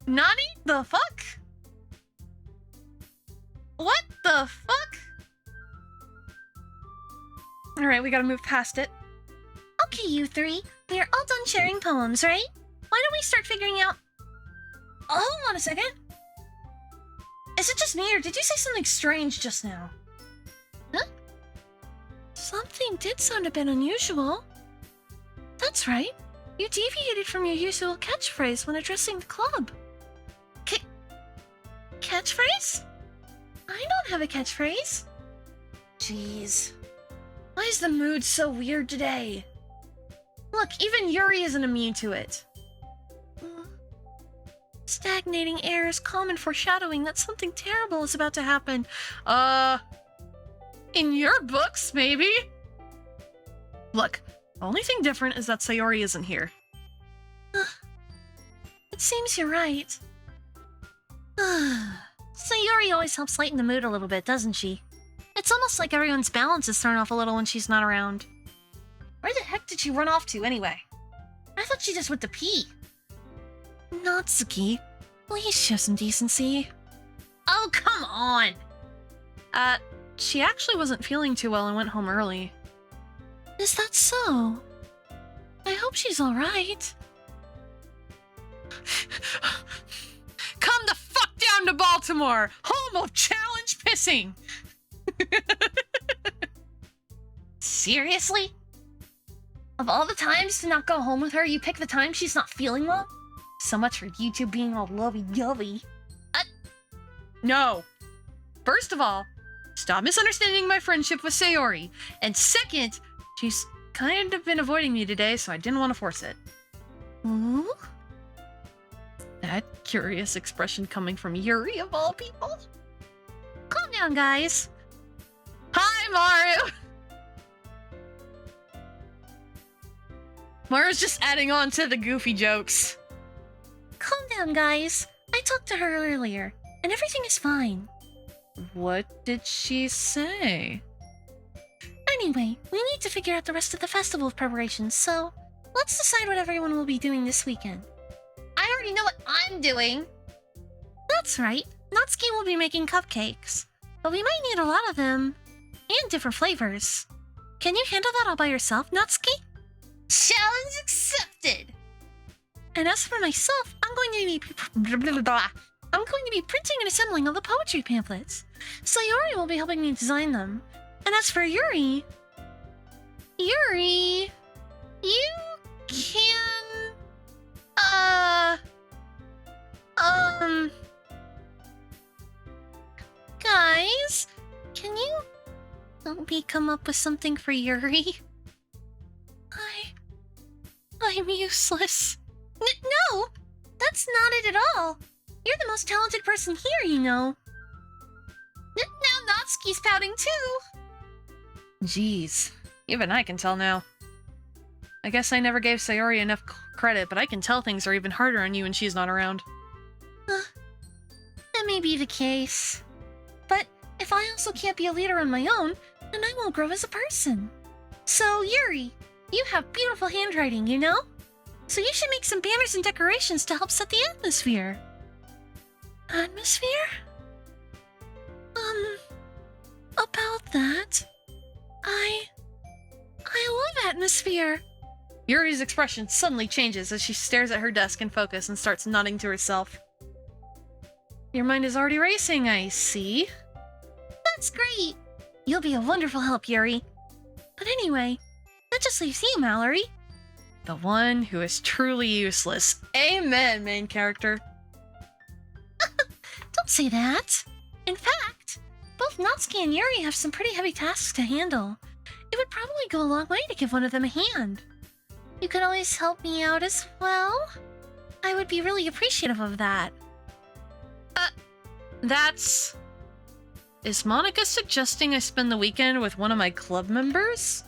Nani? The fuck? What the fuck? Alright, we gotta move past it. Okay, you three. We are all done sharing poems, right? Why don't we start figuring out... Oh, hold on a second. Is it just me, or did you say something strange just now? Huh? Something did sound a bit unusual. That's right. You deviated from your usual catchphrase when addressing the club. Catchphrase? I don't have a catchphrase. Jeez. Why is the mood so weird today? Look, even Yuri isn't immune to it. Stagnating air is common foreshadowing that something terrible is about to happen. In your books, maybe? Look, the only thing different is that Sayori isn't here. It seems you're right. Sayori always helps lighten the mood a little bit, doesn't she? It's It's almost like everyone's balance is thrown off a little when she's not around. Where the heck did she run off to, anyway? I thought she just went to pee. Natsuki, please show some decency. Oh, come on! She actually wasn't feeling too well and went home early. Is that so? I hope she's alright. Come the fuck down to Baltimore! Home of challenge pissing! Seriously? Of all the times to not go home with her, you pick the time she's not feeling well? So much for you two being all lovey-dovey. No. First of all, stop misunderstanding my friendship with Sayori. And second, she's kind of been avoiding me today, so I didn't want to force it. Ooh? That curious expression coming from Yuri, of all people. Calm down, guys. Hi, Maru! Maru's just adding on to the goofy jokes. Calm down, guys. I talked to her earlier, and everything is fine. What did she say? Anyway, we need to figure out the rest of the festival preparations, so let's decide what everyone will be doing this weekend. I already know what I'm doing! That's right. Natsuki will be making cupcakes, but we might need a lot of them, and different flavors. Can you handle that all by yourself, Natsuki? Challenge accepted! And as for myself, I'm going to be printing and assembling all the poetry pamphlets. Sayori will be helping me design them. And as for Yuri, you can, guys, can you help me come up with something for Yuri? I'm useless. No, that's not it at all. You're the most talented person here, you know. Now Natsuki's pouting too. Jeez, even I can tell now. I guess I never gave Sayori enough credit, but I can tell things are even harder on you when she's not around. That may be the case. But if I also can't be a leader on my own, then I won't grow as a person. So, Yuri, you have beautiful handwriting, you know? So you should make some banners and decorations to help set the atmosphere. Atmosphere? About that, I love atmosphere. Yuri's expression suddenly changes as she stares at her desk in focus and starts nodding to herself. Your mind is already racing, I see. That's great. You'll be a wonderful help, Yuri. But anyway, that just leaves you, Mallory. The one who is truly useless. Amen, main character. Don't say that. In fact, both Natsuki and Yuri have some pretty heavy tasks to handle. It would probably go a long way to give one of them a hand. You could always help me out as well. I would be really appreciative of that. That's... Is Monica suggesting I spend the weekend with one of my club members?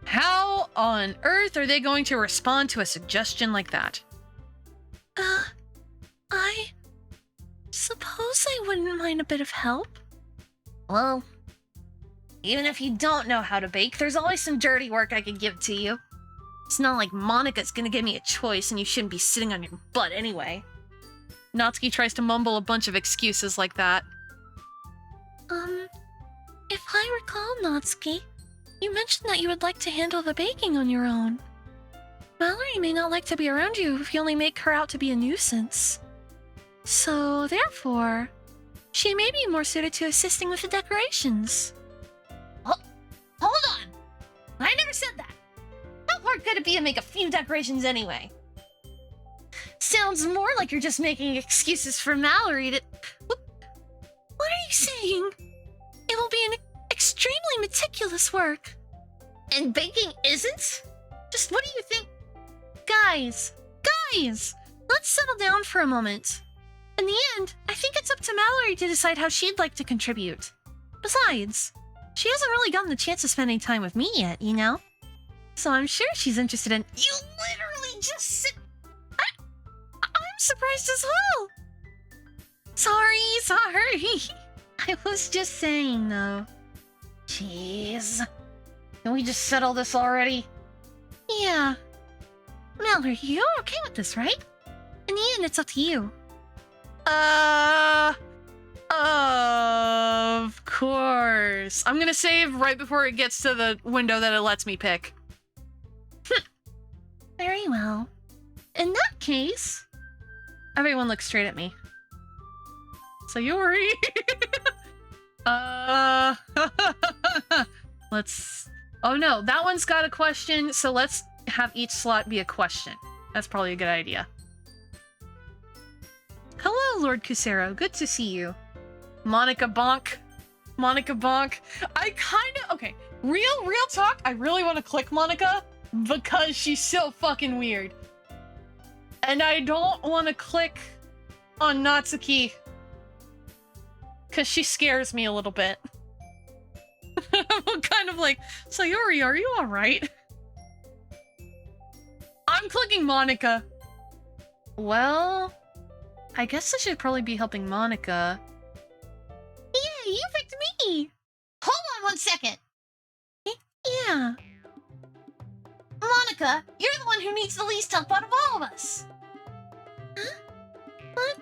How on earth are they going to respond to a suggestion like that? I suppose I wouldn't mind a bit of help. Well, even if you don't know how to bake, there's always some dirty work I could give to you. It's not like Monica's gonna give me a choice and you shouldn't be sitting on your butt anyway. Natsuki tries to mumble a bunch of excuses like that. If I recall, Natsuki, you mentioned that you would like to handle the baking on your own. Mallory may not like to be around you if you only make her out to be a nuisance. So, therefore, she may be more suited to assisting with the decorations. Oh, hold on! I never said that! How hard could it be to make a few decorations anyway? Sounds more like you're just making excuses for Mallory to... What are you saying? It will be an extremely meticulous work. And baking isn't? Just what do you think? Guys, let's settle down for a moment. In the end, I think it's up to Mallory to decide how she'd like to contribute. Besides, she hasn't really gotten the chance of spending time with me yet, you know? So I'm sure she's interested in... You literally just sit... I'm surprised as well! Sorry. I was just saying, though. Jeez. Can we just settle this already? Yeah. Mallory, you're okay with this, right? In the end, it's up to you. Of course. I'm gonna save right before it gets to the window that it lets me pick. Very well. In that case... Everyone looks straight at me. Sayori! Let's... Oh no, that one's got a question, so let's have each slot be a question. That's probably a good idea. Hello, Lord Kusero. Good to see you. Monica Bonk. Monica Bonk. I kinda... Okay, real talk, I really want to click Monica because she's so fucking weird. And I don't want to click on Natsuki because she scares me a little bit. I'm kind of like, Sayori, are you alright? I'm clicking Monica. Well, I guess I should probably be helping Monica. Yeah, you picked me! Hold on 1 second. Yeah. Monica, you're the one who needs the least help out of all of us. Huh? What?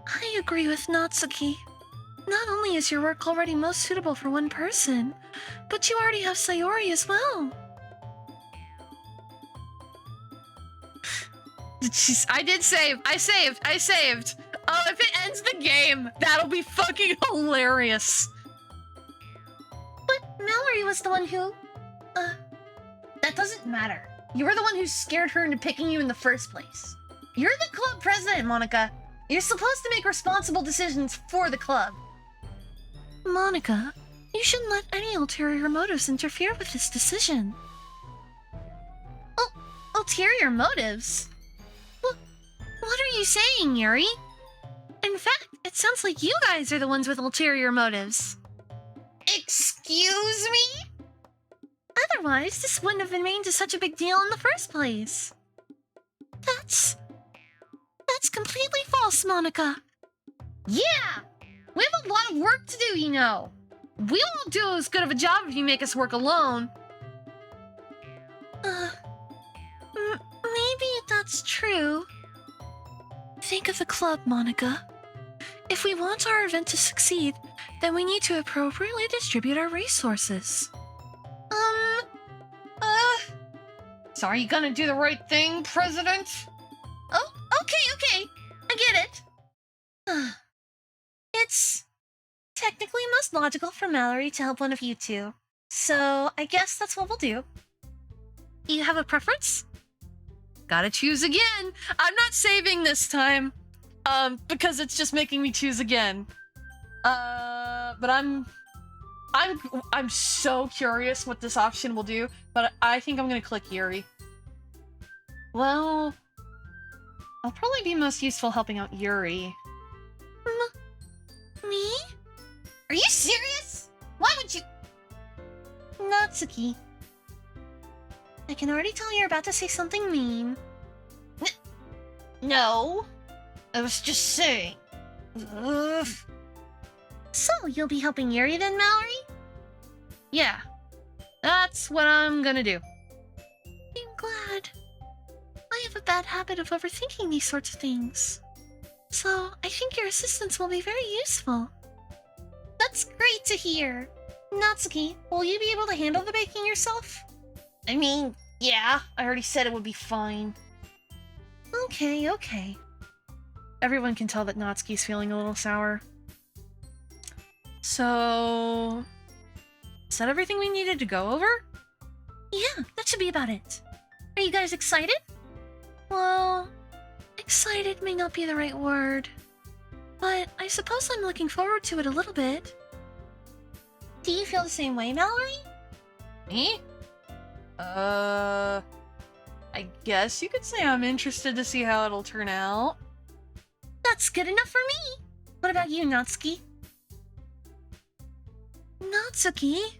I agree with Natsuki. Not only is your work already most suitable for one person, but you already have Sayori as well. I did save. I saved. Oh, if it ends the game, that'll be fucking hilarious. But Mallory was the one who... That doesn't matter. You were the one who scared her into picking you in the first place. You're the club president, Monica. You're supposed to make responsible decisions for the club. Monica, you shouldn't let any ulterior motives interfere with this decision. Ulterior motives? What are you saying, Yuri? In fact, it sounds like you guys are the ones with ulterior motives. Excuse me? Otherwise, this wouldn't have been made into such a big deal in the first place. That's completely false, Monica. Yeah! We have a lot of work to do, you know. We won't do as good of a job if you make us work alone. Maybe that's true. Think of the club, Monica. If we want our event to succeed, then we need to appropriately distribute our resources. So are you gonna do the right thing, President? Oh, okay. I get it. It's technically most logical for Mallory to help one of you two. So I guess that's what we'll do. You have a preference? Gotta choose again. I'm not saving this time. Because it's just making me choose again. But I'm so curious what this option will do, but I think I'm gonna click Yuri. Well, I'll probably be most useful helping out Yuri. Me? Are you serious? Why would you... Natsuki. I can already tell you're about to say something mean. No. I was just saying. Ugh. So, you'll be helping Yuri then, Mallory? Yeah, that's what I'm gonna do. I'm glad. I have a bad habit of overthinking these sorts of things. So, I think your assistance will be very useful. That's great to hear. Natsuki, will you be able to handle the baking yourself? I mean, yeah, I already said it would be fine. Okay. Everyone can tell that Natsuki's feeling a little sour. So... is that everything we needed to go over? Yeah, that should be about it. Are you guys excited? Well, excited may not be the right word. But I suppose I'm looking forward to it a little bit. Do you feel the same way, Mallory? Me? I guess you could say I'm interested to see how it'll turn out. That's good enough for me. What about you, Natsuki? Natsuki?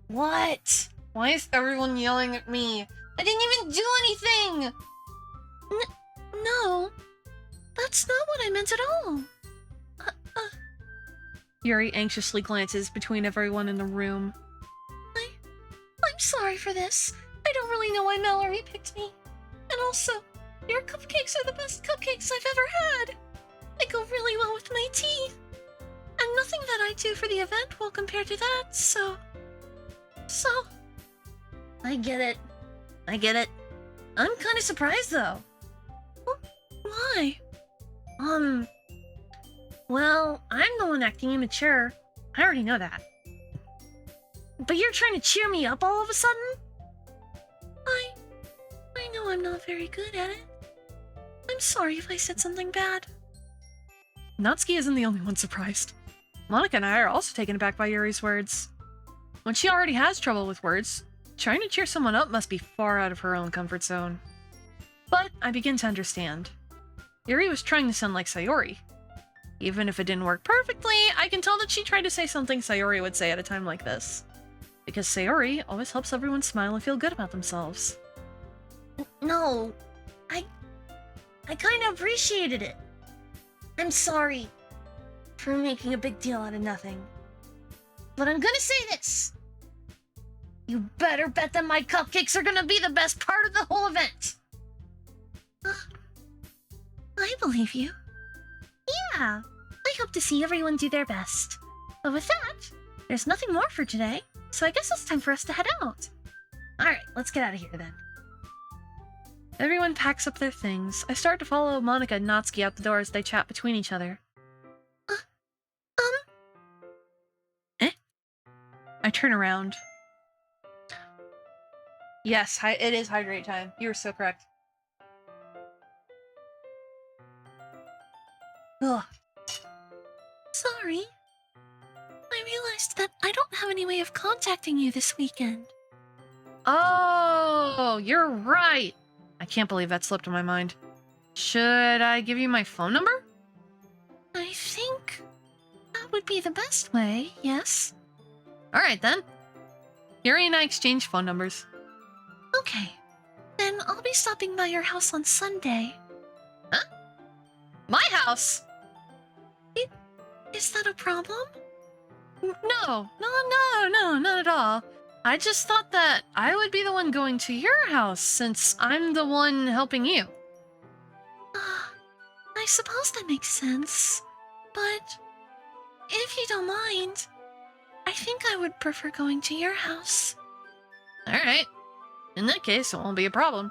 What? Why is everyone yelling at me? I didn't even do anything! No. That's not what I meant at all. Yuri anxiously glances between everyone in the room. I'm sorry for this. I don't really know why Mallory picked me. And also, your cupcakes are the best cupcakes I've ever had. They go really well with my tea. And nothing that I do for the event will compare to that, so... I get it. I'm kind of surprised, though. Why? Well, I'm the one acting immature. I already know that. But you're trying to cheer me up all of a sudden? I know I'm not very good at it. I'm sorry if I said something bad. Natsuki isn't the only one surprised. Monica and I are also taken aback by Yuri's words. When she already has trouble with words, trying to cheer someone up must be far out of her own comfort zone. But I begin to understand. Yuri was trying to sound like Sayori. Even if it didn't work perfectly, I can tell that she tried to say something Sayori would say at a time like this. Because Sayori always helps everyone smile and feel good about themselves. No, I kind of appreciated it. I'm sorry for making a big deal out of nothing. But I'm gonna say this. You better bet that my cupcakes are gonna be the best part of the whole event. I believe you. Yeah, I hope to see everyone do their best. But with that, there's nothing more for today, so I guess it's time for us to head out. Alright, let's get out of here then. Everyone packs up their things. I start to follow Monica and Natsuki out the door as they chat between each other. I turn around. Yes, it is hydrate time. You are so correct. Ugh. Sorry. I realized that I don't have any way of contacting you this weekend. Oh, you're right. I can't believe that slipped my mind. Should I give you my phone number? I think that would be the best way, yes? Alright then. Yuri and I exchange phone numbers. Okay. Then I'll be stopping by your house on Sunday. Huh? My house? Is that a problem? No, not at all. I just thought that I would be the one going to your house since I'm the one helping you. I suppose that makes sense. But if you don't mind, I think I would prefer going to your house. Alright. In that case, it won't be a problem.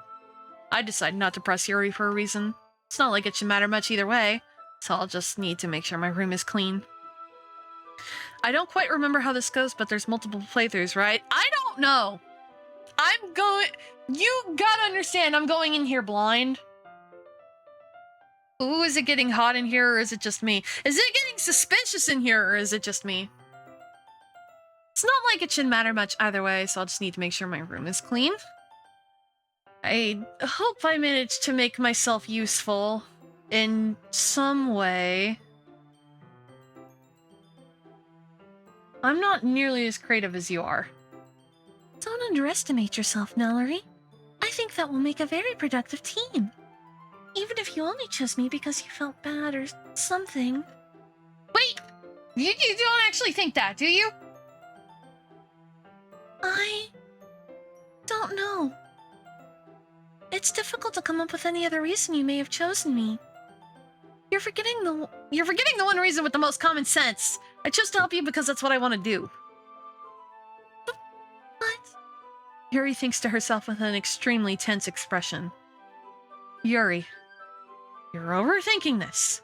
I decided not to press Yuri for a reason. It's not like it should matter much either way, so I'll just need to make sure my room is clean. I don't quite remember how this goes, but there's multiple playthroughs, right? I don't know! You gotta understand, I'm going in here blind. Ooh, is it getting hot in here, or is it just me? Is it getting suspicious in here, or is it just me? It's not like it should matter much either way, so I'll just need to make sure my room is clean. I hope I managed to make myself useful in some way. I'm not nearly as creative as you are. Don't underestimate yourself, Mallory. I think that will make a very productive team. Even if you only chose me because you felt bad or something. Wait! You don't actually think that, do you? I don't know. It's difficult to come up with any other reason you may have chosen me. You're forgetting the one reason with the most common sense. I chose to help you because that's what I want to do. What? Yuri thinks to herself with an extremely tense expression. Yuri, you're overthinking this.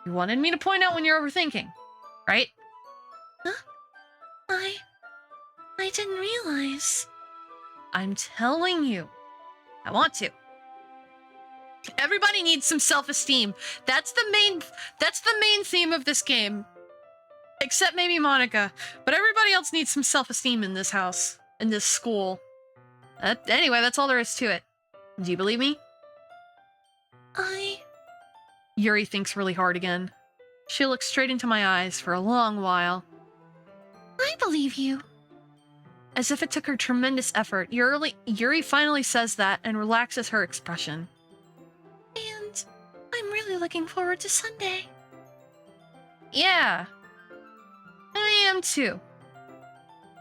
You wanted me to point out when you're overthinking, right? Huh? I didn't realize. I'm telling you. I want to. Everybody needs some self-esteem. That's the main theme of this game. Except maybe Monica. But everybody else needs some self-esteem in this house. In this school. Anyway, that's all there is to it. Do you believe me? Yuri thinks really hard again. She looks straight into my eyes for a long while. I believe you. As if it took her tremendous effort, Yuri finally says that and relaxes her expression. And I'm really looking forward to Sunday. Yeah. am too.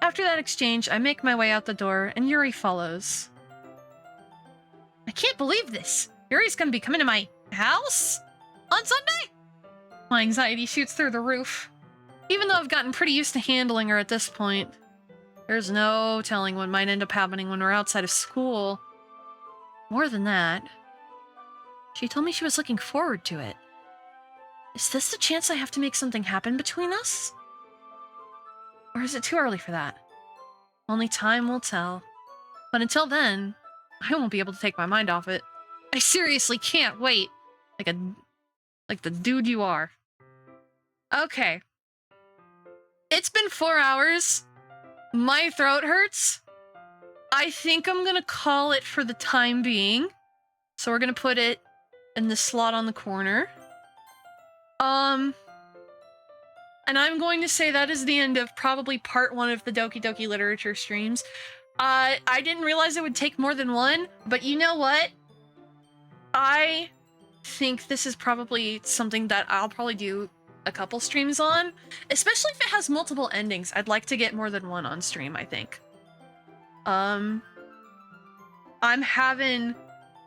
After that exchange, I make my way out the door, and Yuri follows. I can't believe this. Yuri's gonna be coming to my house? On Sunday? My anxiety shoots through the roof. Even though I've gotten pretty used to handling her at this point, there's no telling what might end up happening when we're outside of school. More than that, she told me she was looking forward to it. Is this the chance I have to make something happen between us? Or is it too early for that? Only time will tell. But until then, I won't be able to take my mind off it. I seriously can't wait. Like the dude you are. Okay. It's been 4 hours. My throat hurts. I think I'm gonna call it for the time being. So we're gonna put it in the slot on the corner. And I'm going to say that is the end of probably part 1 of the Doki Doki literature streams. I didn't realize it would take more than one, but you know what? I think this is probably something that I'll probably do a couple streams on, especially if it has multiple endings. I'd like to get more than one on stream, I think. I'm having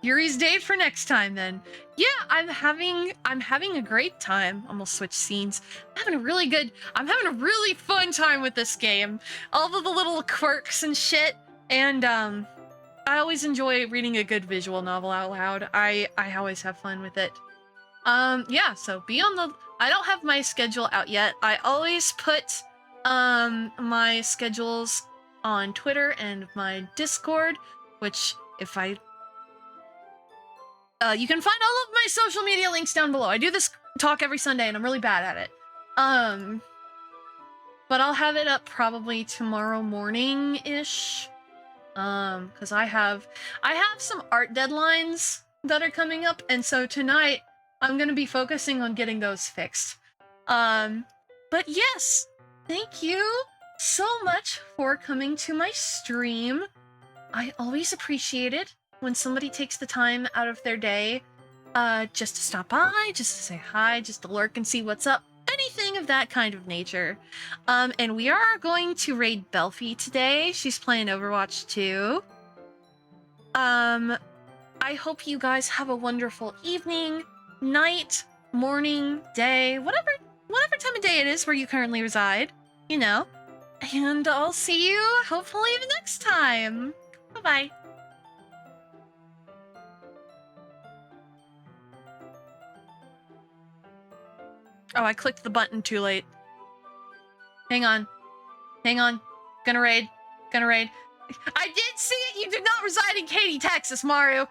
Yuri's date for next time then. Yeah, I'm having a great time. Almost switch scenes. I'm having a really fun time with this game. All of the little quirks and shit. And I always enjoy reading a good visual novel out loud. I always have fun with it. Yeah, so be on the... I don't have my schedule out yet. I always put my schedules on Twitter and my Discord, which if I... you can find all of my social media links down below. I do this talk every Sunday and I'm really bad at it. But I'll have it up probably tomorrow morning-ish. Because I have some art deadlines that are coming up, and so tonight I'm gonna be focusing on getting those fixed. But yes, thank you so much for coming to my stream. I always appreciate it when somebody takes the time out of their day, just to stop by, just to say hi, just to lurk and see what's up. Anything of that kind of nature. And we are going to raid Belfie today. She's playing Overwatch 2. I hope you guys have a wonderful evening, night, morning, day, whatever time of day it is where you currently reside, you know. And I'll see you hopefully the next time. Bye-bye. Oh, I clicked the button too late. Hang on. Gonna raid. I did see it! You do not reside in Katy, Texas, Maru!